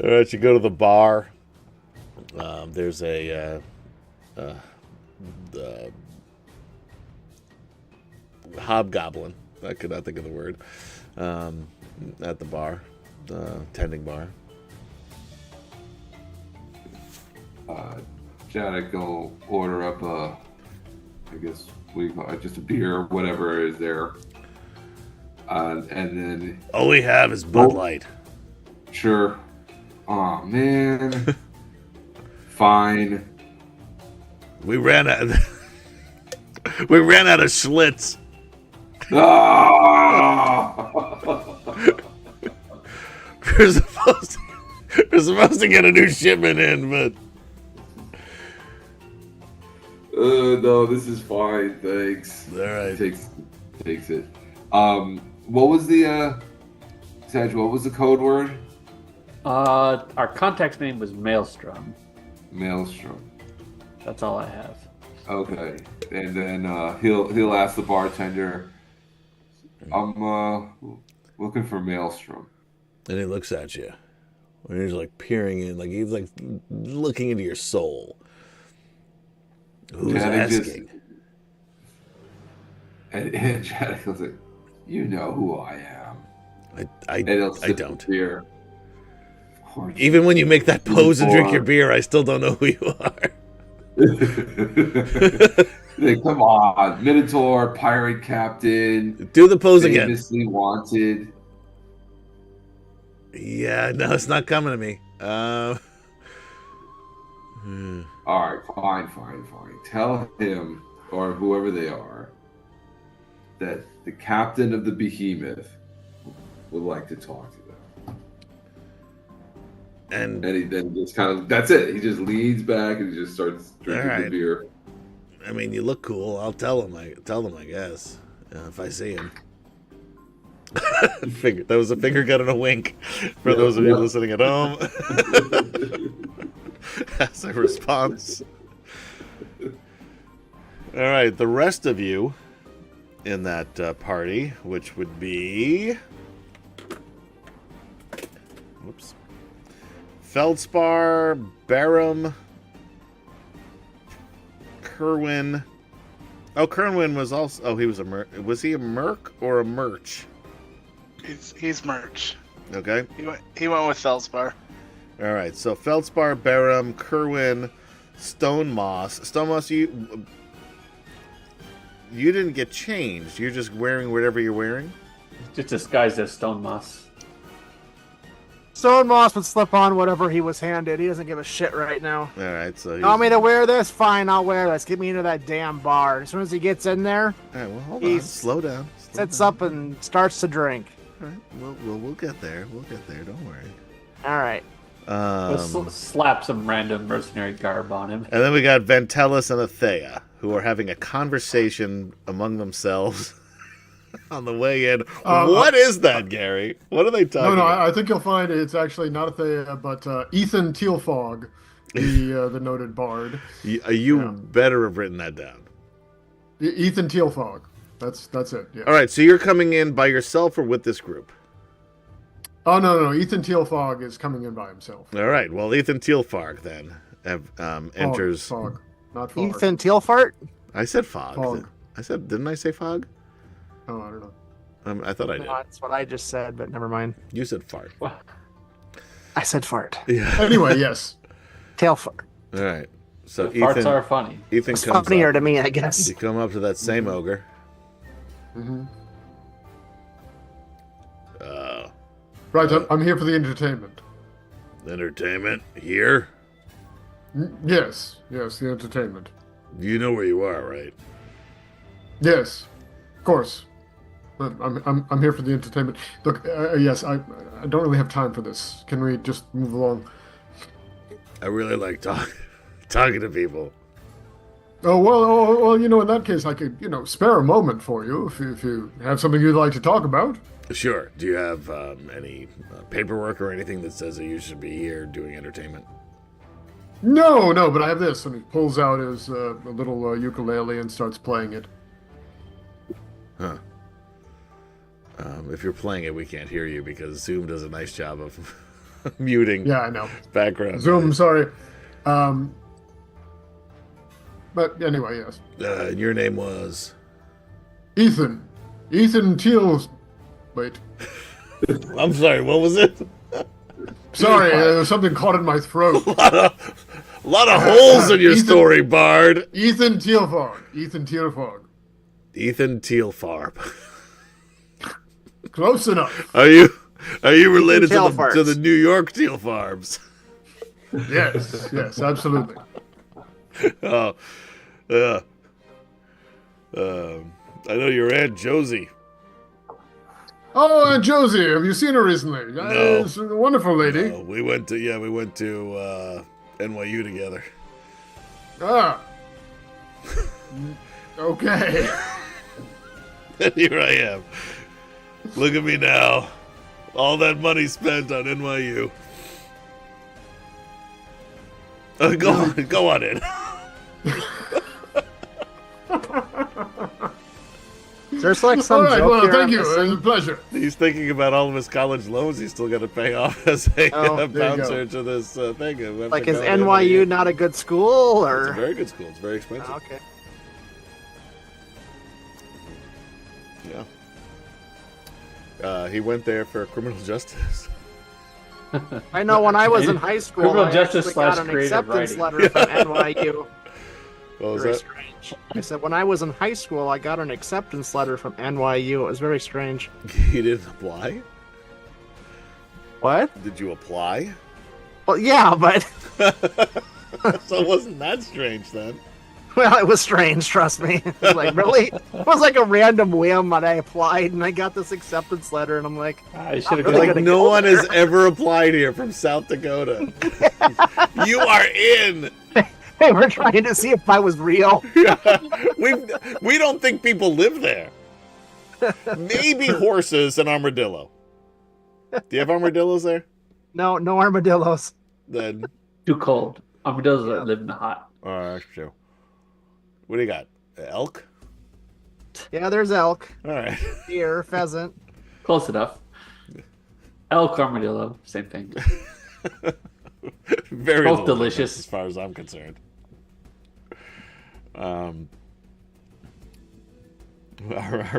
All right, you go to the bar. There's a hobgoblin. I could not think of the word. At the bar, tending bar. Janet go order up I guess we call it just a beer or whatever is there. And then All we have is Bud Light. sure. Oh man. Fine. We ran out. We ran out of Schlitz. Ah! We're supposed to get a new shipment in, but No, this is fine, thanks. all right. Takes it. What was the Sag, what was the code word? Our contact's name was Maelstrom. Maelstrom. That's all I have. Okay. And then he'll ask the bartender, I'm looking for Maelstrom. And he looks at you. And he's like peering in, like he's like looking into your soul. Who's Janet asking? And Janet goes like, you know who I am. I And he'll sip don't. the beer. Of course. Even when you make that pose and drink your beer, I still don't know who you are. Like, come on, Minotaur, pirate captain, Do the pose again. famously wanted. Yeah, no, it's not coming to me. All right, fine. Tell him or whoever they are that the captain of the Behemoth would like to talk to them. And And he then just kind of that's it. He just leans back and he just starts drinking All right. the beer. I mean, you look cool. I'll tell them. I guess if I see him. That was a finger gun and a wink for those of you listening at home. As a response. All right, the rest of you in that party, which would be, whoops, Feldspar, Barum, Kerwin. Oh, Kerwin was also. Oh, he was a merc. Was he a merc or a merch? He's merch. Okay. He went with Feldspar. All right. So Feldspar, Barum, Kerwin, Stone Moss. Stone Moss, you didn't get changed. You're just wearing whatever you're wearing. Just disguised as Stone Moss. Stone Moss would slip on whatever he was handed. He doesn't give a shit right now. All right. So. You want me to wear this? Fine, I'll wear this. Get me into that damn bar. As soon as he gets in there, All right. Well, hold on. He's- Slow down. sits up and starts to drink. All right. We'll get there. We'll get there. Don't worry. All right. We'll slap some random mercenary garb on him. And then we got Ventellus and Athea, who are having a conversation among themselves on the way in. What is that, Gary? What are they talking No, about? I think you'll find it's actually not Athea, but Ethan Tealfog, the noted bard. You better have written that down. Ethan Tealfog. That's it. Yeah. All right, so you're coming in by yourself or with this group? Oh no, Ethan Tealfog is coming in by himself. All right, well, Ethan Tealfarg then enters. Fog, not Fog. Ethan Tealfart? I said Fog. Fog. I said, didn't I say Fog? Oh, I don't know. I thought I did. No, that's what I just said, but never mind. You said Fart. I said fart. Yeah. Anyway, yes. Tail fart. All right. So Farts Ethan, are funny. Ethan It's comes funnier up. to me, I guess. You come up to that same ogre. Hmm. Uh, Right, I'm here for the entertainment. entertainment here. Yes, the entertainment. You know where you are, right? Yes, of course. I'm here for the entertainment. Look, yes, I don't really have time for this. Can we just move along? I really like talking to people. Well, in that case, I could, spare a moment for you if you have something you'd like to talk about. Sure. Do you have any paperwork or anything that says that you should be here doing entertainment? No, but I have this. And he pulls out his little ukulele and starts playing it. Huh. If you're playing it, we can't hear you because Zoom does a nice job of muting Yeah, I know. background. Zoom, sorry. But anyway, yes. Your name was? Ethan Teal. Wait. I'm sorry, what was it? Sorry, something caught in my throat. A lot of holes in your Ethan- story, Bard. Ethan Tealfog. Ethan Tealfog. Ethan Tealfarb. Close enough. Are you related to Tealfarts. the New York Tealfarbs? Yes, absolutely. Oh, yeah. I know your Aunt Josie. Oh, Aunt Josie, have you seen her recently? No. She's a wonderful lady. We went to NYU together. Ah. Okay. And here I am. Look at me now. All that money spent on NYU. Go on in. There's like some All right, joke well, here thank I'm you. It was a missing. pleasure. He's thinking about all of his college loans he's still got to pay off as a Oh, there you bouncer go. to this thing. Like, is NYU not a good school, It's a or? very good school. It's very expensive. Oh, okay. Yeah. He went there for criminal justice. I know when I was in high school, Criminal I justice actually got / an creative acceptance writing. letter from NYU. What was Very that? strange. I said when I was in high school, I got an acceptance letter from NYU. It was very strange. You didn't apply? What? Did you apply? Well, yeah, but So it wasn't that strange then. well, it was strange. Trust me. It was like really, it was like a random whim, and I applied, and I got this acceptance letter, and I'm like, I should have Really Like gonna no go one there. has ever applied here from South Dakota. You are in. hey, we're trying to see if I was real. We don't think people live there. Maybe horses and armadillo. Do you have armadillos there? No armadillos. Then, too cold. Armadillos that live in the hot. that's true. What do you got? Elk? Yeah, there's elk, All right. deer, pheasant. Close enough. Elk, armadillo, same thing. Very Both little delicious. difference as far as I'm concerned. Our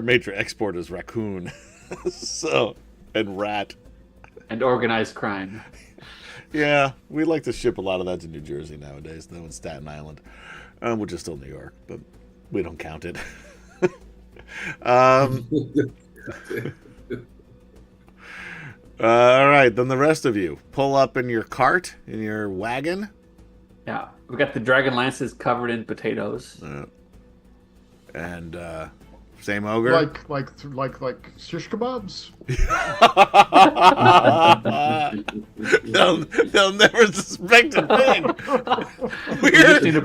major export is raccoon, so and rat. And organized crime. Yeah, we like to ship a lot of that to New Jersey nowadays, though in Staten Island, which is still New York, but we don't count it. All right, then the rest of you pull up in your cart, in your wagon. Yeah. We got the DragonLances covered in potatoes. And same ogre. Like shish kebabs. they'll never suspect a thing. We just need a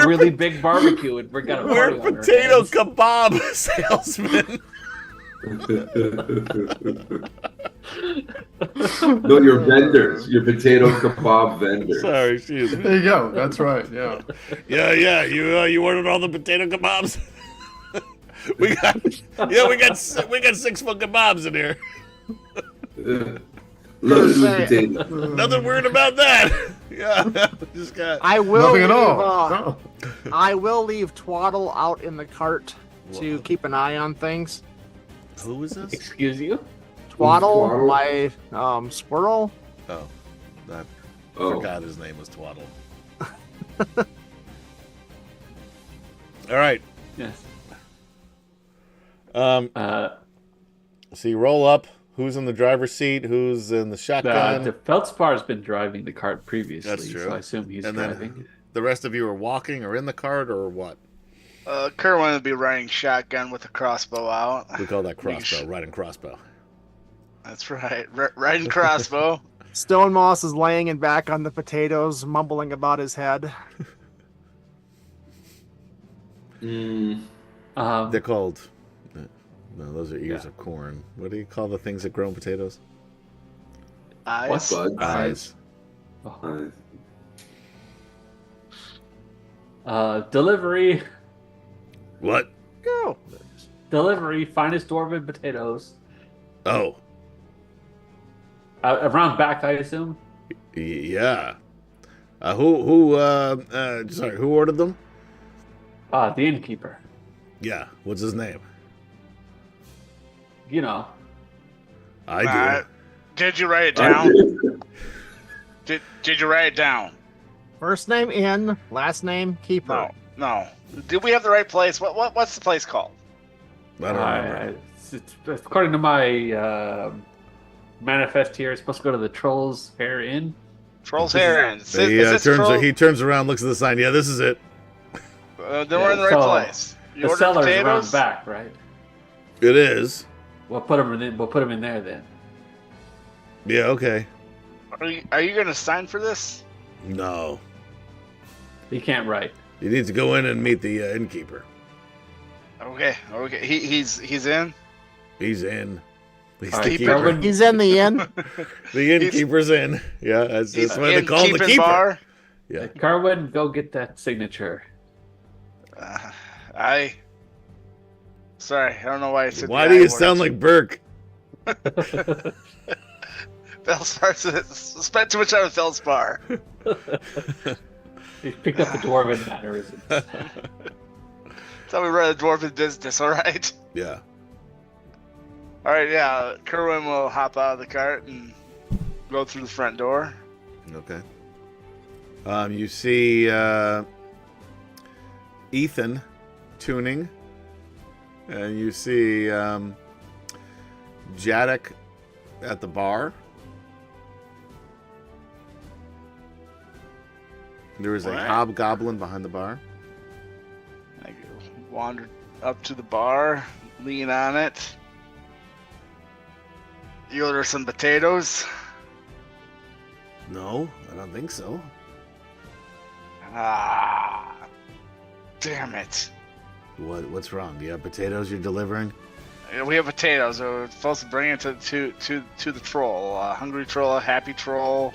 really big barbecue and we got a We're party on our potato hands. kebab salesmen. No, you're vendors. You're potato kebab vendors. Sorry, excuse me. There you go. That's right. Yeah. Yeah. You ordered all the potato kebabs. we got 6 foot kebabs in here. Loaded with potatoes. Nothing weird about that. Yeah, just got. I will Nothing at leave, all. No. I will leave Twaddle out in the cart to Whoa. keep an eye on things. Who is this? Excuse you? Twaddle, Twaddle? my squirrel. Oh, I Oh, forgot his name was Twaddle. All right. Yes. So you roll up. Who's in the driver's seat? Who's in the shotgun? The Feldspar's been driving the cart previously, That's true. so I assume he's And then- driving. The rest of you are walking or in the cart or what? Kerwin would be riding shotgun with a crossbow out. We call that crossbow, riding crossbow. That's right. Riding crossbow. Stone Moss is laying in back on the potatoes, mumbling about his head. mm, They're called. No, those are ears of corn. What do you call the things that grow in potatoes? Eyes. buds? Eyes. Delivery. What? Go. Delivery. Finest dwarven potatoes. Oh, Around back, I assume. yeah. Who ordered them? The innkeeper. Yeah. What's his name? You know. I do. Did you write it I down? did. Did you write it down? First name in, last name keeper. No. Did we have the right place? What's the place called? I don't remember. It's according to my manifest here, it's supposed to go to the Troll's Hair Inn. Troll's Hair Inn. He turns around, looks at the sign. Yeah, this is it. Then we're in the right So, place. You The ordered cellar's potatoes? around back, right? It is. We'll put him in there then. Yeah. Okay. Are you gonna sign for this? No. He can't write. You need to go in and meet the innkeeper. Okay. He's in. He's in. He's All the right, keeper. Kerwin, He's in the inn. The innkeeper's in. Yeah, that's He's why they in call him the keeping keeper. bar. Yeah. Kerwin, go get that signature. Sorry, I don't know why I said. Why do you sound like Burke? Felspar? Spent too much time with Felspar. He picked up the dwarven mannerisms. Thought we run a dwarven business. All right. Yeah. All right. Yeah. Kerwin will hop out of the cart and go through the front door. Okay. You see Ethan tuning, and you see Jadek at the bar. There is a Alright. hobgoblin behind the bar. I wander up to the bar, lean on it. You order some potatoes. No, I don't think so. Ah, damn it. What's wrong? Do you have potatoes you're delivering? Yeah, we have potatoes. We're supposed to bring it to the troll. Hungry troll, happy troll.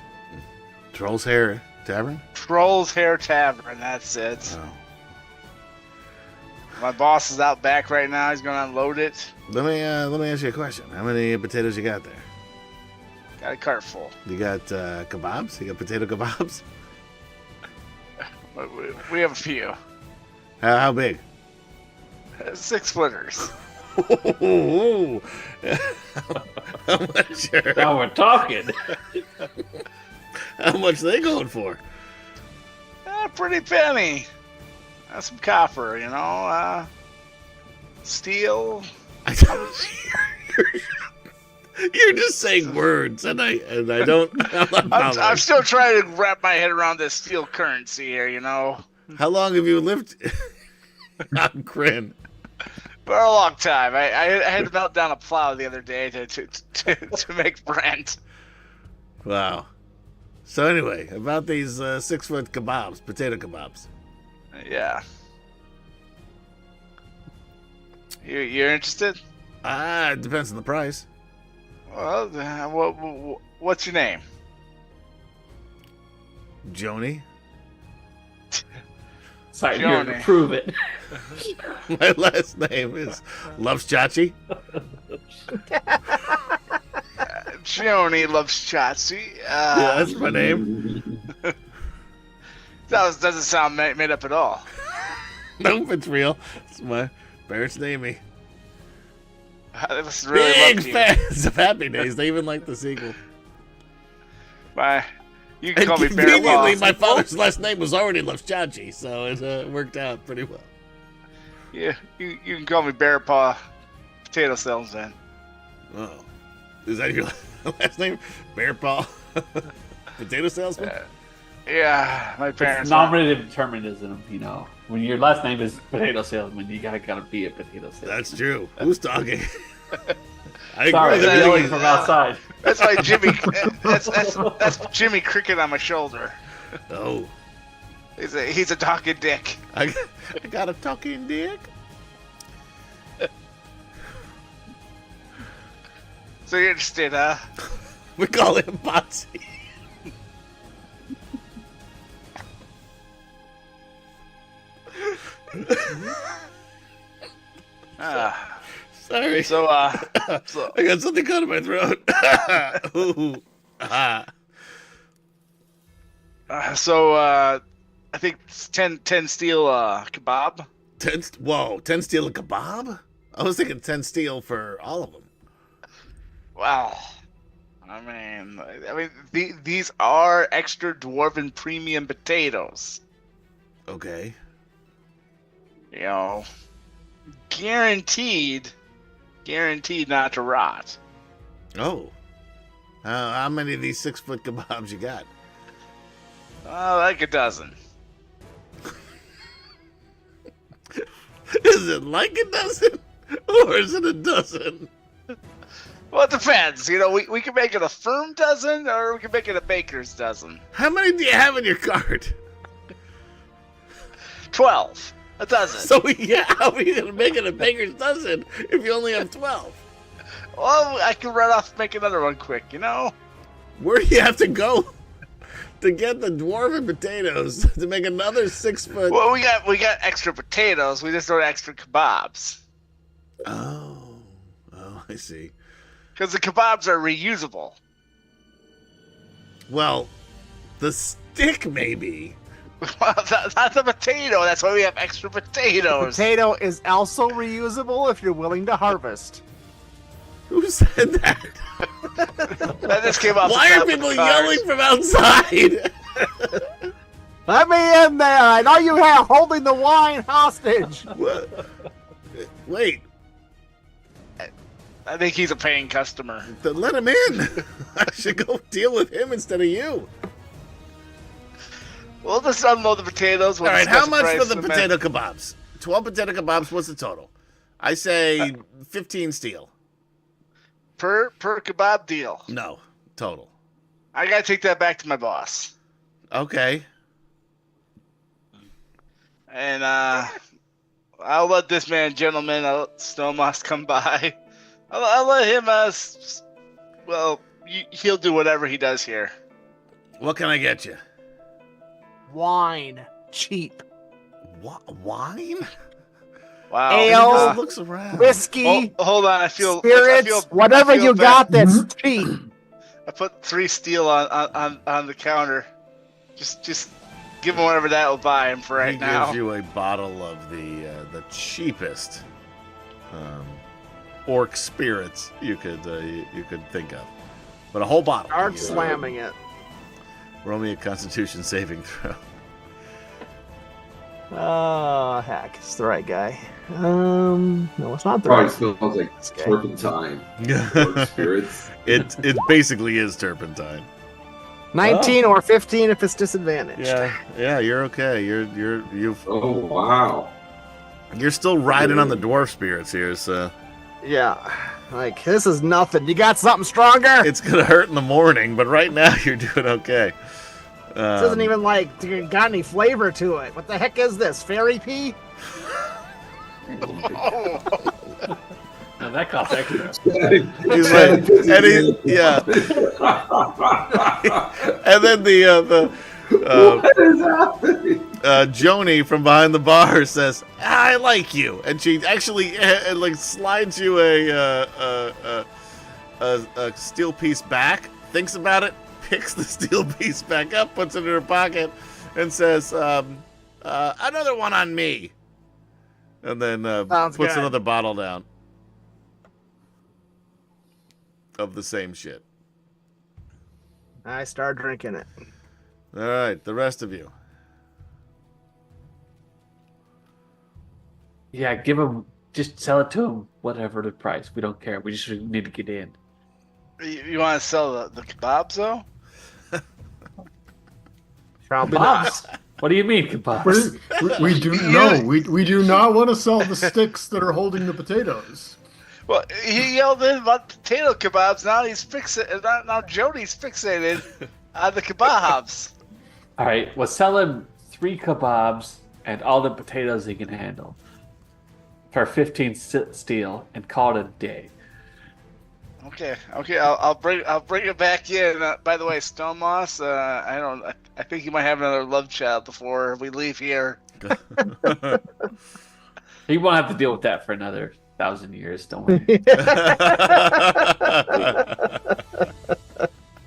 Troll's Hair Tavern? Troll's Hair Tavern. That's it. Oh. My boss is out back right now. He's going to unload it. Let me ask you a question. How many potatoes you got there? Got a cart full. You got kebabs? You got potato kebabs? We have a few. How big? 6 footers. How much? Now we're talking. How much they going for? Pretty penny. Some copper, you know. Steel. You're just saying words, and I don't. I'm not I'm still trying to wrap my head around this steel currency here, you know. How long have you lived? I'm grin. For a long time. I had to melt down a plow the other day to make Brent. Wow. So anyway, about these 6 foot kebabs, potato kebabs. Yeah. You're interested? It depends on the price. Well, what's your name? Joni. Sign here to Johnny. prove it. My last name is Loves Chachi. Joni loves Chatsy. Yeah, that's my name. That doesn't sound made up at all. Nope, it's real. It's my parents named me. They must really Big love you. fans of Happy Days. They even like the sequel. My You can And call me Bear conveniently, Paw. my father's last name was already Lefchachi, so it worked out pretty well. Yeah, you can call me Bear Paw Potato Salesman. Oh. Is that your last name? Bear Paw? Potato salesman? Yeah, my It's parents. nominative determinism, you know. When your last name is potato salesman, you gotta be a potato salesman. That's true. Who's talking? I Sorry, agree. I'm yelling from outside. That's my Jimmy. That's Jimmy Cricket on my shoulder. Oh. He's a talking dick. I got a talking dick. So you're interested, huh? We call him Potsy. Sorry. So I got something caught in my throat. Ooh. Ah. I think it's 10 steel kebab. 10 steel a kebab? I was thinking 10 steel for all of them. Wow. I mean, these are extra dwarven premium potatoes. Okay. You know, guaranteed not to rot. Oh. How many of these 6-foot kebabs you got? Like a dozen. Is it like a dozen? Or is it a dozen? Well, it depends. You know, we can make it a firm dozen, or we can make it a baker's dozen. How many do you have in your cart? 12. A dozen. So, yeah, how are you going to make it a baker's dozen if you only have 12? Well, I can run off and make another one quick, you know? Where do you have to go to get the dwarven potatoes to make another 6-foot? Well, we got extra potatoes. We just don't have extra kebabs. Oh, I see. Because the kebabs are reusable. Well, the stick maybe. Well, not the potato. That's why we have extra potatoes. Potato is also reusable if you're willing to harvest. Who said that? That just came off. Why the are top of people the cars. yelling from outside? Let me in there. I know you have holding the wine hostage. What? Wait, I think he's a paying customer. then let him in. I should go deal with him instead of you. We'll just unload the potatoes. We'll All right, discuss how much price for the in a potato minute. kebabs? 12 potato kebabs, what's the total? I say 15 steel. Per kebab deal. No, total. I gotta take that back to my boss. Okay. And I'll let this gentleman, I'll let Snowmoss come by. I'll let him, he'll do whatever he does here. What can I get you? Wine. Cheap. Wine? Wow. Ale. He just looks around. Whiskey. Hold on, I feel Spirits. Whatever I feel you bad. got that's cheap. I put 3 steel on the counter. Just give him whatever that will buy him for right He now. gives you a bottle of the cheapest orc spirits you could think of, but a whole bottle. Start Yeah. slamming it. Roll me a Constitution saving throw. Oh, heck. It's the right guy. No, it's not the Probably right smells like Okay. turpentine. Orc spirits. It basically is turpentine. 19 or 15 if it's disadvantaged. Yeah, you're okay. You're Oh wow. still riding on the dwarf spirits here, so Yeah. Like, this is nothing. You got something stronger? it's gonna hurt in the morning, but right now you're doing okay. This isn't even like got any flavor to it. What the heck is this? Fairy pea? Now that costs extra. He's like, and then the What is happening? Joni from behind the bar says, "I like you," and she actually like slides you a steel piece back. Thinks about it, picks the steel piece back up, puts it in her pocket, and says, "Another one on me." And then Sounds puts good. another bottle down of the same shit. I start drinking it. All right, the rest of you. Yeah, give him. Just sell it to him, whatever the price. We don't care. We just need to get in. You want to sell the kebabs though? Probably not. Kebabs? What do you mean kebabs? We do no. We do not want to sell the sticks that are holding the potatoes. Well, he yelled in about potato kebabs. Now he's fixated. Now Jody's fixated on the kebabs. All right, well, sell him 3 kebabs and all the potatoes he can handle for 15 steel, and call it a day. Okay. I'll bring it back in. By the way, Stone Moss, I think you might have another love child before we leave here. He won't have to deal with that for another 1,000 years. Don't worry.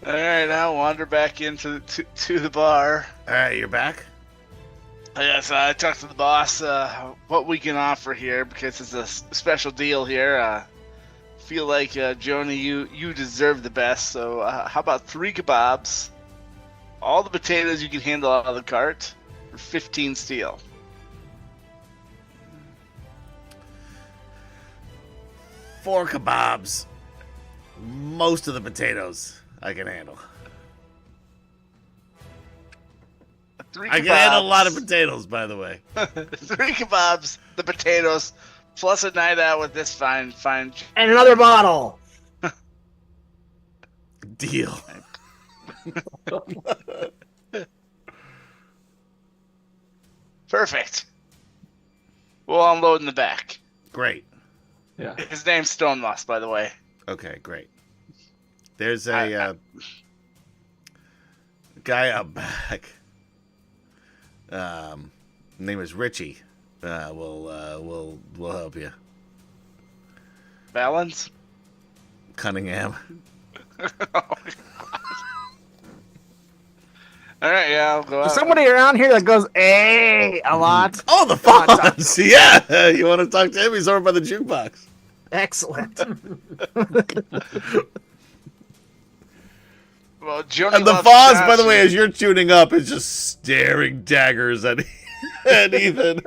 All right, now wander back into to the bar. All right, you're back. Yes, I talked to the boss. What we can offer here, because it's a special deal here. Feel like Joni, you deserve the best. So how about 3 kebabs, all the potatoes you can handle out of the cart, for 15 steel. Four kebabs. Most of the potatoes I can handle. 3 I kebabs. can handle a lot of potatoes, by the way. 3 kebabs, the potatoes, plus a night out with this fine. And another bottle. Deal. Perfect. We'll unload in the back. Great. Yeah. His name's Stone Moss, by the way. Okay, great. There's a guy out back. Name is Richie. We'll help you. Balance? Cunningham. All right, yeah, I'll go out. There's somebody around here that goes, "Hey," a lot. Oh, the Fonz! Yeah, you want to talk to him? He's over by the jukebox. Excellent. Well, Joni And the loves Fonz, by the Chachi. way, as you're tuning up, is just staring daggers at Ethan.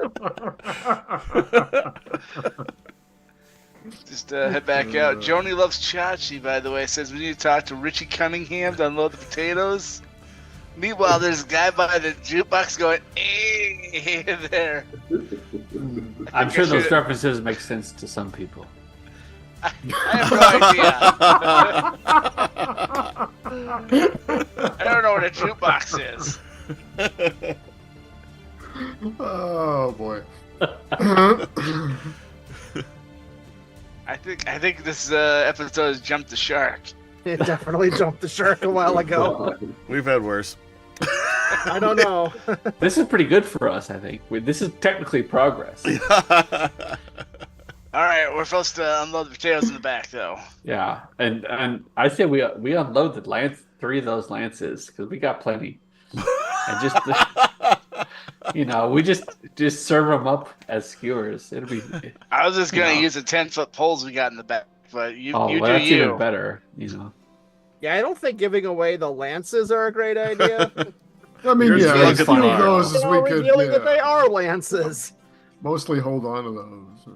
Just head back out. Joni loves Chachi, by the way. Says we need to talk to Richie Cunningham to unload the potatoes. Meanwhile, there's a guy by the jukebox going, "Hey there." I'm sure those references make sense to some people. I have no idea. I don't know what a jukebox is. Oh boy. I think this episode has jumped the shark. It definitely jumped the shark a while ago. We've had worse. I don't know. This is pretty good for us, I think. This is technically progress. All right, we're supposed to unload the potatoes in the back, though. Yeah, and I say we unload the 3 of those lances because we got plenty, and just we just serve them up as skewers. It'll be. I was just gonna use the 10-foot poles we got in the back, but you Well, do that's you. even better. Yeah, I don't think giving away the lances are a great idea. I mean, Yours yeah, feels a few funny. of those as we could revealing that they are lances. mostly hold on to those.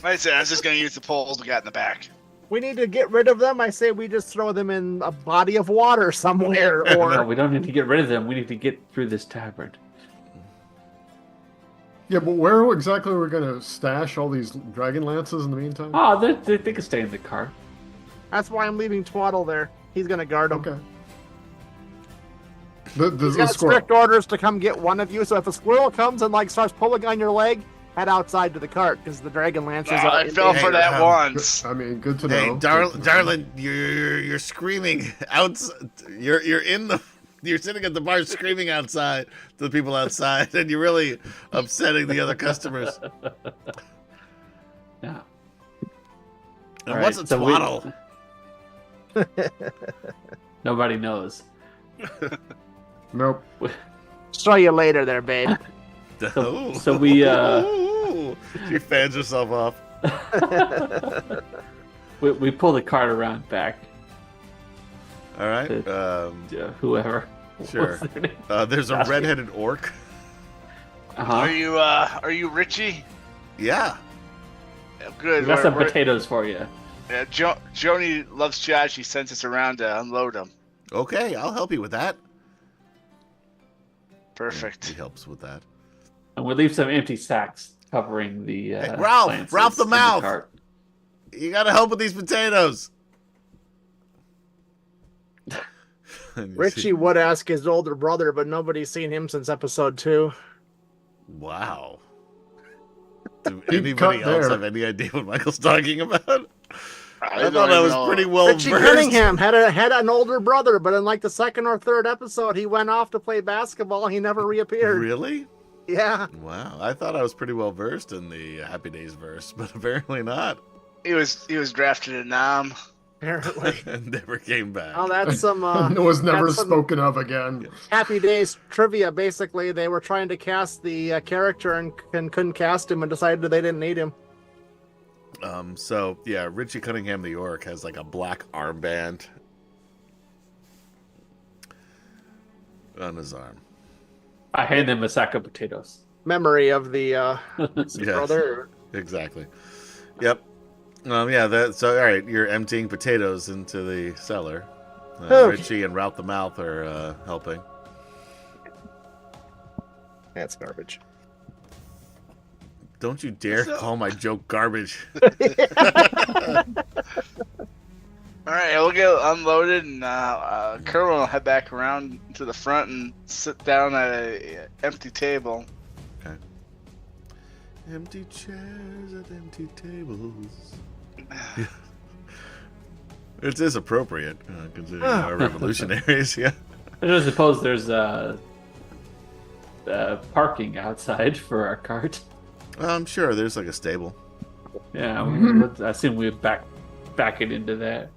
Like I said, I was just gonna use the poles we got in the back. We need to get rid of them. I say we just throw them in a body of water somewhere, No, or we don't need to get rid of them. We need to get through this tavern. Yeah, but where exactly are we going to stash all these dragon lances in the meantime? Oh, they can stay in the car. that's why I'm leaving Twaddle there. He's gonna guard them. Okay. The He's got squirrel. strict orders to come get one of you. So if a squirrel comes and starts pulling on your leg, head outside to the cart because the dragon lancers are. I in fell danger. for that once. I mean, good to Hey, know. darling, you're screaming out. You're in the. You're sitting at the bar screaming outside to the people outside, and you're really upsetting the other customers. Yeah. And All what's right, a so twaddle? Nobody knows. Nope. Show you later, there, babe. So we She fans herself off. we pull the cart around back. All right. Whoever. Sure. What's their name? There's a Josh. redheaded orc. Uh-huh. Are you Richie? Yeah. Yeah, good. We got some We're- potatoes for you. Yeah, Joni loves Josh. She sends us around to unload them. Okay, I'll help you with that. Perfect. He helps with that. And we leave some empty sacks covering the Hey, Ralph! lances Ralph the in mouth! cart. You gotta help with these potatoes. And you Richie see- would ask his older brother, but nobody's seen him since episode 2. Wow. Do Deep anybody cut else there. have any idea what Michael's talking about? I don't thought I even was know. pretty well Richie versed. Cunningham had an older brother, but in like the second or third episode, he went off to play basketball. He never reappeared. Really? Yeah. Wow. I thought I was pretty well versed in the Happy Days verse, but apparently not. He was drafted in Nam. Apparently. And never came back. Oh, that's some it was never that's some spoken of again. Happy Days trivia. Basically, they were trying to cast the character and couldn't cast him and decided they didn't need him. So yeah, Richie Cunningham the orc has like a black armband on his arm. I hand them a sack of potatoes. Memory of the Yes. brother. Exactly. Yep. Yeah. So all right, you're emptying potatoes into the cellar. Okay. Richie and Ralph the Mouth are helping. That's garbage. Don't you dare So- call my joke garbage. All right, we'll get unloaded, and Kerwin will head back around to the front and sit down at a empty table. Empty chairs at empty tables. It is appropriate, considering our revolutionaries. Yeah. I suppose there's parking outside for our cart. I'm sure there's like a stable. Yeah, I assume we back it into that.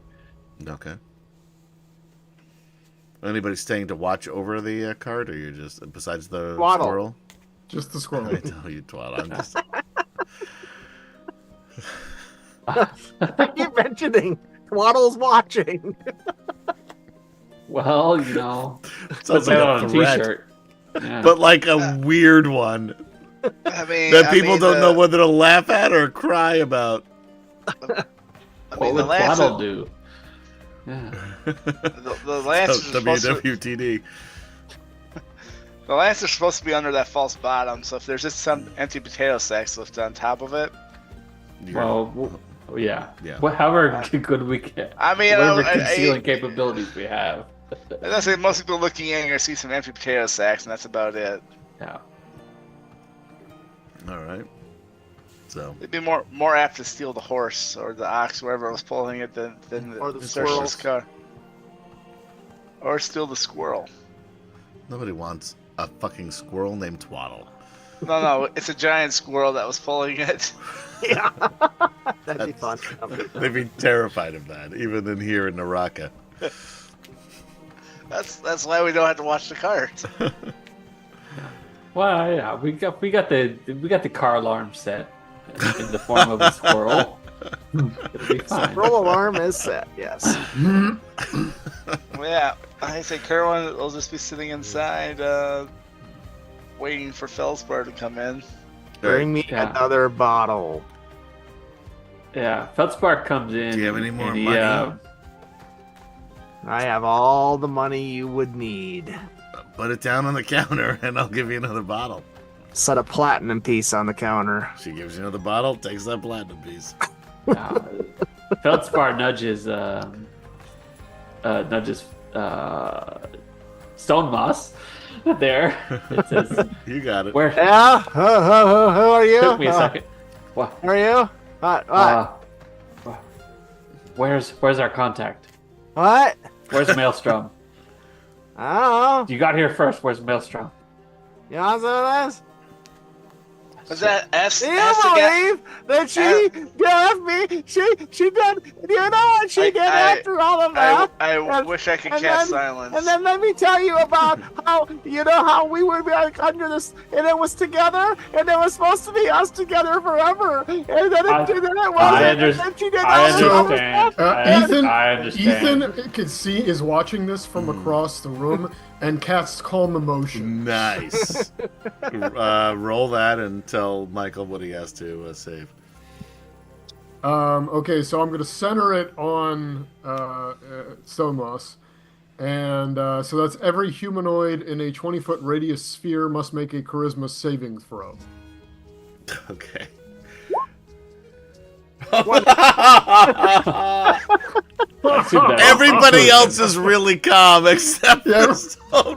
Okay. Anybody staying to watch over the cart, or you're just besides the Twaddle. squirrel? Just the squirrel. I know you twaddle. I'm just I keep mentioning Waddle's watching. Well, you know, sounds put like that a on a threat, t-shirt. Yeah. but like a weird one I mean, that people don't know what. whether to laugh at or cry about. I what mean, the would lance. Twaddle do? Yeah. The lances are supposed to. WWTD. The lance is supposed to be under that false bottom. So if there's just some empty potato sacks left on top of it, Well, yeah. Yeah. Well, however good we get. I mean, Whatever I concealing capabilities we have. I say most people looking in are gonna see some empty potato sacks, and that's about it. Yeah. All right. So They'd be more apt to steal the horse or the ox, wherever was pulling it, than Or the search this squirrels. car. Or steal the squirrel. nobody wants a fucking squirrel named Twaddle. No, it's a giant squirrel that was pulling it. Yeah. That'd be fun. They'd be terrified of that, even in here in Naraka. That's why we don't have to watch the cart. Well, yeah, we got the car alarm set in the form of a squirrel. It'll be fine. Roll alarm is set. Yes. Well, yeah, I say Kerwin will just be sitting inside, waiting for Feldspar to come in. Bring me Yeah. another bottle. Yeah, Feldspark comes in. Do you have any more and he, money? I have all the money you would need. Put it down on the counter, and I'll give you another bottle. Set a platinum piece on the counter. She gives you another bottle, takes that platinum piece. Feldspar nudges Stone Moss there. It says, You got it. "Where? Yeah? Who are you? Took me a second. What? Who are you? What? Where's our contact? What? Where's Maelstrom? I don't know. You got here first. Where's Maelstrom? You know what this? Was that S? Do you S again? believe that she left me? She did. You know what she I- did I- after all of that? I And- wish I could and cast then- silence. And then let me tell you about how we would be like under this, and it was together, and it was supposed to be us together forever, and then it wasn't. And then she did all this other understand. stuff. Ethan, I understand. Ethan could see is watching this from across the room, and cast Calm Emotion. Nice. Roll that and tell Michael what he has to save. Okay, so I'm going to center it on Somos. And so that's every humanoid in a 20-foot radius sphere must make a charisma saving throw. Okay. Everybody else is really calm except for Stone.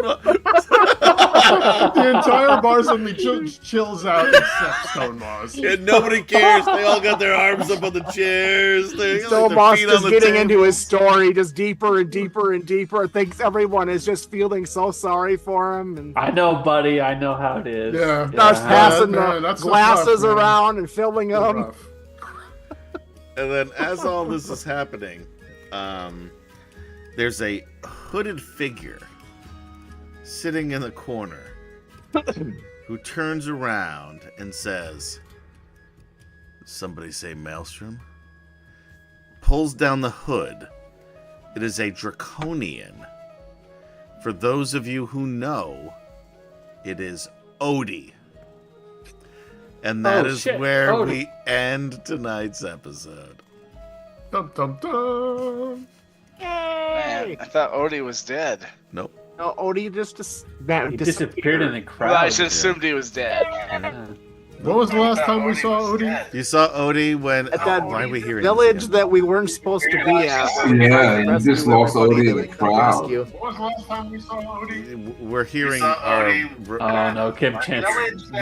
The entire bar suddenly chills out except Stone Moss. And nobody cares. They all got their arms up on the chairs. They got Still their Moss feet just on the getting into table. his story just deeper and deeper and deeper. Thinks everyone is just feeling so sorry for him and I know, buddy. I know how it is. Yeah. starts passing man, the that's so glasses tough, man. around and filling them. Rough. And then as all this is happening, there's a hooded figure sitting in the corner who turns around and says, "Somebody say Maelstrom?" Pulls down the hood. It is a draconian. For those of you who know, it is Odie. And that is shit, where Odie. we end tonight's episode. Dum, dum, dum. Man, I thought Odie was dead. Nope. No, Odie just He disappeared in the crowd. Well, I just assumed he was dead. Yeah. When was the last time we saw Odie? You saw Odie when... At that why are we hearing village this again? that we weren't supposed to be at. Yeah, you Rescue just lost everybody Odie in that the we could crowd. rescue. When was the last time we saw Odie? We're hearing our... Oh no, Kim Chan.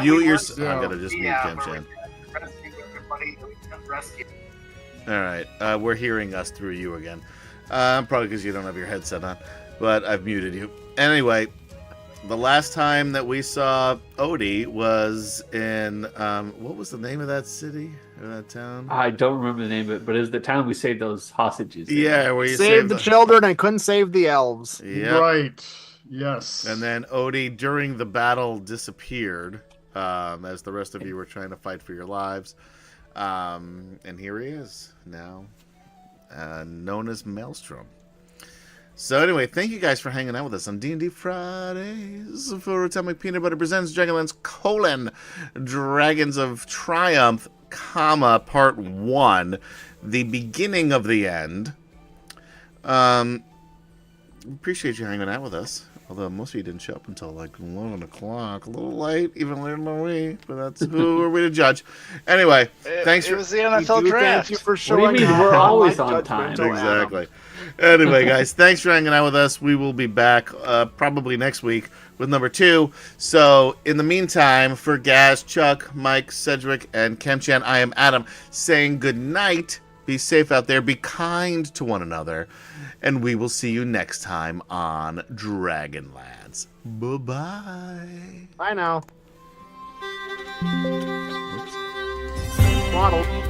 Mute yourself. Yeah. I gotta just mute Kim Chan. Alright, we're hearing us through you again. Probably because you don't have your headset on. But I've muted you. Anyway, the last time that we saw Odie was in... what was the name of that city? Or that town? I don't remember the name of it, but it's the town we saved those hostages. in. Yeah, where you Saved the children and couldn't save the elves. Yep. Right. Yes. And then Odie, during the battle, disappeared as the rest of you were trying to fight for your lives. And here he is now, known as Maelstrom. So anyway, thank you guys for hanging out with us on D&D Fridays for Atomic Peanut Butter Presents DragonLance : Dragons of Triumph, Part 1, the beginning of the end. Appreciate you hanging out with us. Although most of you didn't show up until like 11 o'clock. A little late, even later than we. But that's who are we to judge. Anyway, thanks It for... was the We NFL do draft. Thank you for What showing do you mean? up We're on always my on time. judgmental Exactly. Anyway, guys, thanks for hanging out with us. We will be back probably next week with number 2. So, in the meantime, for Gaz, Chuck, Mike, Cedric, and Kemchan, I am Adam saying good night. Be safe out there. Be kind to one another. And we will see you next time on DragonLance. Bye-bye. Bye now. Oops. Waddle.